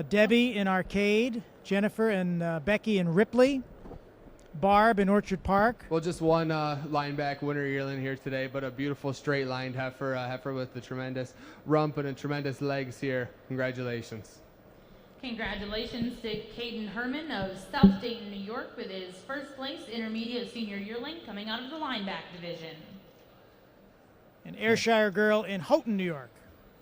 Debbie in Arcade, Jennifer and Becky in Ripley, Barb in Orchard Park. Well, just one lineback winner yearling here today, but a beautiful straight-lined heifer, heifer with the tremendous rump and a tremendous legs here. Congratulations. Congratulations to Caden Herman of South Dayton, New York, with his first place intermediate senior yearling coming out of the lineback division. An Ayrshire girl in Houghton, New York.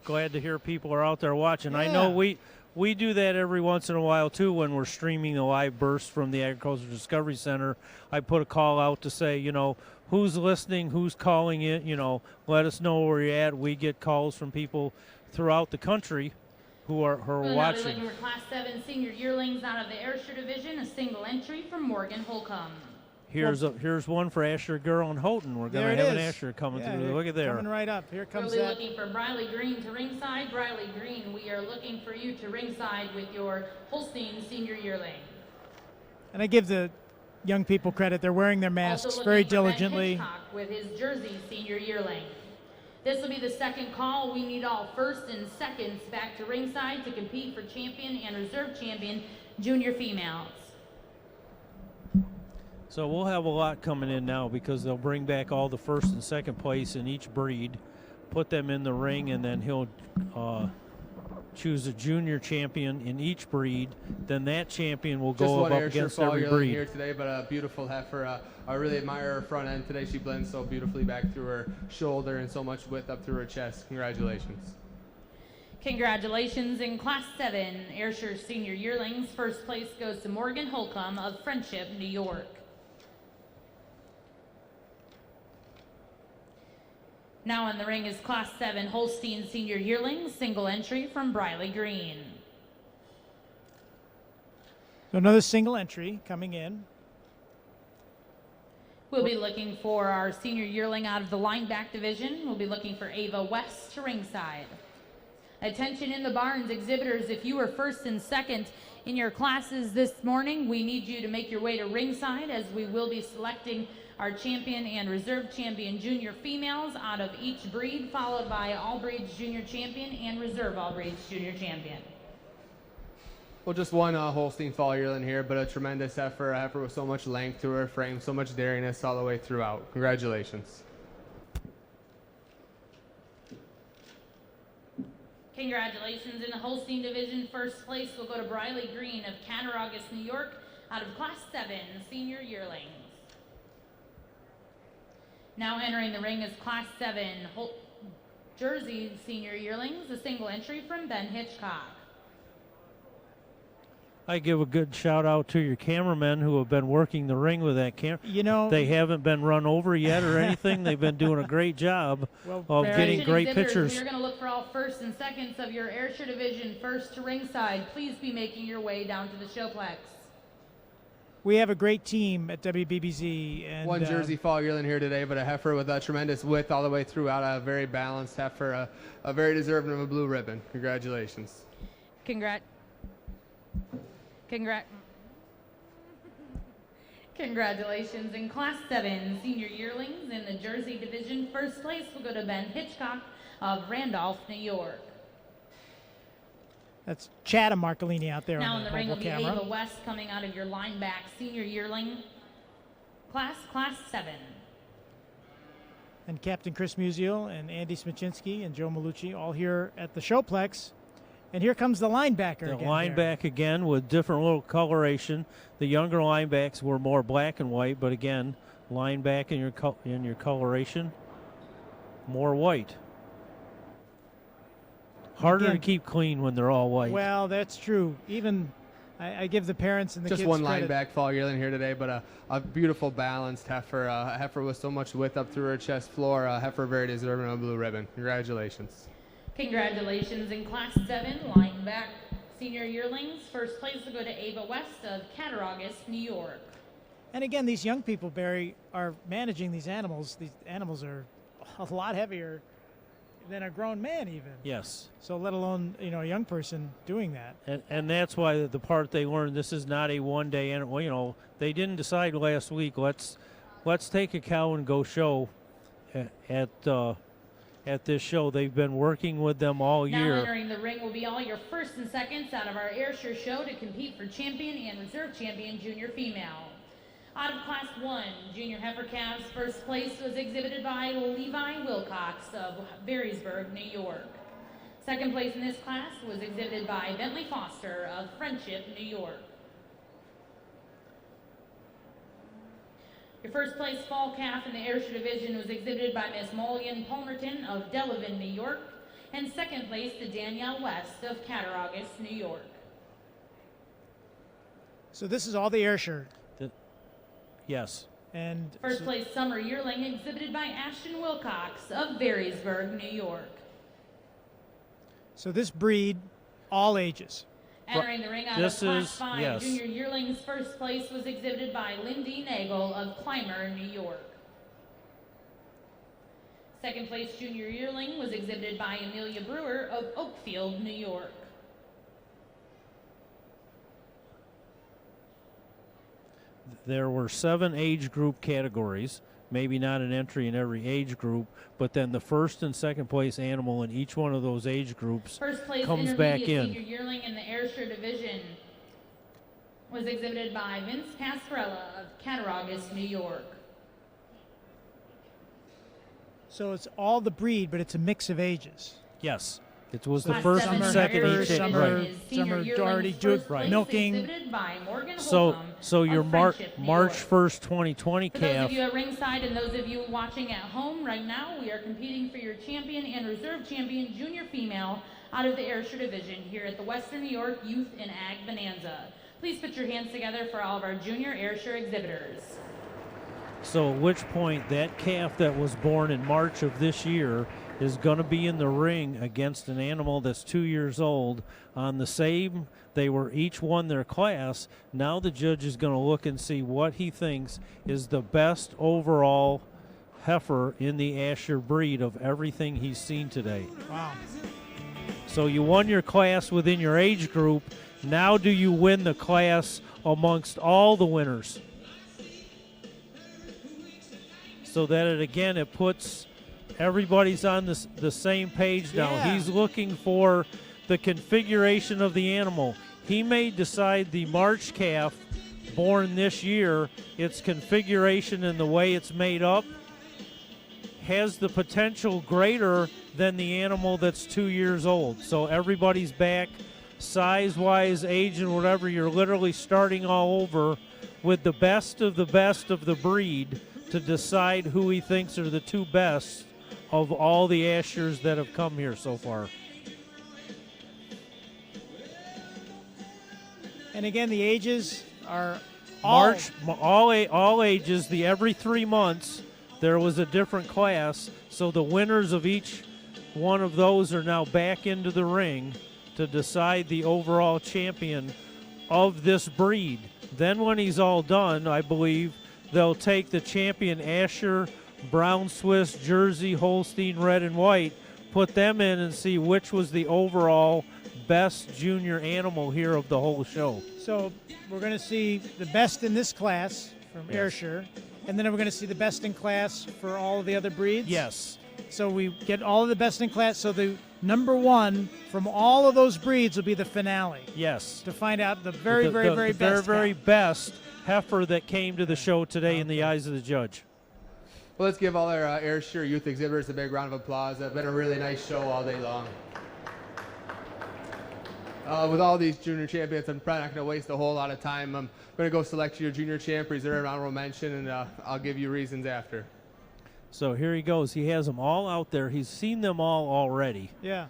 Glad to hear people are out there watching. Yeah. I know we do that every once in a while too when we're streaming the live burst from the Agricultural Discovery Center. I put a call out to say, you know, who's listening, who's calling it, you know, let us know where you're at. We get calls from people throughout the country who are We'll now be watching. looking for Class 7 senior yearlings out of the Ayrshire division, a single entry from Morgan Holcomb. Here's one for Asher Girl and Houghton. We're going to have an Asher coming through. Look at there. Coming right up. Here comes We'll be that. looking for Briley Green to ringside. Briley Green, we are looking for you to ringside with your Holstein senior yearling. And I give the young people credit. They're wearing their masks Also very looking for Ben diligently. Hitchcock with his Jersey senior yearling. This will be the second call. We need all first and seconds back to ringside to compete for champion and reserve champion junior females. So we'll have a lot coming in now because they'll bring back all the first and second place in each breed, put them in the ring, and then he'll choose a junior champion in each breed. Then that champion will go up against every breed. Here today, but a beautiful heifer. I really admire her front end today. She blends so beautifully back through her shoulder and so much width up through her chest. Congratulations. Congratulations in Class 7 Ayrshire senior yearlings. First place goes to Morgan Holcomb of Friendship, New York. Now in the ring is Class 7 Holstein senior yearling, single entry from Briley Green. So another single entry coming in. We'll be looking for our senior yearling out of the lineback division. We'll be looking for Ava West to ringside. Attention in the barns, exhibitors, if you were first and second in your classes this morning, we need you to make your way to ringside as we will be selecting our champion and reserve champion junior females out of each breed, followed by all breeds junior champion and reserve all breeds junior champion. Well, just one Holstein fall yearling here, but a tremendous heifer, a heifer with so much length to her frame, so much daringness all the way throughout. Congratulations. Congratulations in the Holstein division. First place will go to Briley Green of Cattaraugus, New York, out of Class 7 senior yearlings. Now entering the ring is Class 7 Jersey senior yearlings, a single entry from Ben Hitchcock. I give a good shout out to your cameramen who have been working the ring with that camera. You know, they haven't been run over yet or anything. They've been doing a great job of getting great pictures. We're going to look for all first and seconds of your Ayrshire division first to ringside. Please be making your way down to the showplex. We have a great team at WBBZ. And, one Jersey fall yearling here today, but a heifer with a tremendous width all the way throughout. A very balanced heifer, a very deserving of a blue ribbon. Congratulations. Congratulations in Class 7 senior yearlings in the Jersey division. First place will go to Ben Hitchcock of Randolph, New York. That's Chatham Marcolini out there now on in the the ring will mobile be camera. Ava West coming out of your lineback senior yearling class 7. And Captain Chris Musial and Andy Smicinski and Joe Malucci all here at the showplex. And here comes the linebacker The again. lineback again with different little coloration. The younger linebacks were more black and white, but again, lineback in your coloration, more white. Harder to keep clean when they're all white. Well, that's true. Even I give the parents and the just kids one credit. lineback fall yearling here today, but a beautiful balanced heifer, a heifer with so much width up through her chest floor, a heifer very deserving of a blue ribbon. Congratulations. Congratulations in Class 7 lineback senior yearlings. First place will go to Ava West of Cattaraugus, New York. And again, these young people, Barry, are managing these animals. These animals are a lot heavier than a grown man even. Yes. So let alone, a young person doing that. And that's why the part they learned, this is not a one-day animal. They didn't decide last week, let's take a cow and go show. at this show. They've been working with them all Now year. entering the ring will be all your first and seconds out of our Ayrshire show to compete for champion and reserve champion junior female. Out of Class 1, Junior Heifer Calves, first place was exhibited by Levi Wilcox of Berrysburg, New York. Second place in this class was exhibited by Bentley Foster of Friendship, New York. Your first place fall calf in the Ayrshire division was exhibited by Miss Mulligan Palmerton of Delavan, New York, and second place to Danielle West of Cattaraugus, New York. So this is all the Ayrshire. Yes. And first place summer yearling exhibited by Ashton Wilcox of Berrysburg, New York. So this breed, all ages. Entering the ring out of Class 5, Junior Yearlings first place was exhibited by Lindy Nagel of Clymer, New York. Second place Junior Yearling was exhibited by Amelia Brewer of Oakfield, New York. There were 7 age group categories, maybe not an entry in every age group, but then the first and second place animal in each one of those age groups comes back in. Senior yearling in the Ayrshire division was exhibited by Vince Pasquerella of Cattaraugus, New York. So it's all the breed, but it's a mix of ages. Yes. It was the first and second each. Some are already doing milking. So your March 1st, 2020 For calf. those of you at ringside and those of you watching at home right now, we are competing for your champion and reserve champion junior female out of the Ayrshire division here at the Western New York Youth and Ag Bonanza. Please put your hands together for all of our junior Ayrshire exhibitors. So at which point that calf that was born in March of this year is going to be in the ring against an animal that's 2 years old on the same. They were each won their class. Now the judge is going to look and see what he thinks is the best overall heifer in the Ayrshire breed of everything he's seen today. Wow. So you won your class within your age group. Now do you win the class amongst all the winners? So that it puts everybody's on the same page now. Yeah. He's looking for the configuration of the animal. He may decide the March calf born this year, its configuration and the way it's made up has the potential greater than the animal that's 2 years old. So everybody's back size-wise, age and whatever. You're literally starting all over with the best of the breed to decide who he thinks are the 2 best of all the Ayrshires that have come here so far. And again, the ages are all ages. Every 3 months there was a different class, so the winners of each one of those are now back into the ring to decide the overall champion of this breed. Then when he's all done, I believe they'll take the champion Ayrshire, Brown Swiss, Jersey, Holstein, Red and White, put them in and see which was the overall best junior animal here of the whole show. So we're going to see the best in this class from Ayrshire, and then we're going to see the best in class for all of the other breeds? Yes. So we get all of the best in class, so the number 1 from all of those breeds will be the finale. Yes. To find out the very best heifer that came to the show today in the eyes of the judge. Well, let's give all our Ayrshire youth exhibitors a big round of applause. It's been a really nice show all day long. With all these junior champions, I'm probably not going to waste a whole lot of time. I'm going to go select your junior champ, reserve, honorable mention, and I'll give you reasons after. So here he goes. He has them all out there. He's seen them all already. Yeah.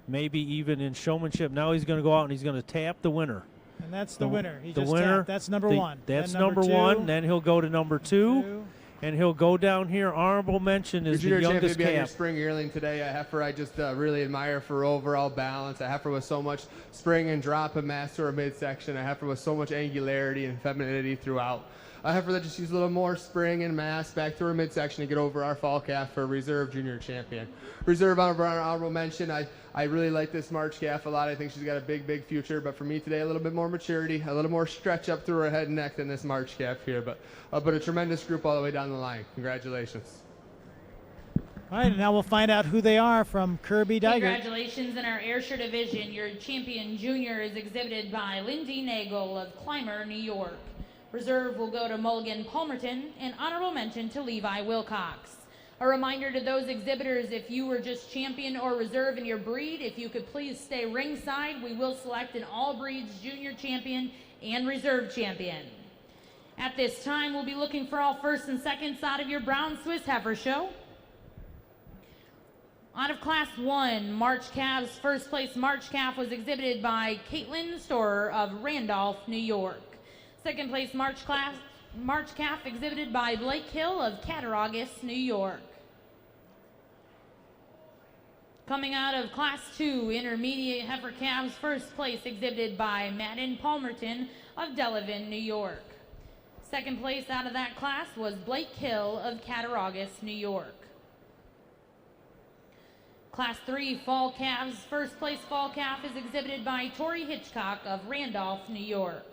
Maybe even in showmanship. Now he's going to go out and he's going to tap the winner. And that's the winner. He the just winner. Tapped. That's number 1. That's then number 2, 1. Then he'll go to number 2. And he'll go down here. Honorable mention is the youngest calf. Your spring yearling today, a heifer I just really admire for overall balance. A heifer with so much spring and drop and mass to her midsection. A heifer with so much angularity and femininity throughout. A heifer that just used a little more spring and mass back to her midsection to get over our fall calf for reserve junior champion. Reserve honorable mention. I really like this March calf a lot. I think she's got a big future. But for me today, a little bit more maturity, a little more stretch up through her head and neck than this March calf here. But a tremendous group all the way down the line. Congratulations. All right, and now we'll find out who they are from Kirby Digert. Congratulations in our Ayrshire division. Your champion junior is exhibited by Lindy Nagel of Clymer, New York. Reserve will go to Mulligan Palmerton, and honorable mention to Levi Wilcox. A reminder to those exhibitors, if you were just champion or reserve in your breed, if you could please stay ringside, we will select an all breeds junior champion and reserve champion. At this time, we'll be looking for all first and seconds out of your brown Swiss heifer show. Out of Class 1, March Calves, first place March Calf was exhibited by Caitlin Storer of Randolph, New York. Second place March Calf exhibited by Blake Hill of Cattaraugus, New York. Coming out of Class 2, Intermediate Heifer Calves, first place exhibited by Madden Palmerton of Delavan, New York. Second place out of that class was Blake Hill of Cattaraugus, New York. Class 3 Fall Calves, first place Fall Calf is exhibited by Tori Hitchcock of Randolph, New York.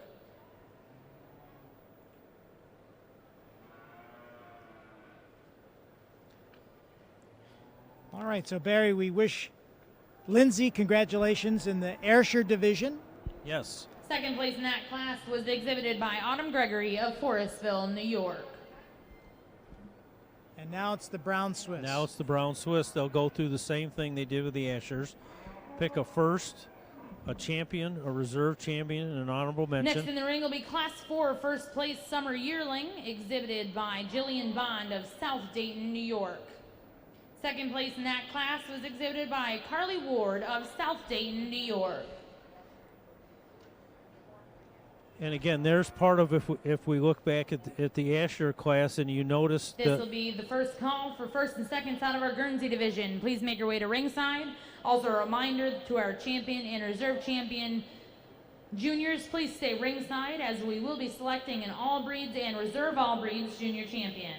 All right, so Barry, we wish Lindsay congratulations in the Ayrshire division. Yes. Second place in that class was exhibited by Autumn Gregory of Forestville, New York. And now it's the Brown Swiss. Now it's the Brown Swiss. They'll go through the same thing they did with the Ashers. Pick a first, a champion, a reserve champion, and an honorable mention. Next in the ring will be Class 4 first place Summer Yearling, exhibited by Jillian Bond of South Dayton, New York. Second place in that class was exhibited by Carly Ward of South Dayton, New York. And again, there's part of if we look back at the Asher class and you notice this will be the first call for first and seconds out of our Guernsey division. Please make your way to ringside. Also a reminder to our champion and reserve champion juniors, please stay ringside as we will be selecting an all breeds and reserve all breeds junior champion.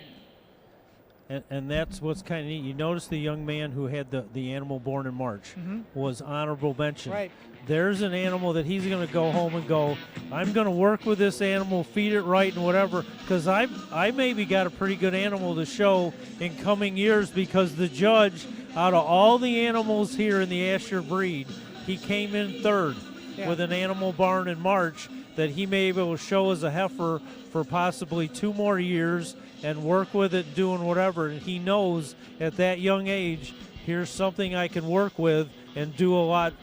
And that's what's kind of neat. You notice the young man who had the animal born in March was honorable mention. Right. There's an animal that he's going to go home and go, I'm going to work with this animal, feed it right and whatever, because I maybe got a pretty good animal to show in coming years, because the judge, out of all the animals here in the Asher breed, he came in third with an animal barn in March that he may be able to show as a heifer for possibly 2 more years and work with it doing whatever. And he knows at that young age, here's something I can work with and do a lot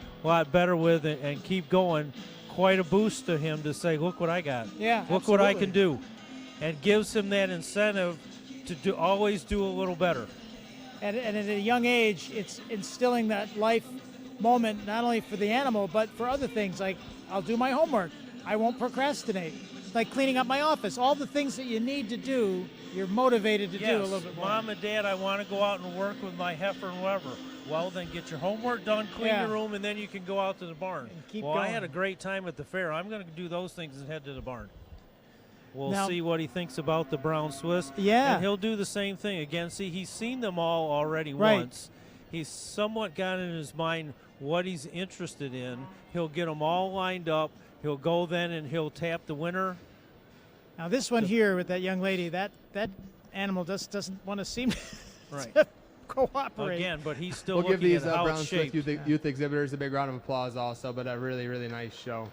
better with and keep going. Quite a boost to him to say, look what I got. Yeah, look what I can do. And gives him that incentive to always do a little better. And at a young age, it's instilling that life moment, not only for the animal, but for other things, like I'll do my homework. I won't procrastinate. Like cleaning up my office. All the things that you need to do, you're motivated to do a little bit more. Mom and Dad, I want to go out and work with my heifer and whatever. Well, then get your homework done, clean your room, and then you can go out to the barn. And keep well, going. I had a great time at the fair. I'm going to do those things and head to the barn. We'll Now, see what he thinks about the Brown Swiss. Yeah. And he'll do the same thing. Again, see, he's seen them all already once. He's somewhat got in his mind what he's interested in. He'll get them all lined up. He'll go then and he'll tap the winner. Now this one here with that young lady, that animal just doesn't want to seem to cooperate. Again, but he's still we'll looking give these at how Brown it's Swiss shaped. youth exhibitors a big round of applause also, but a really, really nice show.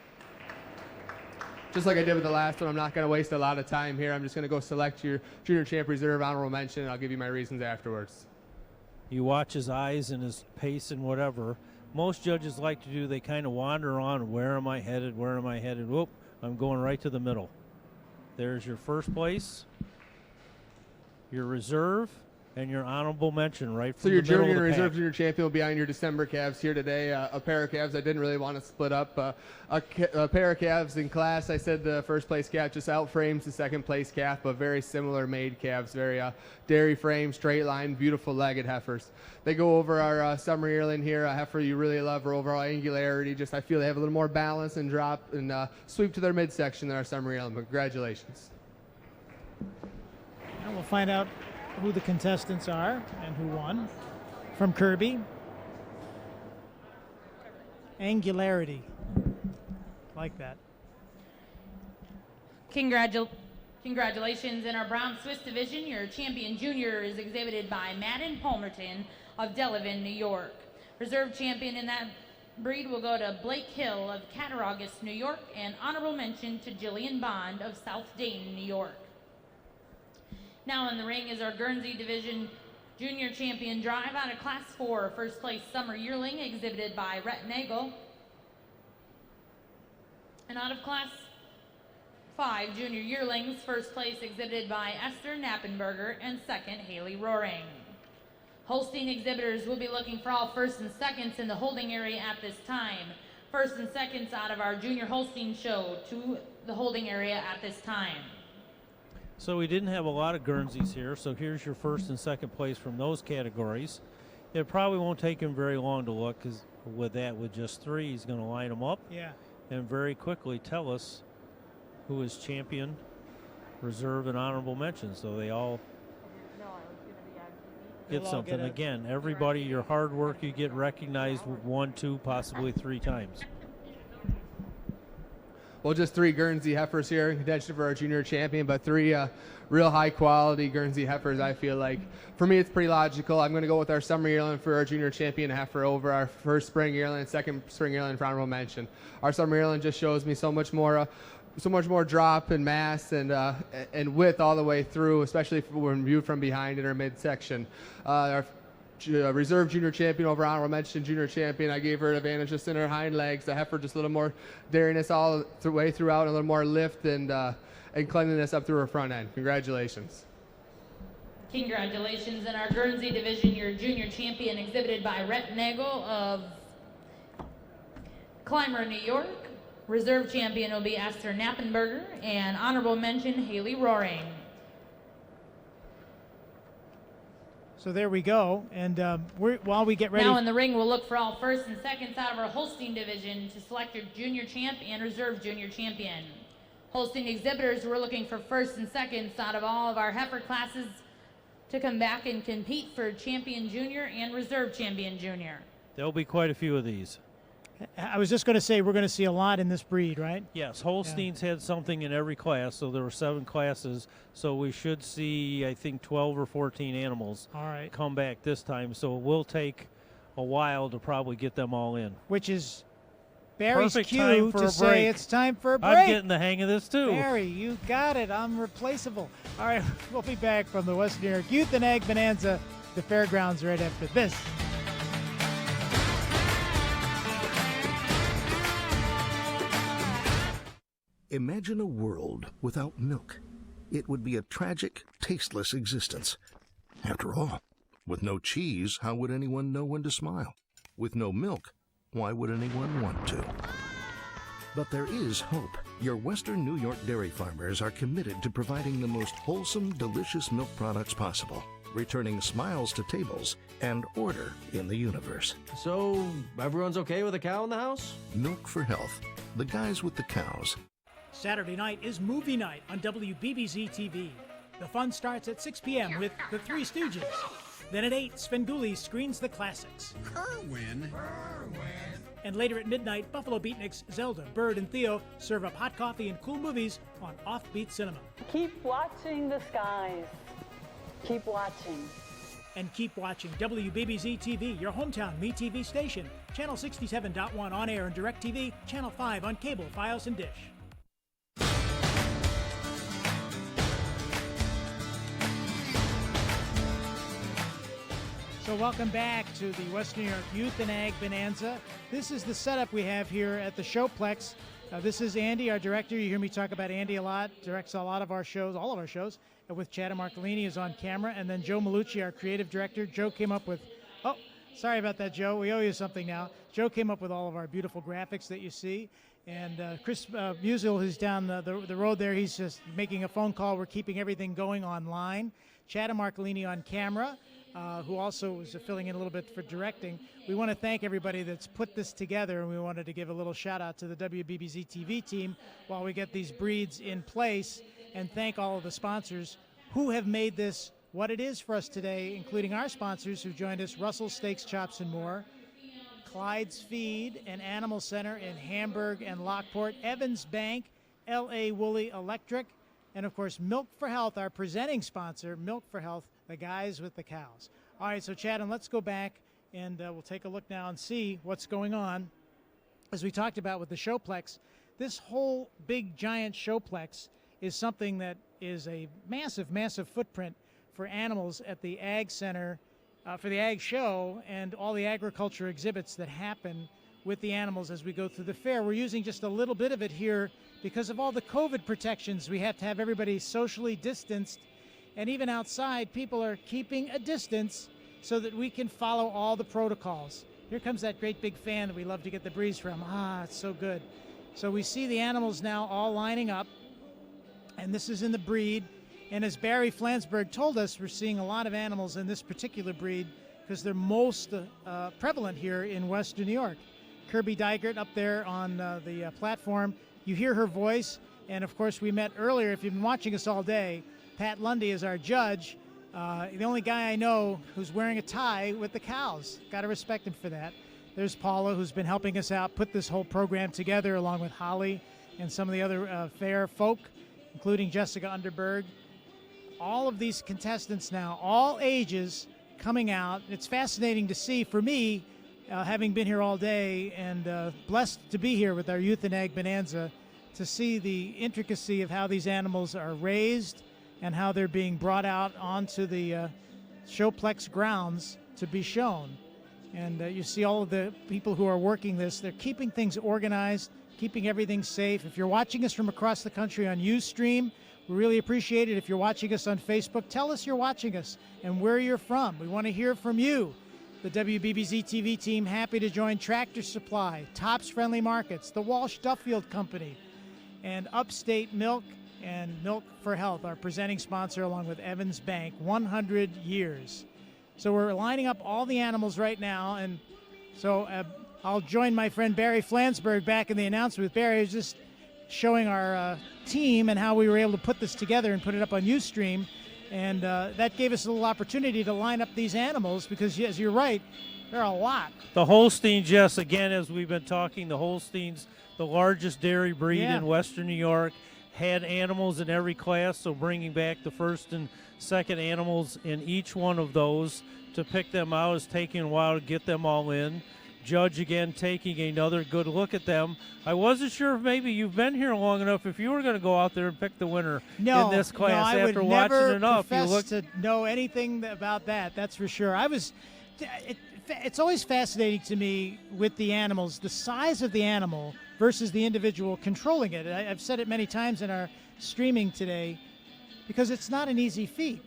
Just like I did with the last one, I'm not going to waste a lot of time here. I'm just going to go select your Junior Champ Reserve honorable mention, and I'll give you my reasons afterwards. You watch his eyes and his pace and whatever. Most judges like to do, they kind of wander on, where am I headed, where am I headed? Whoop, I'm going right to the middle. There's your first place, your reserve, and your honorable mention right from So your the middle junior of the and reserve pack. junior champion will be on your December calves here today. A pair of calves I didn't really want to split up. A pair of calves in class. I said the first place calf just out frames the second place calf, but very similar made calves. Very dairy frame, straight line, beautiful legged heifers. They go over our summer yearling here. A heifer you really love her overall angularity. Just I feel they have a little more balance and drop and sweep to their midsection than our summer yearling. But congratulations. And we'll find out who the contestants are and who won. From Kirby, angularity, like that. Congratulations. In our Brown Swiss division, your champion junior is exhibited by Madden Palmerton of Delavan, New York. Reserve champion in that breed will go to Blake Hill of Cattaraugus, New York, and honorable mention to Jillian Bond of South Dayton, New York. Now in the ring is our Guernsey division junior champion drive out of Class 4, first place summer yearling exhibited by Rhett Nagel. And out of Class 5 junior yearlings, first place exhibited by Esther Knappenberger and second Haley Roaring. Holstein exhibitors will be looking for all first and seconds in the holding area at this time. First and seconds out of our junior Holstein show to the holding area at this time. So we didn't have a lot of Guernseys here, so here's your first and second place from those categories. It probably won't take him very long to look, because with just 3, he's going to line them up. Yeah. And very quickly tell us who is champion, reserve, and honorable mention. So they all get something. Again, everybody, your hard work, you get recognized 1, 2, possibly 3 times. Well, just 3 Guernsey heifers here in contention for our junior champion, but 3 real high-quality Guernsey heifers, I feel like. For me, it's pretty logical. I'm going to go with our summer yearling for our junior champion heifer over our first spring yearling and second spring yearling for honorable mention. Our summer yearling just shows me so much more drop and mass and width all the way through, especially when viewed from behind in our midsection. Our reserve junior champion over honorable mention junior champion, I gave her an advantage just in her hind legs. The heifer just a little more dariness all the way throughout, a little more lift and cleanliness up through her front end. Congratulations. Congratulations. In our Guernsey division, your junior champion exhibited by Rhett Nagel of Clymer, New York. Reserve champion will be Esther Knappenberger, and honorable mention Haley Roaring. So there we go, and while we get ready. Now in the ring, we'll look for all first and seconds out of our Holstein division to select your junior champ and reserve junior champion. Holstein exhibitors, we're looking for first and seconds out of all of our heifer classes to come back and compete for champion junior and reserve champion junior. There'll be quite a few of these. I was just going to say we're going to see a lot in this breed, right? Yes, Holsteins had something in every class, so there were 7 classes. So we should see, I think, 12 or 14 animals come back this time. So it will take a while to probably get them all in. Which is Barry's Perfect cue time for to a say break. it's time for a break. I'm getting the hang of this, too. Barry, you got it. I'm replaceable. All right, we'll be back from the Western New York Youth and Ag Bonanza, the fairgrounds, right after this. Imagine a world without milk. It would be a tragic, tasteless existence. After all, with no cheese, how would anyone know when to smile? With no milk, why would anyone want to? But there is hope. Your Western New York dairy farmers are committed to providing the most wholesome, delicious milk products possible, returning smiles to tables and order in the universe. So, everyone's okay with a cow in the house? Milk for Health. The guys with the cows. Saturday night is movie night on WBBZ TV. The fun starts at 6 p.m. with The Three Stooges. Then at 8, Svengoolie screens the classics. Kerwin. And later at midnight, Buffalo Beatniks, Zelda, Bird, and Theo serve up hot coffee and cool movies on Offbeat Cinema. Keep watching the skies. Keep watching. And keep watching WBBZ TV, your hometown MeTV station. Channel 67.1 on air and DirecTV, Channel 5 on cable, Fios, and Dish. So welcome back to the Western New York Youth and Ag Bonanza. This is the setup we have here at the Showplex. This is Andy, our director. You hear me talk about Andy a lot. Directs a lot of our shows, all of our shows, with Chad Marcolini is on camera. And then Joe Malucci, our creative director. Joe came up with, oh, sorry about that, Joe. We owe you something now. Joe came up with all of our beautiful graphics that you see. And Chris Musial, who's down the road there, he's just making a phone call. We're keeping everything going online. Chad Marcolini on camera. Who also was filling in a little bit for directing. We want to thank everybody that's put this together, and we wanted to give a little shout out to the WBBZ TV team while we get these breeds in place, and thank all of the sponsors who have made this what it is for us today, including our sponsors who joined us, Russell Steaks, Chops, and More, Clyde's Feed and Animal Center in Hamburg and Lockport, Evans Bank, L.A. Woolley Electric, And, of course, Milk for Health, our presenting sponsor, Milk for Health, the guys with the cows. All right, so, Chad, let's go back, and we'll take a look now and see what's going on. As we talked about with the Showplex, this whole big, giant Showplex is something that is a massive, massive footprint for animals at the Ag Center, for the Ag Show, and all the agriculture exhibits that happen with the animals as we go through the fair. We're using just a little bit of it here because of all the COVID protections. We have to have everybody socially distanced, and even outside, people are keeping a distance so that we can follow all the protocols. Here comes that great big fan that we love to get the breeze from. It's so good. So we see the animals now all lining up, and this is in the breed. And as Barry Flansburgh told us, we're seeing a lot of animals in this particular breed because they're most prevalent here in Western New York. Kirby Dygert up there on the platform. You hear her voice, and of course we met earlier. If you've been watching us all day, Pat Lundy is our judge. The only guy I know who's wearing a tie with the cows. Got to respect him for that. There's Paula, who's been helping us out, put this whole program together along with Holly and some of the other fair folk, including Jessica Underberg. All of these contestants now, all ages, coming out. It's fascinating to see, for me, having been here all day and blessed to be here with our Youth and Ag Bonanza, to see the intricacy of how these animals are raised and how they're being brought out onto the Showplex grounds to be shown. And you see all of the people who are working this. They're keeping things organized, keeping everything safe. If you're watching us from across the country on Ustream, we really appreciate it. If you're watching us on Facebook, tell us you're watching us and where you're from. We want to hear from you. The WBBZ TV team happy to join Tractor Supply, Tops Friendly Markets, the Walsh Duffield Company, and Upstate Milk and Milk for Health, our presenting sponsor, along with Evans Bank, 100 years. So we're lining up all the animals right now, and so I'll join my friend Barry Flansburgh back in the announcement. Barry is just showing our team and how we were able to put this together and put it up on Ustream, and that gave us a little opportunity to line up these animals because, yes, you're right, there are a lot. The Holsteins, yes, again, as we've been talking, the Holsteins, the largest dairy breed in Western New York, had animals in every class, so bringing back the first and second animals in each one of those to pick them out is taking a while to get them all in. Judge, again, taking another good look at them. I wasn't sure if maybe you've been here long enough if you were going to go out there and pick the winner in this class after watching enough. I would never profess to know anything about that, that's for sure. It's always fascinating to me with the animals, the size of the animal versus the individual controlling it. I've said it many times in our streaming today because it's not an easy feat.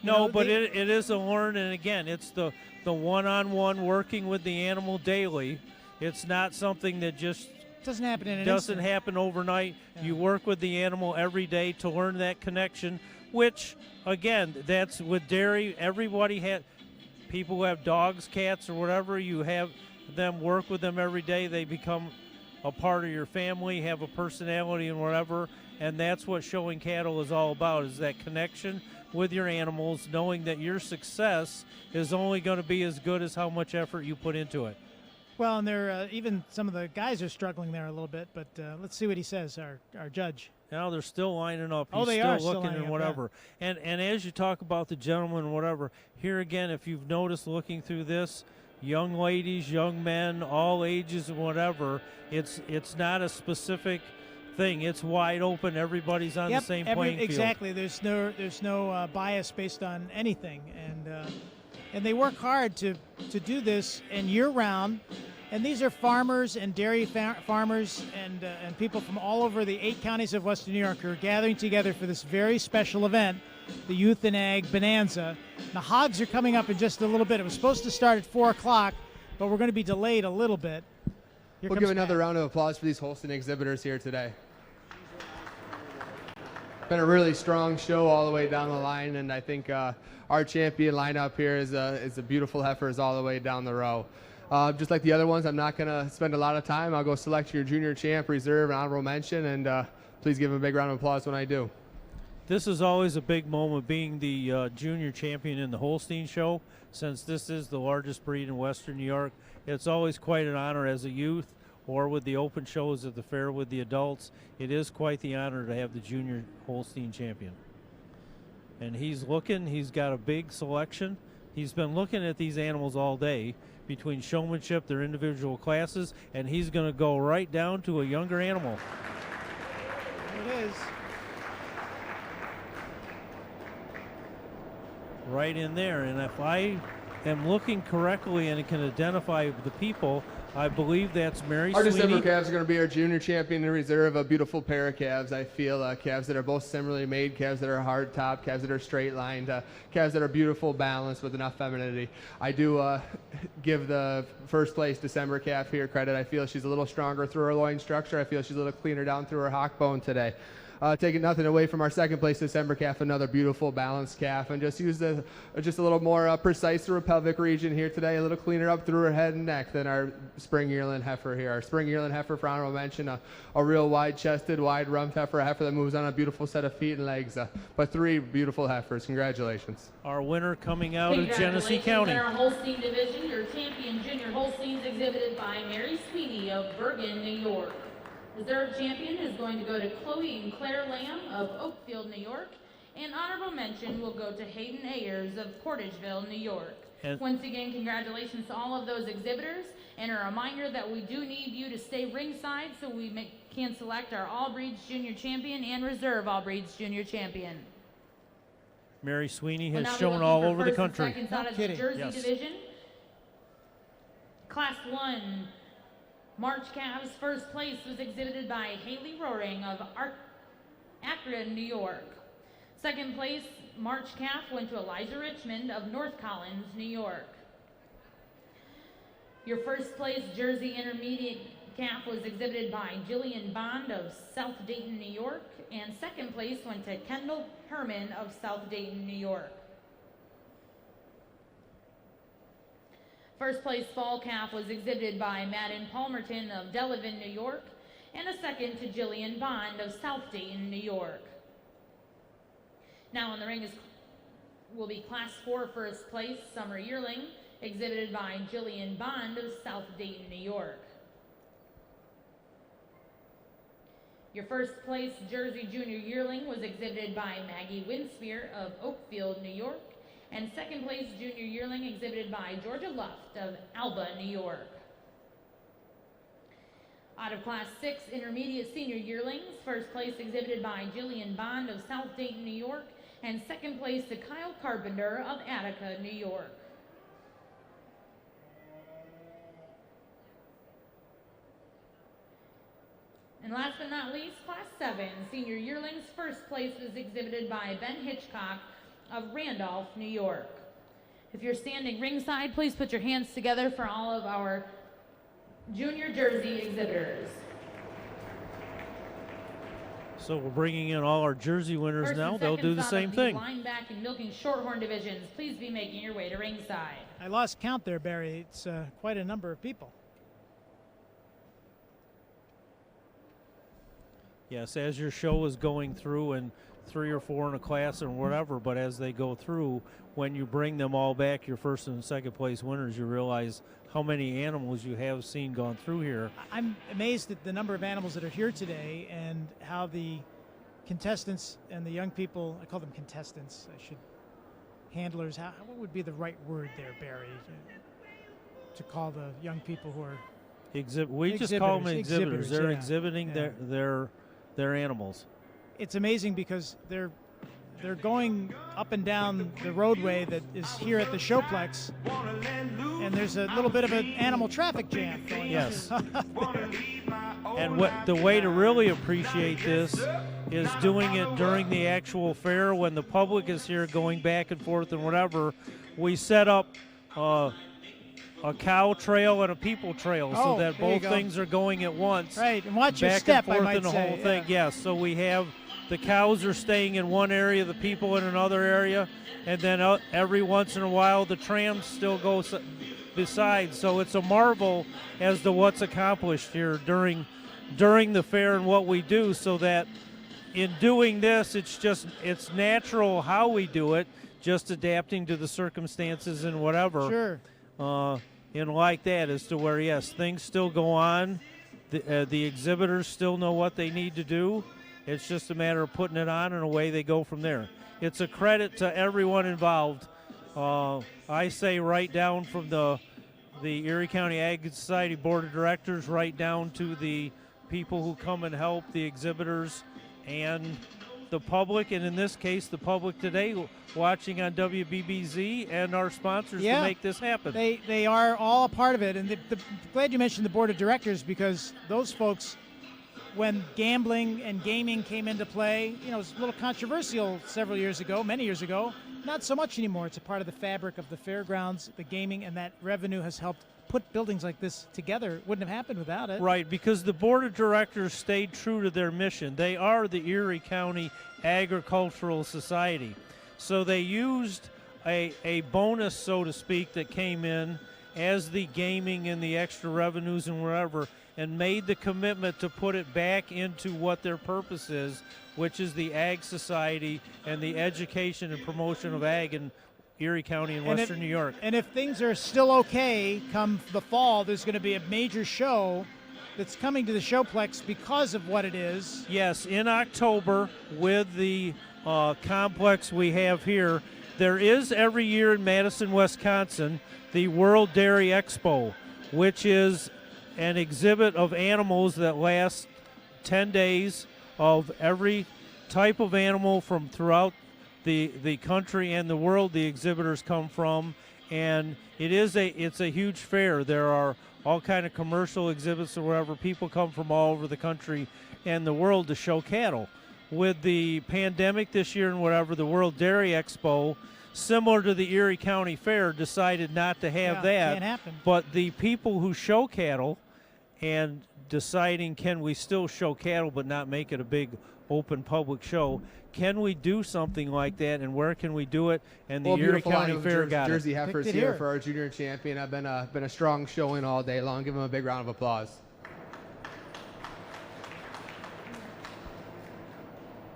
But it is a learn, and again, it's the one-on-one working with the animal daily. It's not something that just doesn't happen in an doesn't instant. happen overnight. Yeah. You work with the animal every day to learn that connection, which, again, that's with dairy. Everybody has people who have dogs, cats, or whatever. You have them work with them every day. They become a part of your family, have a personality and whatever, and that's what showing cattle is all about, is that connection with your animals, knowing that your success is only going to be as good as how much effort you put into it. Well, and they're even some of the guys are struggling there a little bit, but let's see what he says, our judge. Now they're still lining up. Oh, He's they still are looking still and whatever. Yeah. And as you talk about the gentleman and whatever, here again, if you've noticed looking through this, young ladies, young men, all ages and whatever, it's not a specific thing. It's wide open. Everybody's on the same playing field. Exactly. There's no bias based on anything, and they work hard to do this and year round. And these are farmers and dairy farmers and people from all over the 8 counties of Western New York who are gathering together for this very special event, the Youth and Ag Bonanza. The hogs are coming up in just a little bit. It was supposed to start at 4 o'clock, but we're going to be delayed a little bit. We'll give another round of applause for these Holstein exhibitors here today. Been a really strong show all the way down the line, and I think our champion lineup here is a beautiful heifers all the way down the row. Just like the other ones, I'm not going to spend a lot of time. I'll go select your junior champ, reserve, and honorable mention, and please give him a big round of applause when I do. This is always a big moment, being the junior champion in the Holstein show. Since this is the largest breed in Western New York, it's always quite an honor as a youth or with the open shows at the fair with the adults, it is quite the honor to have the junior Holstein champion. And he's looking, he's got a big selection. He's been looking at these animals all day between showmanship, their individual classes, and he's going to go right down to a younger animal. There it is. Right in there, and if I am looking correctly and can identify the people, I believe that's Mary Our Sweeney. December calves are going to be our junior champion in reserve, a beautiful pair of calves. I feel calves that are both similarly made, calves that are hard top, calves that are straight lined, calves that are beautiful, balanced with enough femininity. I do give the first place December calf here credit. I feel she's a little stronger through her loin structure. I feel she's a little cleaner down through her hock bone today. Taking nothing away from our second place December calf, another beautiful balanced calf, and just use just a little more precise through her pelvic region here today, a little cleaner up through her head and neck than our spring yearling heifer here. Our spring yearling heifer, for honorable mention, a real wide-chested, wide-rumped heifer, a heifer that moves on a beautiful set of feet and legs, but three beautiful heifers. Congratulations. Our winner coming out of Genesee County. In our Holstein division, your champion junior Holsteins exhibited by Mary Sweeney of Bergen, New York. Reserve champion is going to go to Chloe and Claire Lamb of Oakfield, New York. And honorable mention will go to Hayden Ayers of Portageville, New York. Once again, congratulations to all of those exhibitors. And a reminder that we do need you to stay ringside so we can select our All Breeds Junior Champion and Reserve All Breeds Junior Champion. Mary Sweeney has shown all over the country. Seconds out of the Jersey division. Class 1. March calves first place was exhibited by Haley Roaring of Akron, New York. Second place, March calf went to Eliza Richmond of North Collins, New York. Your first place Jersey intermediate calf was exhibited by Jillian Bond of South Dayton, New York. And second place went to Kendall Herman of South Dayton, New York. First place fall calf was exhibited by Madden Palmerton of Delavan, New York, and a second to Jillian Bond of South Dayton, New York. Now in the ring will be Class 4 first place summer yearling, exhibited by Jillian Bond of South Dayton, New York. Your first place Jersey junior yearling was exhibited by Maggie Winspear of Oakfield, New York. And second place junior yearling exhibited by Georgia Luft of Alba, New York. Out of Class 6 intermediate senior yearlings, first place exhibited by Jillian Bond of South Dayton, New York, and second place to Kyle Carpenter of Attica, New York. And last but not least, Class 7 senior yearlings, first place was exhibited by Ben Hitchcock of Randolph, New York. If you're standing ringside, please put your hands together for all of our junior Jersey exhibitors. So we're bringing in all our Jersey winners now. They'll do the same thing. Lineback and milking shorthorn divisions, please be making your way to ringside. I lost count there, Barry. It's quite a number of people. Yes, as your show is going through, and 3 or 4 in a class or whatever, but as they go through, when you bring them all back, your first and second place winners, you realize how many animals you have seen gone through here. I'm amazed at the number of animals that are here today and how the contestants and the young people, I call them contestants, handlers, what would be the right word there, Barry, to call the young people who are we just call them exhibitors. They're yeah. exhibiting their animals. It's amazing because they're going up and down the roadway that is here at the Showplex, and there's a little bit of an animal traffic jam going yes. on. And the way to really appreciate this is doing it during the actual fair when the public is here going back and forth and whatever. We set up a cow trail and a people trail so that both things are going at once. Right, and watch back your step, and forth I might in the say, whole thing. Yes, so we have the cows are staying in one area, the people in another area, and then every once in a while the trams still go besides. So it's a marvel as to what's accomplished here during the fair and what we do, so that in doing this, it's natural how we do it, just adapting to the circumstances and whatever. Sure. And like that as to where, yes, things still go on The exhibitors still know what they need to do. It's just a matter of putting it on, and away they go from there. It's a credit to everyone involved. I say right down from the Erie County Ag Society Board of Directors right down to the people who come and help, the exhibitors and the public, and in this case the public today watching on WBBZ, and our sponsors to make this happen. They are all a part of it, and glad you mentioned the Board of Directors, because those folks, when gambling and gaming came into play, it was a little controversial several years ago, many years ago. Not so much anymore. It's a part of the fabric of the fairgrounds, the gaming, and that revenue has helped put buildings like this together. It wouldn't have happened without it. Right, because the Board of Directors stayed true to their mission. They are the Erie County Agricultural Society. So they used a bonus, so to speak, that came in as the gaming and the extra revenues and wherever, and made the commitment to put it back into what their purpose is, which is the Ag Society and the education and promotion of ag in Erie County and Western New York. And if things are still okay come the fall, there's going to be a major show that's coming to the Showplex because of what it is. Yes, in October with the complex we have here, there is every year in Madison, Wisconsin, the World Dairy Expo, which is an exhibit of animals that lasts 10 days of every type of animal from throughout the country and the world the exhibitors come from, and it's a huge fair. There are all kind of commercial exhibits or wherever. People come from all over the country and the world to show cattle. With the pandemic this year and whatever, the World Dairy Expo, similar to the Erie County Fair, decided not to have that. Can't happen. But the people who show cattle and deciding, can we still show cattle but not make it a big open public show? Can we do something like that, and where can we do it? And the Erie County Fair got Jersey it. Heifers here for our junior champion. I've been a strong showing all day long. Give them a big round of applause.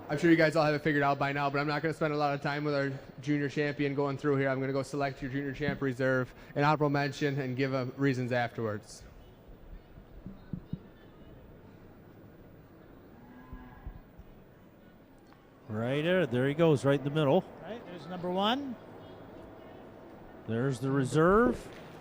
I'm sure you guys all have it figured out by now, but I'm not going to spend a lot of time with our junior champion going through here. I'm going to go select your junior champ reserve, an honorable mention, and give reasons afterwards. Right there he goes, right in the middle. Right, there's number 1. There's the reserve.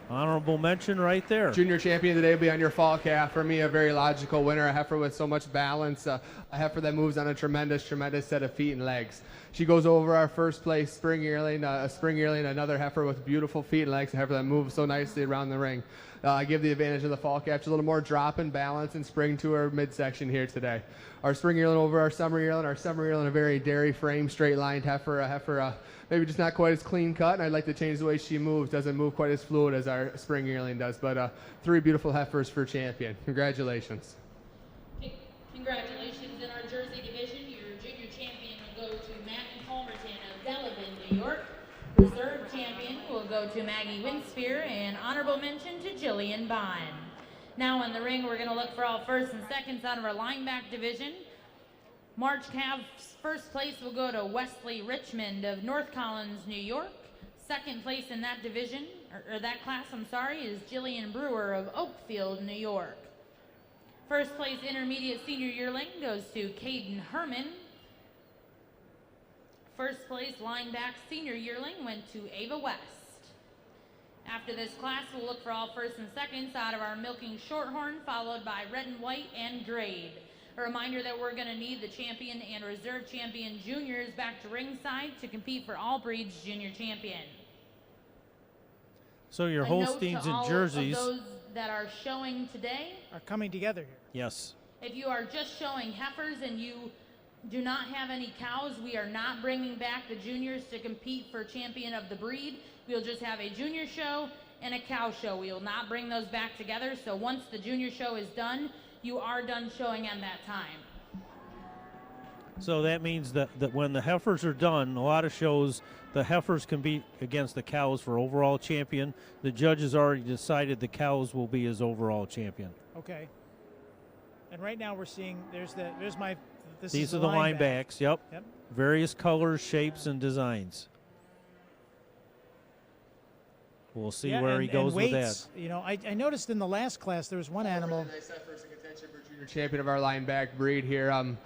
Honorable mention right there. Junior champion today will be on your fall calf. For me, a very logical winner. A heifer with so much balance. A heifer that moves on a tremendous set of feet and legs. She goes over our first place spring yearling, another heifer with beautiful feet and legs. A heifer that moves so nicely around the ring. I give the advantage of the fall calf. Just a little more drop in balance and spring to her midsection here today. Our spring yearling over our summer yearling. Our summer yearling, a very dairy frame, straight-lined heifer. A heifer maybe just not quite as clean cut, and I'd like to change the way she moves. Doesn't move quite as fluid as our spring yearling does. But 3 beautiful heifers for champion. Congratulations. Congratulations. In our Jersey division, your junior champion will go to Matt Palmerton of Delavan, New York. Reserve champion will go to Maggie Winspear, and honorable mention to Jillian Bond. Now in the ring, we're going to look for all firsts and seconds out of our lineback division. March Calves first place will go to Wesley Richmond of North Collins, New York. Second place in that division, or that class, I'm sorry, is Jillian Brewer of Oakfield, New York. First place intermediate senior yearling goes to Caden Herman. First place lineback senior yearling went to Ava West. After this class, we'll look for all firsts and seconds out of our milking shorthorn, followed by red and white and grade. A reminder that we're going to need the champion and reserve champion juniors back to ringside to compete for all breeds junior champion. So your Holsteins and jerseys of those that are showing today are coming together here. Yes. If you are just showing heifers and you do not have any cows, we are not bringing back the juniors to compete for champion of the breed. We'll just have a junior show and a cow show. We will not bring those back together. So once the junior show is done, you are done showing at that time. So that means that when the heifers are done, a lot of shows, the heifers compete against the cows for overall champion. The judges already decided the cows will be his overall champion. Okay. And right now we're seeing These are the linebacks. Yep. Various colors, shapes, and designs. we'll see Yeah, where he goes with weights, that. You know, I noticed in the last class there was one animal. Really nice efforts in contention for junior champion of our lineback breed here. I'm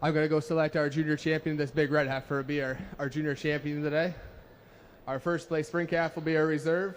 going to go select our junior champion. This big red heifer will be our junior champion today. Our first place spring calf will be our reserve,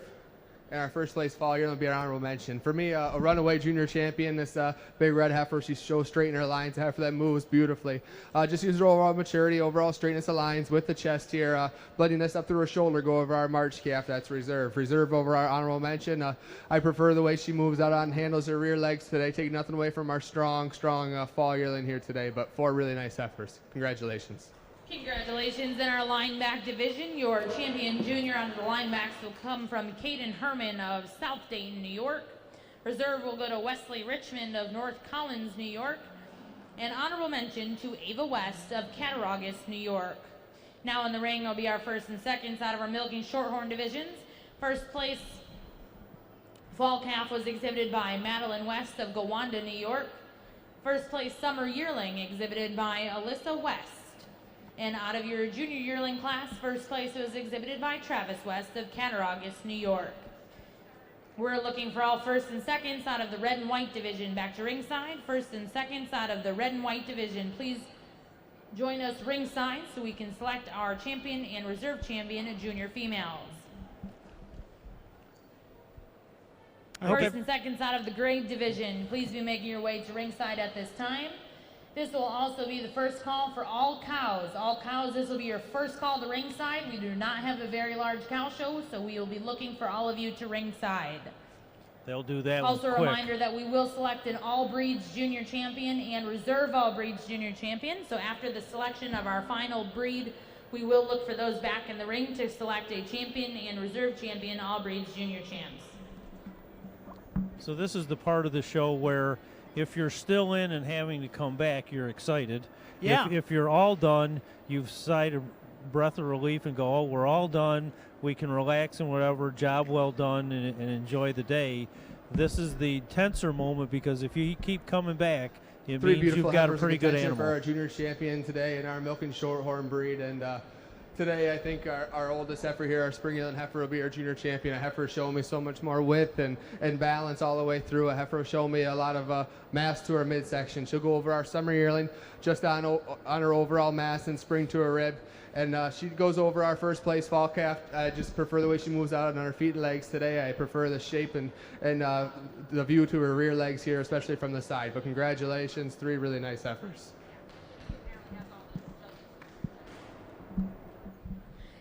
and our first place fall yearling will be our honorable mention. For me, a runaway junior champion, this big red heifer, she shows straight in her lines, a heifer that moves beautifully. Just use her overall maturity, overall straightness of lines with the chest here, bloodiness up through her shoulder, go over our March calf, that's reserve. Reserve over our honorable mention. I prefer the way she moves out on, handles her rear legs today, take nothing away from our strong fall yearling here today, but 4 really nice heifers. Congratulations. Congratulations in our lineback division. Your champion junior under the linebacks will come from Caden Herman of South Dayton, New York. Reserve will go to Wesley Richmond of North Collins, New York. And honorable mention to Ava West of Cattaraugus, New York. Now in the ring will be our first and seconds out of our milking shorthorn divisions. First place fall calf was exhibited by Madeline West of Gowanda, New York. First place summer yearling exhibited by Alyssa West. And out of your junior yearling class, first place was exhibited by Travis West of Cattaraugus, New York. We're looking for all first and seconds out of the red and white division. Back to ringside, first and seconds out of the red and white division. Please join us ringside so we can select our champion and reserve champion junior females. First and seconds out of the grade division, please be making your way to ringside at this time. This will also be the first call for all cows. All cows, this will be your first call to ringside. We do not have a very large cow show, so we will be looking for all of you to ringside. They'll do that Also a quick. reminder that we will select an all breeds junior champion and reserve all breeds junior champion. So after the selection of our final breed, we will look for those back in the ring to select a champion and reserve champion all breeds junior champs. So this is the part of the show where if you're still in and having to come back, you're excited. Yeah. If you're all done, you've sighed a breath of relief and go, oh, we're all done. We can relax and whatever, job well done, and enjoy the day. This is the tenser moment because if you keep coming back, it Three means beautiful you've got a heifers in pretty good contention animal. for our junior champion today in our milk and shorthorn breed. And today, I think our oldest heifer here, our spring yearling heifer, will be our junior champion. A heifer showing me so much more width and balance all the way through. A heifer will show me a lot of mass to her midsection. She'll go over our summer yearling just on her overall mass and spring to her rib. And she goes over our first place fall calf. I just prefer the way she moves out on her feet and legs today. I prefer the shape and the view to her rear legs here, especially from the side. But congratulations, 3 really nice heifers.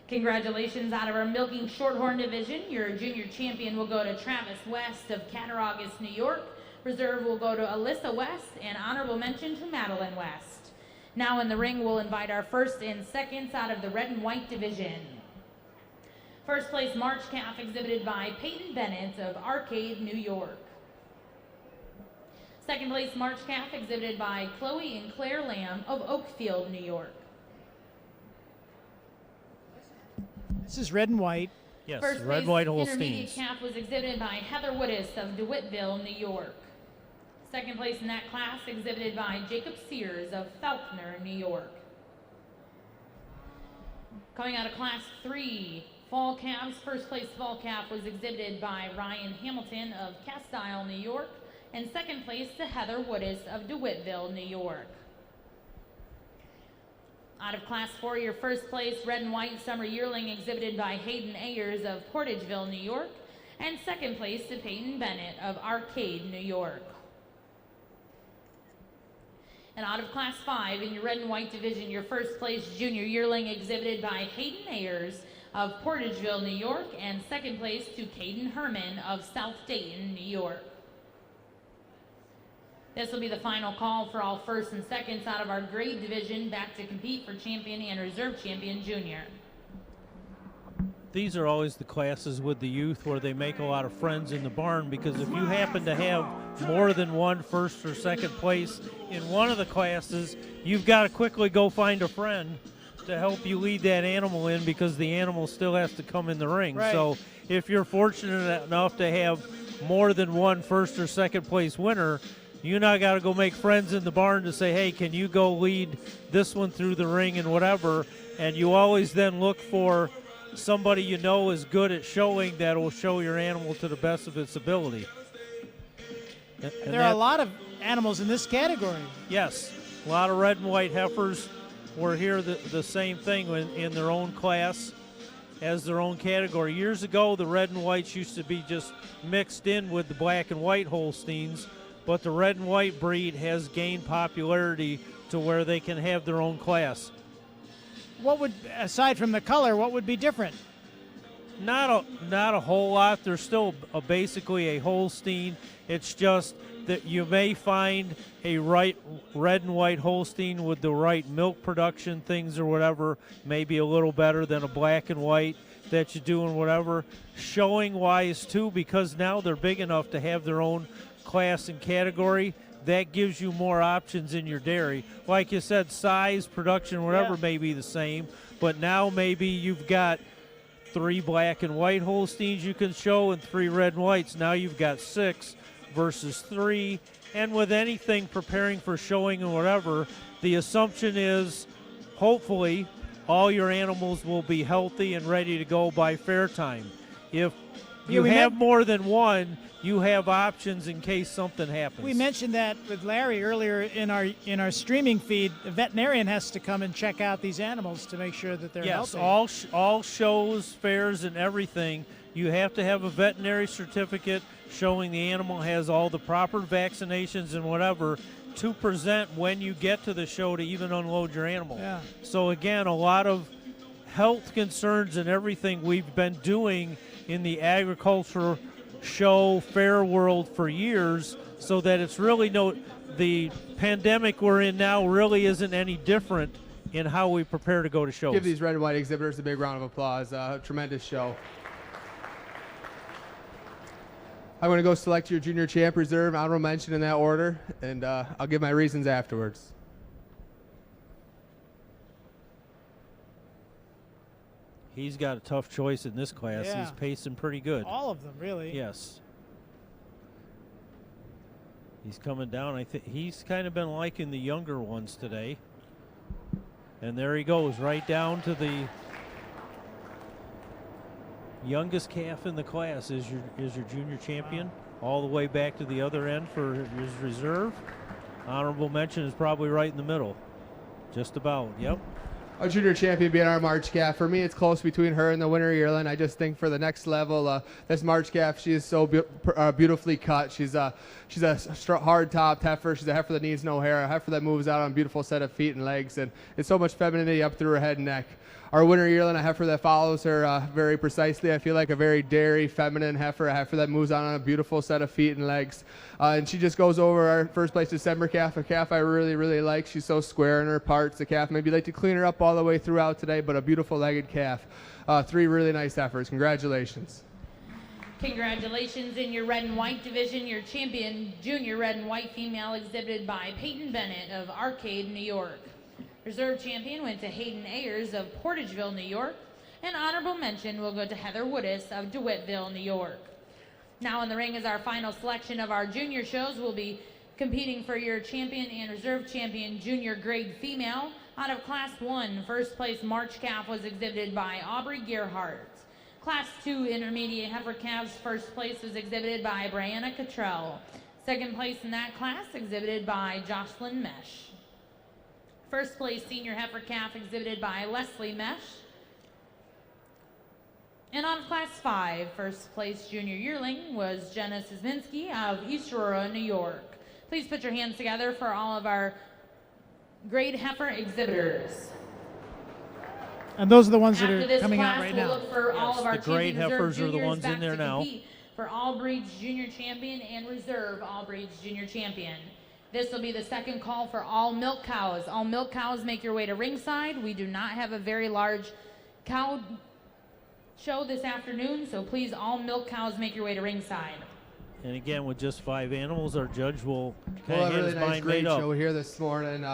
Congratulations out of our milking shorthorn division. Your junior champion will go to Travis West of Cattaraugus, New York. Reserve will go to Alyssa West, and honorable mention to Madeline West. Now in the ring, we'll invite our first and seconds out of the red and white division. First place March calf exhibited by Peyton Bennett of Arcade, New York. Second place March calf exhibited by Chloe and Claire Lamb of Oakfield, New York. This is red and white. Yes, First red, place white intermediate Holsteins. calf was exhibited by Heather Woodis of DeWittville, New York. Second place in that class exhibited by Jacob Sears of Faulkner, New York. Coming out of class 3, fall calves. First place fall calf was exhibited by Ryan Hamilton of Castile, New York. And second place to Heather Woodis of DeWittville, New York. Out of class 4, your first place red and white summer yearling exhibited by Hayden Ayers of Portageville, New York. And second place to Peyton Bennett of Arcade, New York. And out of class 5, in your red and white division, your first place junior yearling exhibited by Hayden Ayers of Portageville, New York, and second place to Caden Herman of South Dayton, New York. This will be the final call for all first and seconds out of our grade division back to compete for champion and reserve champion junior. These are always the classes with the youth where they make a lot of friends in the barn, because if you happen to have more than one first or second place in one of the classes, you've got to quickly go find a friend to help you lead that animal in, because the animal still has to come in the ring. Right. So if you're fortunate enough to have more than one first or second place winner, you now got to go make friends in the barn to say, hey, can you go lead this one through the ring and whatever. And you always then look for somebody you know is good at showing that will show your animal to the best of its ability. There are a lot of animals in this category. Yes, a lot of red and white heifers were here the same thing in their own class as their own category. Years ago, the red and whites used to be just mixed in with the black and white Holsteins, but the red and white breed has gained popularity to where they can have their own class. What would, aside from the color, what would be different? Not a whole lot. They're still basically a Holstein. It's just that you may find a red and white Holstein with the right milk production things or whatever, maybe a little better than a black and white that you do and whatever. Showing wise too, because now they're big enough to have their own class and category. That gives you more options in your dairy. Like you said, size, production, whatever may be the same, but now maybe you've got 3 black and white Holsteins you can show and 3 red and whites. Now you've got 6 versus 3. And with anything preparing for showing and whatever, the assumption is hopefully all your animals will be healthy and ready to go by fair time. If you have more than one, you have options in case something happens. We mentioned that with Larry earlier in our streaming feed. The veterinarian has to come and check out these animals to make sure that they're healthy. Yes, all shows, fairs, and everything, you have to have a veterinary certificate showing the animal has all the proper vaccinations and whatever to present when you get to the show to even unload your animal. Yeah. So again, a lot of health concerns and everything we've been doing in the agriculture show fair world for years, so that it's really the pandemic we're in now really isn't any different in how we prepare to go to shows. Give these red and white exhibitors a big round of applause. Tremendous show. I'm going to go select your junior champ reserve, honorable mention in that order, and I'll give my reasons afterwards. He's got a tough choice in this class. Yeah. He's pacing pretty good. All of them, really. Yes. He's coming down. I think he's kind of been liking the younger ones today. And there he goes, right down to the youngest calf in the class is your junior champion. Wow. All the way back to the other end for his reserve. Honorable mention is probably right in the middle. Just about, yep. Our junior champion being our March calf. For me, it's close between her and the winner yearling. I just think for the next level, this March calf, she is so beautifully cut. She's a hard-topped heifer. She's a heifer that needs no hair, a heifer that moves out on a beautiful set of feet and legs, and it's so much femininity up through her head and neck. Our winner yearling, a heifer that follows her very precisely. I feel like a very dairy, feminine heifer, a heifer that moves on a beautiful set of feet and legs. And she just goes over our first place December calf, a calf I really, really like. She's so square in her parts. The calf, maybe like to clean her up all the way throughout today, but a beautiful legged calf. 3 really nice heifers. Congratulations. Congratulations in your red and white division, your champion junior red and white female exhibited by Peyton Bennett of Arcade, New York. Reserve champion went to Hayden Ayers of Portageville, New York, and honorable mention will go to Heather Woodis of DeWittville, New York. Now in the ring is our final selection of our junior shows. We'll be competing for your champion and reserve champion junior grade female. Out of Class 1, first place March calf was exhibited by Aubrey Gerhardt. Class 2 intermediate heifer calves, first place was exhibited by Brianna Cottrell. Second place in that class exhibited by Jocelyn Mesh. First place senior heifer calf exhibited by Leslie Mesh. And on Class 5, first place junior yearling was Jenna Sisminski of East Aurora, New York. Please put your hands together for all of our grade heifer exhibitors. And those are the ones that After are this coming class, out right we'll now. look for all of our the grade champion heifers reserve are the juniors ones in back there to now. compete for all breeds junior champion and reserve all breeds junior champion. This will be the second call for all milk cows. All milk cows make your way to ringside. We do not have a very large cow show this afternoon, so please all milk cows make your way to ringside. And again, with just 5 animals, our judge will kind Well, of a get really his nice mind great made up. show here this morning.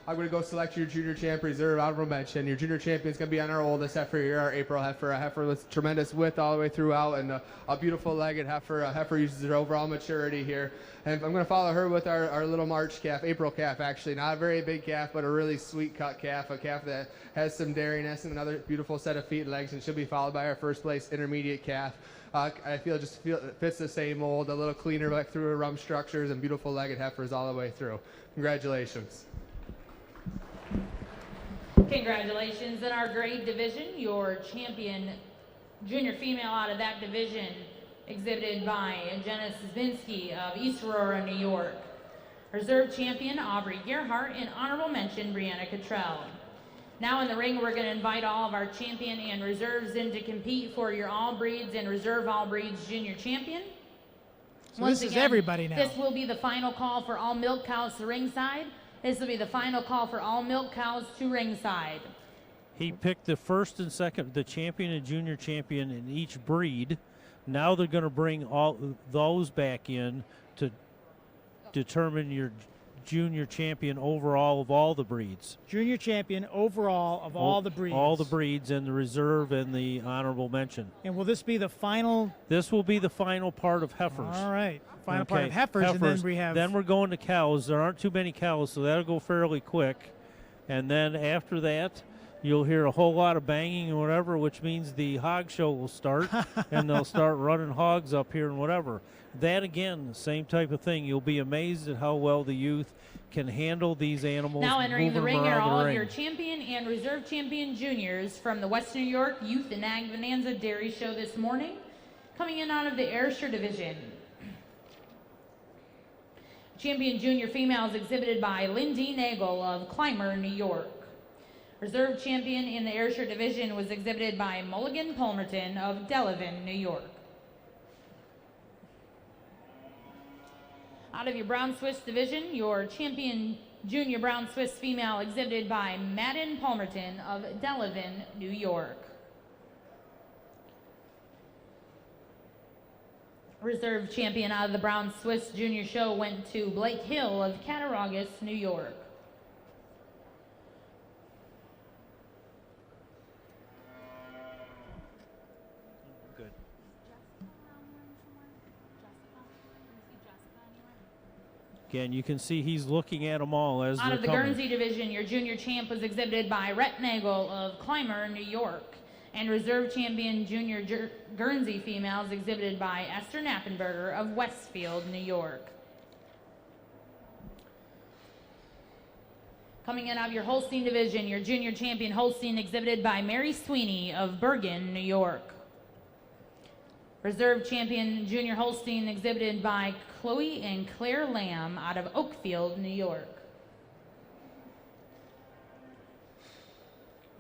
I'm going to go select your junior champ reserve honorable mention. Your junior champion is going to be on our oldest heifer here, our April heifer, a heifer with tremendous width all the way throughout, and a beautiful legged heifer. A heifer uses her overall maturity here. And I'm going to follow her with our little March calf, April calf actually. Not a very big calf, but a really sweet cut calf, a calf that has some dairiness and another beautiful set of feet and legs, and she'll be followed by our first place intermediate calf. I feel it fits the same mold, a little cleaner back through her rump structures, and beautiful legged heifers all the way through. Congratulations. Congratulations. In our grade division, your champion junior female out of that division, exhibited by Jenna Szybinski of East Aurora, New York. Reserve champion Aubrey Gerhart, and honorable mention Brianna Cottrell. Now in the ring, we're going to invite all of our champion and reserves in to compete for your all breeds and reserve all breeds junior champion. So this is everybody now. This will be the final call for all milk cows to ringside. This will be the final call for all milk cows to ringside. He picked the first and second, the champion and junior champion in each breed. Now they're going to bring all those back in to determine your junior champion overall of all the breeds. Junior champion overall of all the breeds. All the breeds and the reserve and the honorable mention. And will this be the final? This will be the final part of heifers. All right. Final part of heifers, and then we have... Then we're going to cows. There aren't too many cows, so that'll go fairly quick. And then after that, you'll hear a whole lot of banging and whatever, which means the hog show will start, and they'll start running hogs up here and whatever. That, again, same type of thing. You'll be amazed at how well the youth can handle these animals. Now entering the ring are all of your ring. champion and reserve champion juniors from the Western New York Youth and Ag Bonanza Dairy Show this morning. Coming in out of the Ayrshire division. Champion junior females exhibited by Lindy Nagel of Clymer, New York. Reserve champion in the Ayrshire division was exhibited by Mulligan Palmerton of Delavan, New York. Out of your Brown Swiss division, your champion junior Brown Swiss female exhibited by Madden Palmerton of Delavan, New York. Reserve champion out of the Brown Swiss Junior Show went to Blake Hill of Cattaraugus, New York. Good. Again, you can see he's looking at them all as Out they're of the coming. Guernsey division, your junior champ was exhibited by Rhett Nagel of Clymer, New York. And reserve champion junior Guernsey females exhibited by Esther Knappenberger of Westfield, New York. Coming in out of your Holstein division, your junior champion Holstein exhibited by Mary Sweeney of Bergen, New York. Reserve champion junior Holstein exhibited by Chloe and Claire Lamb out of Oakfield, New York.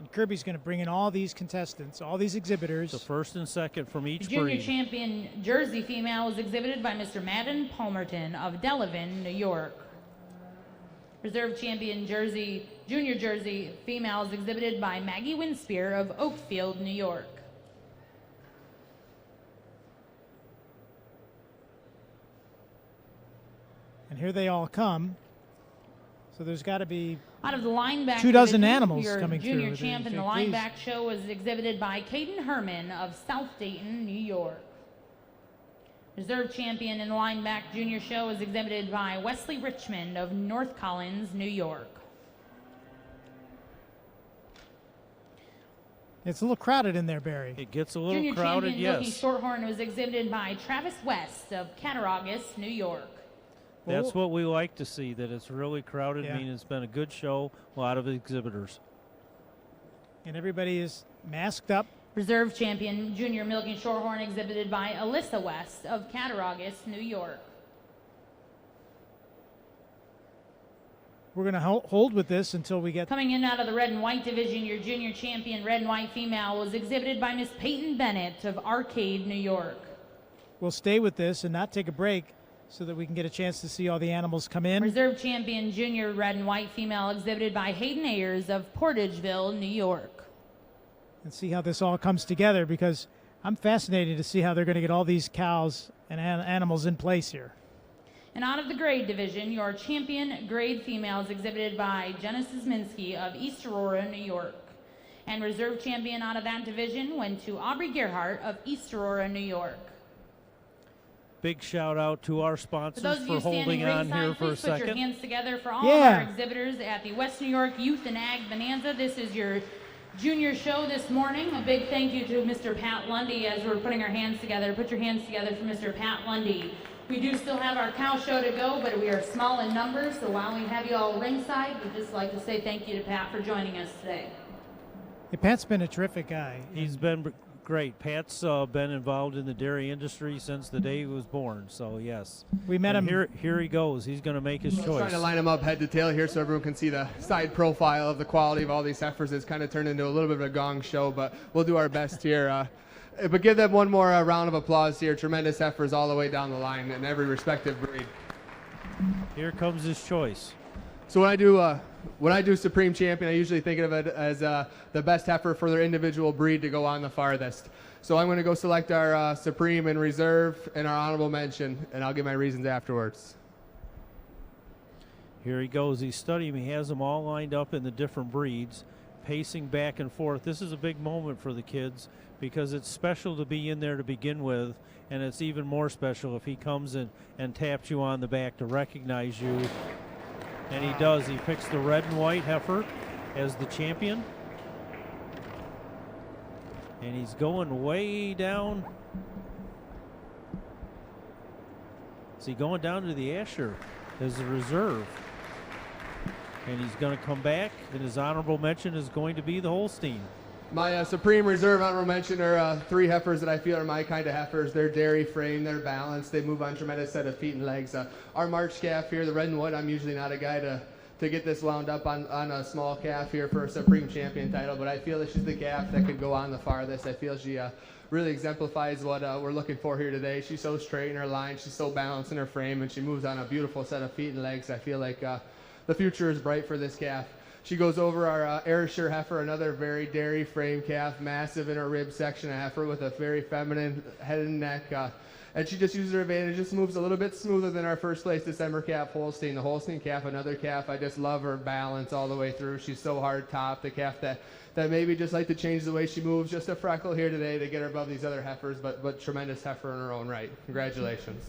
And Kirby's going to bring in all these contestants, all these exhibitors. The first and second from each Junior breed. champion Jersey female was exhibited by Mr. Madden Palmerton of Delavan, New York. Reserve champion junior Jersey female is exhibited by Maggie Winspear of Oakfield, New York. And here they all come. So there's got to be Out of the lineback 2 dozen division, animals your coming through. junior champ in the Please. lineback show was exhibited by Caden Herman of South Dayton, New York. Reserve champion in the lineback junior show was exhibited by Wesley Richmond of North Collins, New York. It's a little crowded in there, Barry. It gets a little Junior crowded, champion Milky yes. Shorthorn was exhibited by Travis West of Cattaraugus, New York. That's what we like to see, that it's really crowded. Yeah. I mean, it's been a good show, a lot of exhibitors. And everybody is masked up. Reserve champion junior Milky Shorthorn exhibited by Alyssa West of Cattaraugus, New York. We're going to hold with this until we get... Coming in out of the red and white division, your junior champion red and white female was exhibited by Miss Peyton Bennett of Arcade, New York. We'll stay with this and not take a break so that we can get a chance to see all the animals come in. Reserve champion junior red and white female exhibited by Hayden Ayers of Portageville, New York. And see how this all comes together, because I'm fascinated to see how they're going to get all these cows and animals in place here. And out of the grade division, your champion grade female is exhibited by Genesis Minsky of East Aurora, New York. And reserve champion out of that division went to Aubrey Gerhardt of East Aurora, New York. Big shout out to our sponsors For those of you for holding standing on here ringside, for a please put your second. hands together for all of our exhibitors at the West New York Youth and Ag Bonanza. This is your junior show this morning. A big thank you to Mr. Pat Lundy as we're putting our hands together. Put your hands together for Mr. Pat Lundy. We do still have our cow show to go, but we are small in numbers, so while we have you all ringside, we'd just like to say thank you to Pat for joining us today. Hey, Pat's been a terrific guy. He's been great. Pat's been involved in the dairy industry since the day he was born, so yes. We met him. Here he goes. He's going to make his choice. Trying to line them up head to tail here so everyone can see the side profile of the quality of all these heifers. It's kind of turned into a little bit of a gong show, but we'll do our best here. But give them one more round of applause here. Tremendous heifers all the way down the line in every respective breed. Here comes his choice. So when I do Supreme Champion, I usually think of it as the best heifer for their individual breed to go on the farthest. So I'm going to go select our Supreme and Reserve and our Honorable Mention, and I'll give my reasons afterwards. Here he goes. He's studying. He has them all lined up in the different breeds, pacing back and forth. This is a big moment for the kids because it's special to be in there to begin with, and it's even more special if he comes in and taps you on the back to recognize you. And he does. He picks the red and white heifer as the champion. And he's going way down. Is he going down to the Asher as a reserve? And he's going to come back, and his honorable mention is going to be the Holstein. My Supreme Reserve honorable mention are three heifers that I feel are my kind of heifers. They're dairy frame, they're balanced, they move on tremendous set of feet and legs. Our March calf here, the red and white, I'm usually not a guy to get this wound up on a small calf here for a Supreme Champion title, but I feel that she's the calf that could go on the farthest. I feel she really exemplifies what we're looking for here today. She's so straight in her line, she's so balanced in her frame, and she moves on a beautiful set of feet and legs. I feel like the future is bright for this calf. She goes over our Ayrshire heifer, another very dairy frame calf, massive in her rib section, a heifer with a very feminine head and neck. And she just uses her advantage, just moves a little bit smoother than our first place December calf, Holstein. The Holstein calf, another calf, I just love her balance all the way through. She's so hard top. The calf that maybe just like to change the way she moves, just a freckle here today to get her above these other heifers, but tremendous heifer in her own right. Congratulations.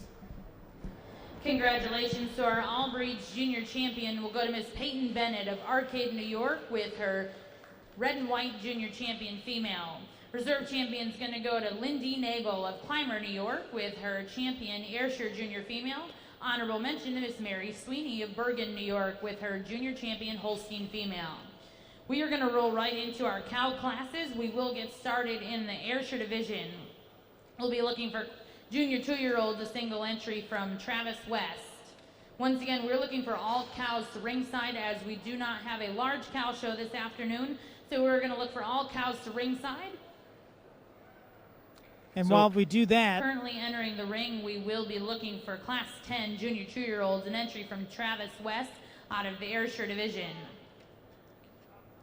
Congratulations to our All Breeds Junior Champion. We'll go to Miss Peyton Bennett of Arcade, New York with her Red and White Junior Champion female. Reserve Champion's going to go to Lindy Nagel of Clymer, New York with her champion Ayrshire Junior female. Honorable mention to Miss Mary Sweeney of Bergen, New York with her Junior Champion Holstein female. We are going to roll right into our cow classes. We will get started in the Ayrshire division. We'll be looking for Junior 2-year-olds, a single entry from Travis West. Once again, we're looking for all cows to ringside as we do not have a large cow show this afternoon. So we're going to look for all cows to ringside. And while we do that, currently entering the ring, we will be looking for Class 10 Junior 2-year-olds, an entry from Travis West out of the Ayrshire division.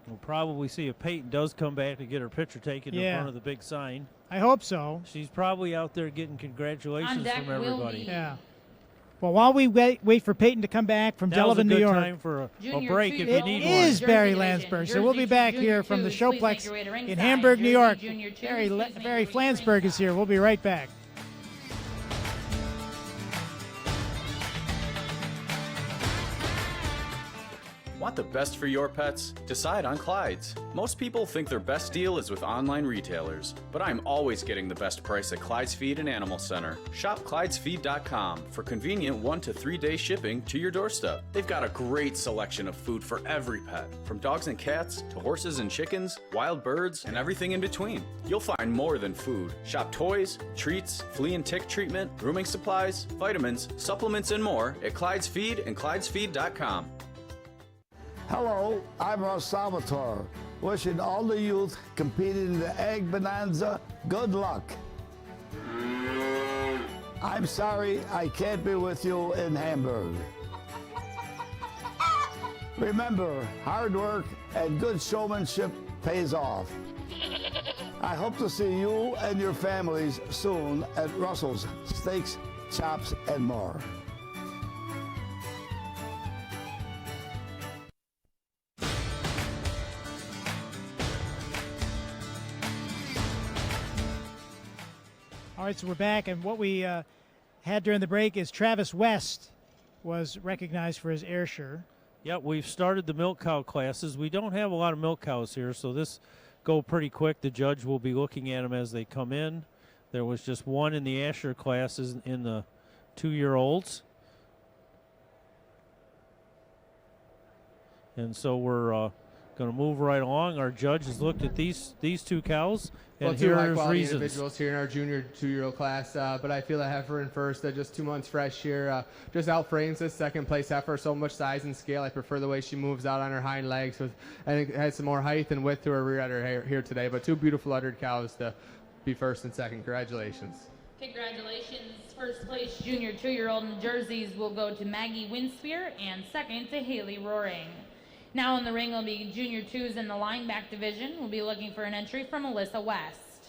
We'll probably see if Peyton does come back to get her picture taken in front of the big sign. I hope so. She's probably out there getting congratulations from everybody. Yeah. Well, while we wait for Peyton to come back from Delavan, New York. Time for a break if you need one. It is Barry Landsberg, so we'll be back here from the Showplex in Hamburg, New York. Barry Flansburgh is here. We'll be right back. Want the best for your pets? Decide on Clyde's. Most people think their best deal is with online retailers, but I'm always getting the best price at Clyde's Feed and Animal Center. Shop ClydesFeed.com for convenient 1 to 3 day shipping to your doorstep. They've got a great selection of food for every pet, from dogs and cats to horses and chickens, wild birds, and everything in between. You'll find more than food. Shop toys, treats, flea and tick treatment, grooming supplies, vitamins, supplements, and more at Clyde's Feed and ClydesFeed.com. Hello, I'm Ross Salvatore, wishing all the youth competing in the Ag Bonanza good luck. I'm sorry I can't be with you in Hamburg. Remember, hard work and good showmanship pays off. I hope to see you and your families soon at Russell's Steaks, Chops, and more. All right, so we're back, and what we had during the break is Travis West was recognized for his Ayrshire. Yep, we've started the milk cow classes. We don't have a lot of milk cows here, so this go pretty quick. The judge will be looking at them as they come in. There was just one in the Ayrshire classes in the 2-year-olds. And so we're going to move right along. Our judge has looked at these 2 cows, and two here's high-quality reasons. individuals here in our junior 2-year-old class, but I feel a heifer in first, just 2 months fresh here, just outframes this second-place heifer. So much size and scale. I prefer the way she moves out on her hind legs, and it has some more height and width to her rear udder here today. But 2 beautiful uddered cows to be first and second. Congratulations. Congratulations. First place junior 2-year-old in the jerseys will go to Maggie Winspear, and second to Haley Roaring. Now in the ring will be junior 2s in the lineback division. We'll be looking for an entry from Alyssa West.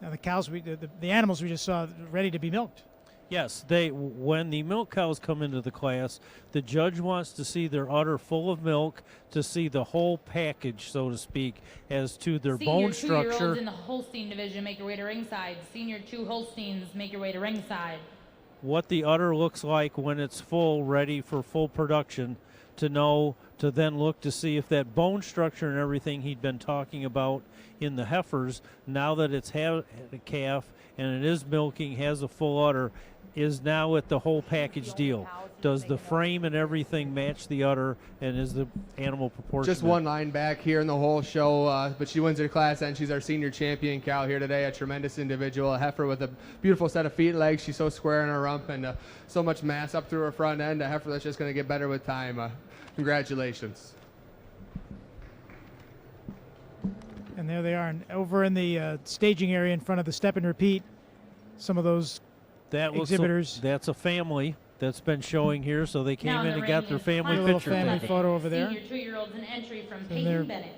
Now the cows, the animals we just saw ready to be milked. Yes, when the milk cows come into the class, the judge wants to see their udder full of milk, to see the whole package, so to speak, as to their bone Senior 2-year-olds structure. in the Holstein division, make your way to ringside. Senior 2 Holsteins, make your way to ringside. What the udder looks like when it's full, ready for full production, to then look to see if that bone structure and everything he'd been talking about in the heifers, now that it's had a calf and it is milking, has a full udder, is now at the whole package deal. Does the frame and everything match the udder, and is the animal proportionate? Just one line back here in the whole show, but she wins her class, and she's our senior champion cow here today. A tremendous individual, a heifer with a beautiful set of feet and legs. She's so square in her rump, and so much mass up through her front end. A heifer that's just going to get better with time. Congratulations. And there they are, and over in the staging area in front of the step and repeat, some of those exhibitors. That's a family that's been showing here, so they came Now in and got their family a little picture. family taken. photo over there. Senior 2-year-olds an entry from And Peyton Bennett.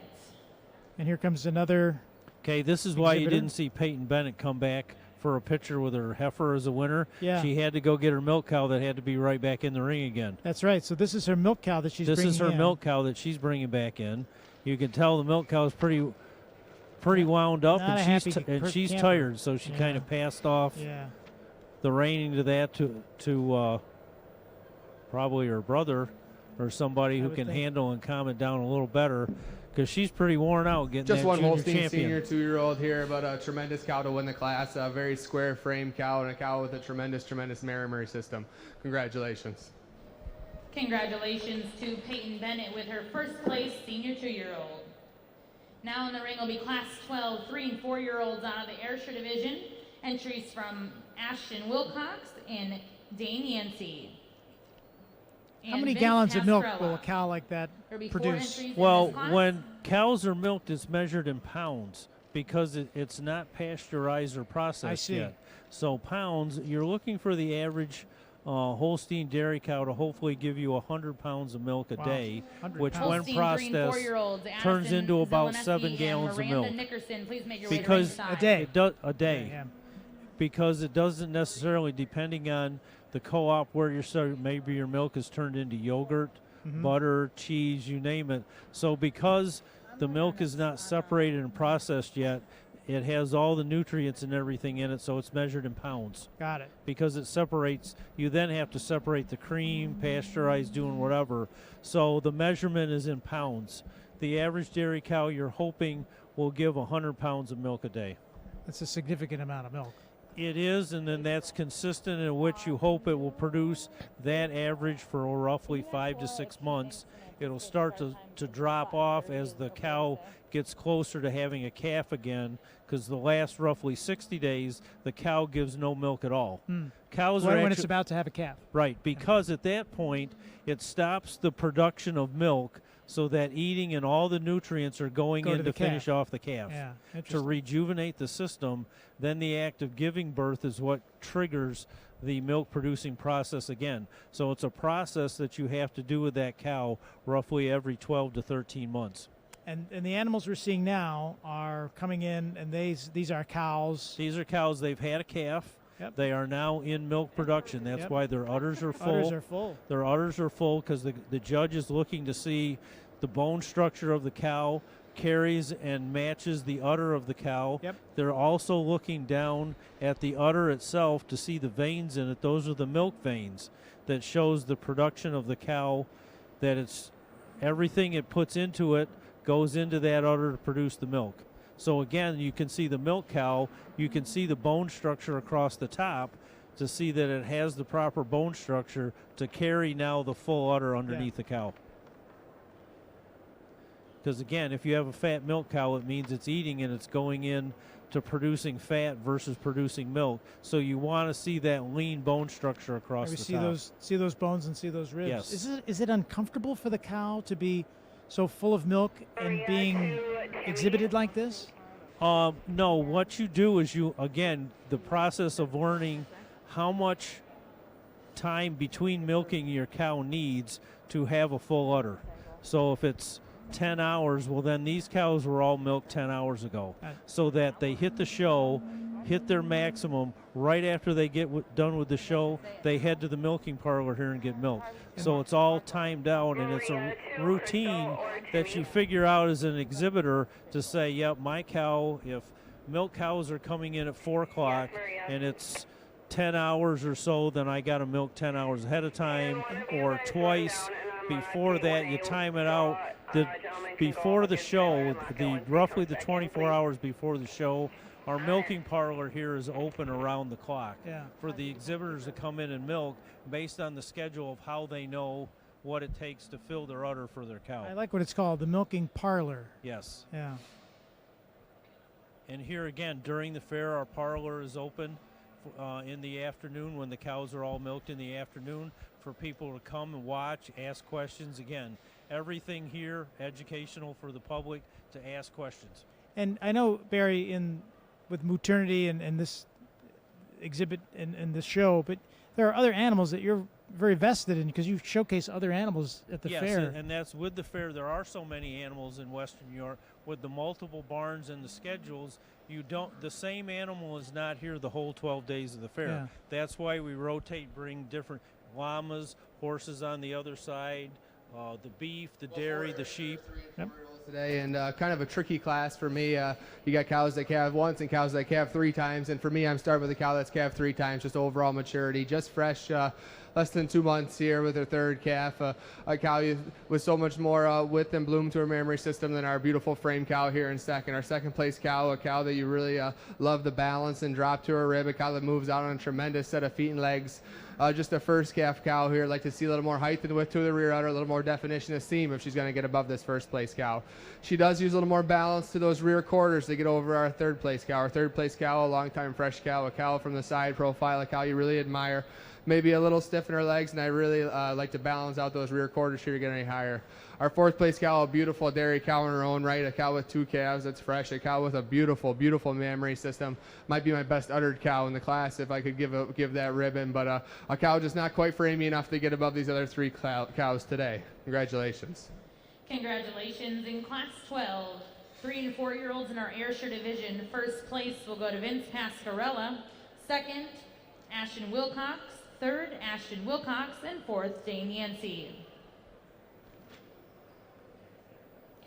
And here comes another. Okay, this is why you exhibitor. didn't see Peyton Bennett come back for a picture with her heifer as a winner. Yeah. She had to go get her milk cow that had to be right back in the ring again. That's right. So this is her milk cow that she's This bringing is her in. milk cow that she's bringing back in. You can tell the milk cow is pretty wound up, Not a and she's happy she's camper. tired, so she Yeah. kind of passed off Yeah. the reining to that to probably her brother or somebody who would can think. handle and calm it down a little better, because she's pretty worn out getting Just that one junior Holstein champion. senior 2-year-old here, but a tremendous cow to win the class. A very square frame cow, and a cow with a tremendous mammary system. Congratulations. Congratulations to Peyton Bennett with her first place senior 2-year-old. Now in the ring will be class 12, 3- and 4-year-olds out of the Ayrshire division. Entries from Ashton Wilcox and Dane Yancey. How And many Vince gallons of milk Pasquerella. will a cow like that There'll be 4 produce? entries in Well, this class. when cows are milked, it's measured in pounds because it's not pasteurized or processed see. yet. So pounds, you're looking for the average Holstein dairy cow to hopefully give you 100 pounds of milk a Wow, day, 100 which pounds. when Holstein 3- and processed 4-year-olds, turns Addison into about Zeleneski 7 and gallons of Miranda milk. Nickerson, please make your way to Because ringside. A day. a day. Yeah. Because it doesn't necessarily, depending on the co-op where you're starting, maybe your milk is turned into yogurt, butter, cheese, you name it. So because the milk is not separated and processed yet, it has all the nutrients and everything in it, so it's measured in pounds. Got it. Because it separates, you then have to separate the cream, pasteurize, doing whatever. So the measurement is in pounds. The average dairy cow you're hoping will give 100 pounds of milk a day. That's a significant amount of milk. It is, and then that's consistent in which you hope it will produce that average for roughly 5 to 6 months. It'll start to drop off as the cow gets closer to having a calf again, because the last roughly 60 days, the cow gives no milk at all. Cows are When it's actu- about to have a calf. Right, because at that point, it stops the production of milk so that eating and all the nutrients are going Go to in the to finish calf. off the calf. Yeah, To interesting. rejuvenate the system, then the act of giving birth is what triggers the milk producing process again. So it's a process that you have to do with that cow roughly every 12 to 13 months. And the animals we're seeing now are coming in, and these are cows. These are cows, they've had a calf. Yep. They are now in milk production. That's Yep. why their udders are full. Udders are full. Their udders are full because the judge is looking to see the bone structure of the cow, carries and matches the udder of the cow. Yep. They're also looking down at the udder itself to see the veins in it. Those are the milk veins that shows the production of the cow, that it's everything it puts into it goes into that udder to produce the milk. So again, you can see the milk cow, you can see the bone structure across the top to see that it has the proper bone structure to carry now the full udder underneath the cow. Because again, if you have a fat milk cow, it means it's eating and it's going in to producing fat versus producing milk. So you want to see that lean bone structure across the top. See those bones and see those ribs. Yes. Is it uncomfortable for the cow to be so full of milk and being exhibited like this? No, what you do is the process of learning how much time between milking your cow needs to have a full udder. So if it's 10 hours, well then these cows were all milked 10 hours ago. So that they hit the show, hit their maximum, right after they get done with the show, they head to the milking parlor here and get milked. So it's all timed out, and it's a routine that you figure out as an exhibitor to say, yep, my cow, if milk cows are coming in at 4 o'clock and it's 10 hours or so, then I got to milk 10 hours ahead of time, or twice before that. You time it out. Before the show, roughly the 24 hours before the show, our milking parlor here is open around the clock for the exhibitors to come in and milk based on the schedule of how they know what it takes to fill their udder for their cow. I like what it's called, the milking parlor. Yes. Yeah. And here again, during the fair, our parlor is open in the afternoon when the cows are all milked in the afternoon for people to come and watch, ask questions. Again, everything here educational for the public to ask questions. And I know, Barry, with maternity and this exhibit and this show, but there are other animals that you're very vested in because you showcase other animals at the fair. Yes, and that's with the fair. There are so many animals in Western New York with the multiple barns and the schedules. The same animal is not here the whole 12 days of the fair. Yeah. That's why we rotate, bring different llamas, horses on the other side, the beef, the dairy, the sheep. Yep. Today, and kind of a tricky class for me. You got cows that calve once and cows that calve 3 times, and for me, I'm starting with a cow that's calved 3 times, just overall maturity, just fresh, less than 2 months here with her 3rd calf. A cow with so much more width and bloom to her mammary system than our beautiful frame cow here in second. Our second place cow, a cow that you really love the balance and drop to her rib, a cow that moves out on a tremendous set of feet and legs. Just a first calf cow here. I'd like to see a little more height and width to the rear udder, a little more definition of seam if she's going to get above this first place cow. She does use a little more balance to those rear quarters to get over our 3rd place cow. Our 3rd place cow, a long time fresh cow, a cow from the side profile, a cow you really admire. Maybe a little stiff in her legs, and I really like to balance out those rear quarters here to get any higher. Our 4th place cow, a beautiful dairy cow in her own right, a cow with 2 calves that's fresh, a cow with a beautiful, beautiful mammary system. Might be my best uddered cow in the class if I could give that ribbon, but a cow just not quite framey enough to get above these other 3 cows today. Congratulations. Congratulations. In Class 12, 3 and 4-year-olds in our Ayrshire division. First place will go to Vince Pasquerella. Second, Ashton Wilcox. Third, Ashton Wilcox. And fourth, Dane Yancey.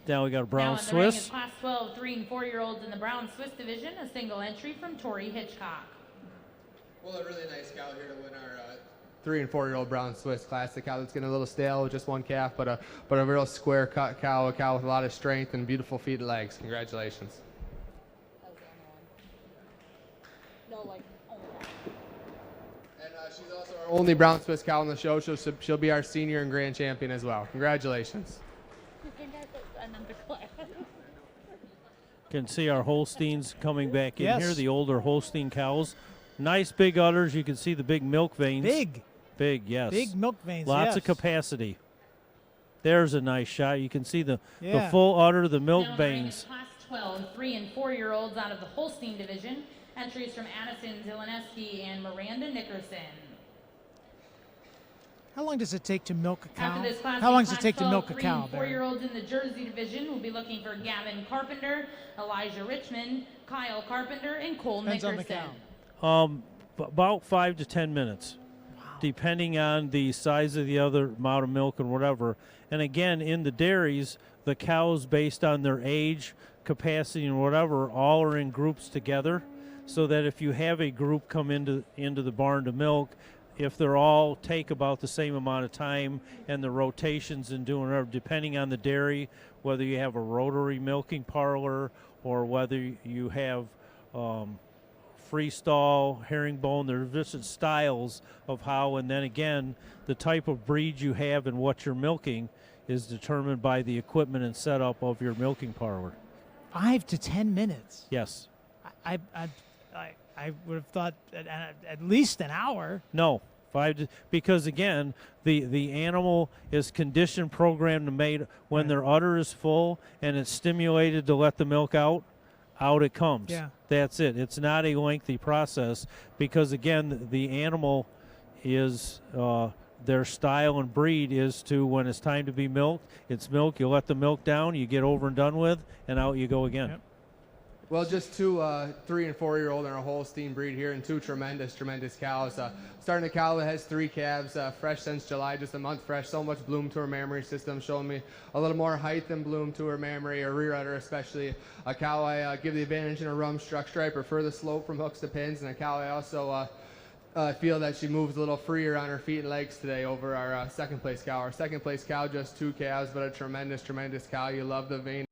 Now we got a brown now in the ring is Swiss. Class 12, 3 and 4-year-olds in the brown Swiss division. A single entry from Tori Hitchcock. Well, a really nice cow here to win our 3 and 4-year-old brown Swiss class. The cow that's getting a little stale with just 1 calf, but a real square cut cow, a cow with a lot of strength and beautiful feet and legs. Congratulations. And she's also our only brown Swiss cow on the show. She'll be our senior and grand champion as well. Congratulations. Can see our Holsteins coming back in Yes. here, the older Holstein cows. Nice big udders. You can see the big milk veins. Big, yes. Big milk veins, Lots of yes. capacity. There's a nice shot. You can see the Yeah. full udder, the milk Now in the ring veins. is Class 12, 3 and 4-year-olds out of the Holstein division. Entries from Addison Zeleneski and Miranda Nickerson. How long does it take to milk a cow? After this class, How long does Class it take to 12, milk a 3 cow, and Barry? 4-year-olds in the Jersey division will be looking for Gavin Carpenter, Elijah Richmond, Kyle Carpenter, and Cole Depends on the Nickerson. cow. About 5 to 10 minutes, depending on the size of the other amount of milk and whatever. And again, in the dairies, the cows, based on their age, capacity, and whatever, all are in groups together, so that if you have a group come into the barn to milk, if they're all take about the same amount of time and the rotations and doing whatever, depending on the dairy, whether you have a rotary milking parlor or whether you have freestall, herringbone, there are different styles of how, and then again, the type of breed you have and what you're milking is determined by the equipment and setup of your milking parlor. 5 to 10 minutes. Yes. I would have thought at least an hour. No, because again, the animal is conditioned, programmed, and made when their udder is full and it's stimulated to let the milk out it comes. Yeah. That's it. It's not a lengthy process because again, the animal is their style and breed is to, when it's time to be milked, it's milk. You let the milk down, you get over and done with, and out you go again. Yep. Well, just two 3- and 4-year-old and a Holstein breed here, and two tremendous cows. Starting the cow that has 3 calves, fresh since July, just a month fresh. So much bloom to her mammary system, showing me a little more height than bloom to her mammary, or rear udder especially. A cow I give the advantage in a rump structure. I prefer the slope from hooks to pins, and a cow I also feel that she moves a little freer on her feet and legs today over our second place cow. Our second place cow, just 2 calves, but a tremendous cow. You love the vein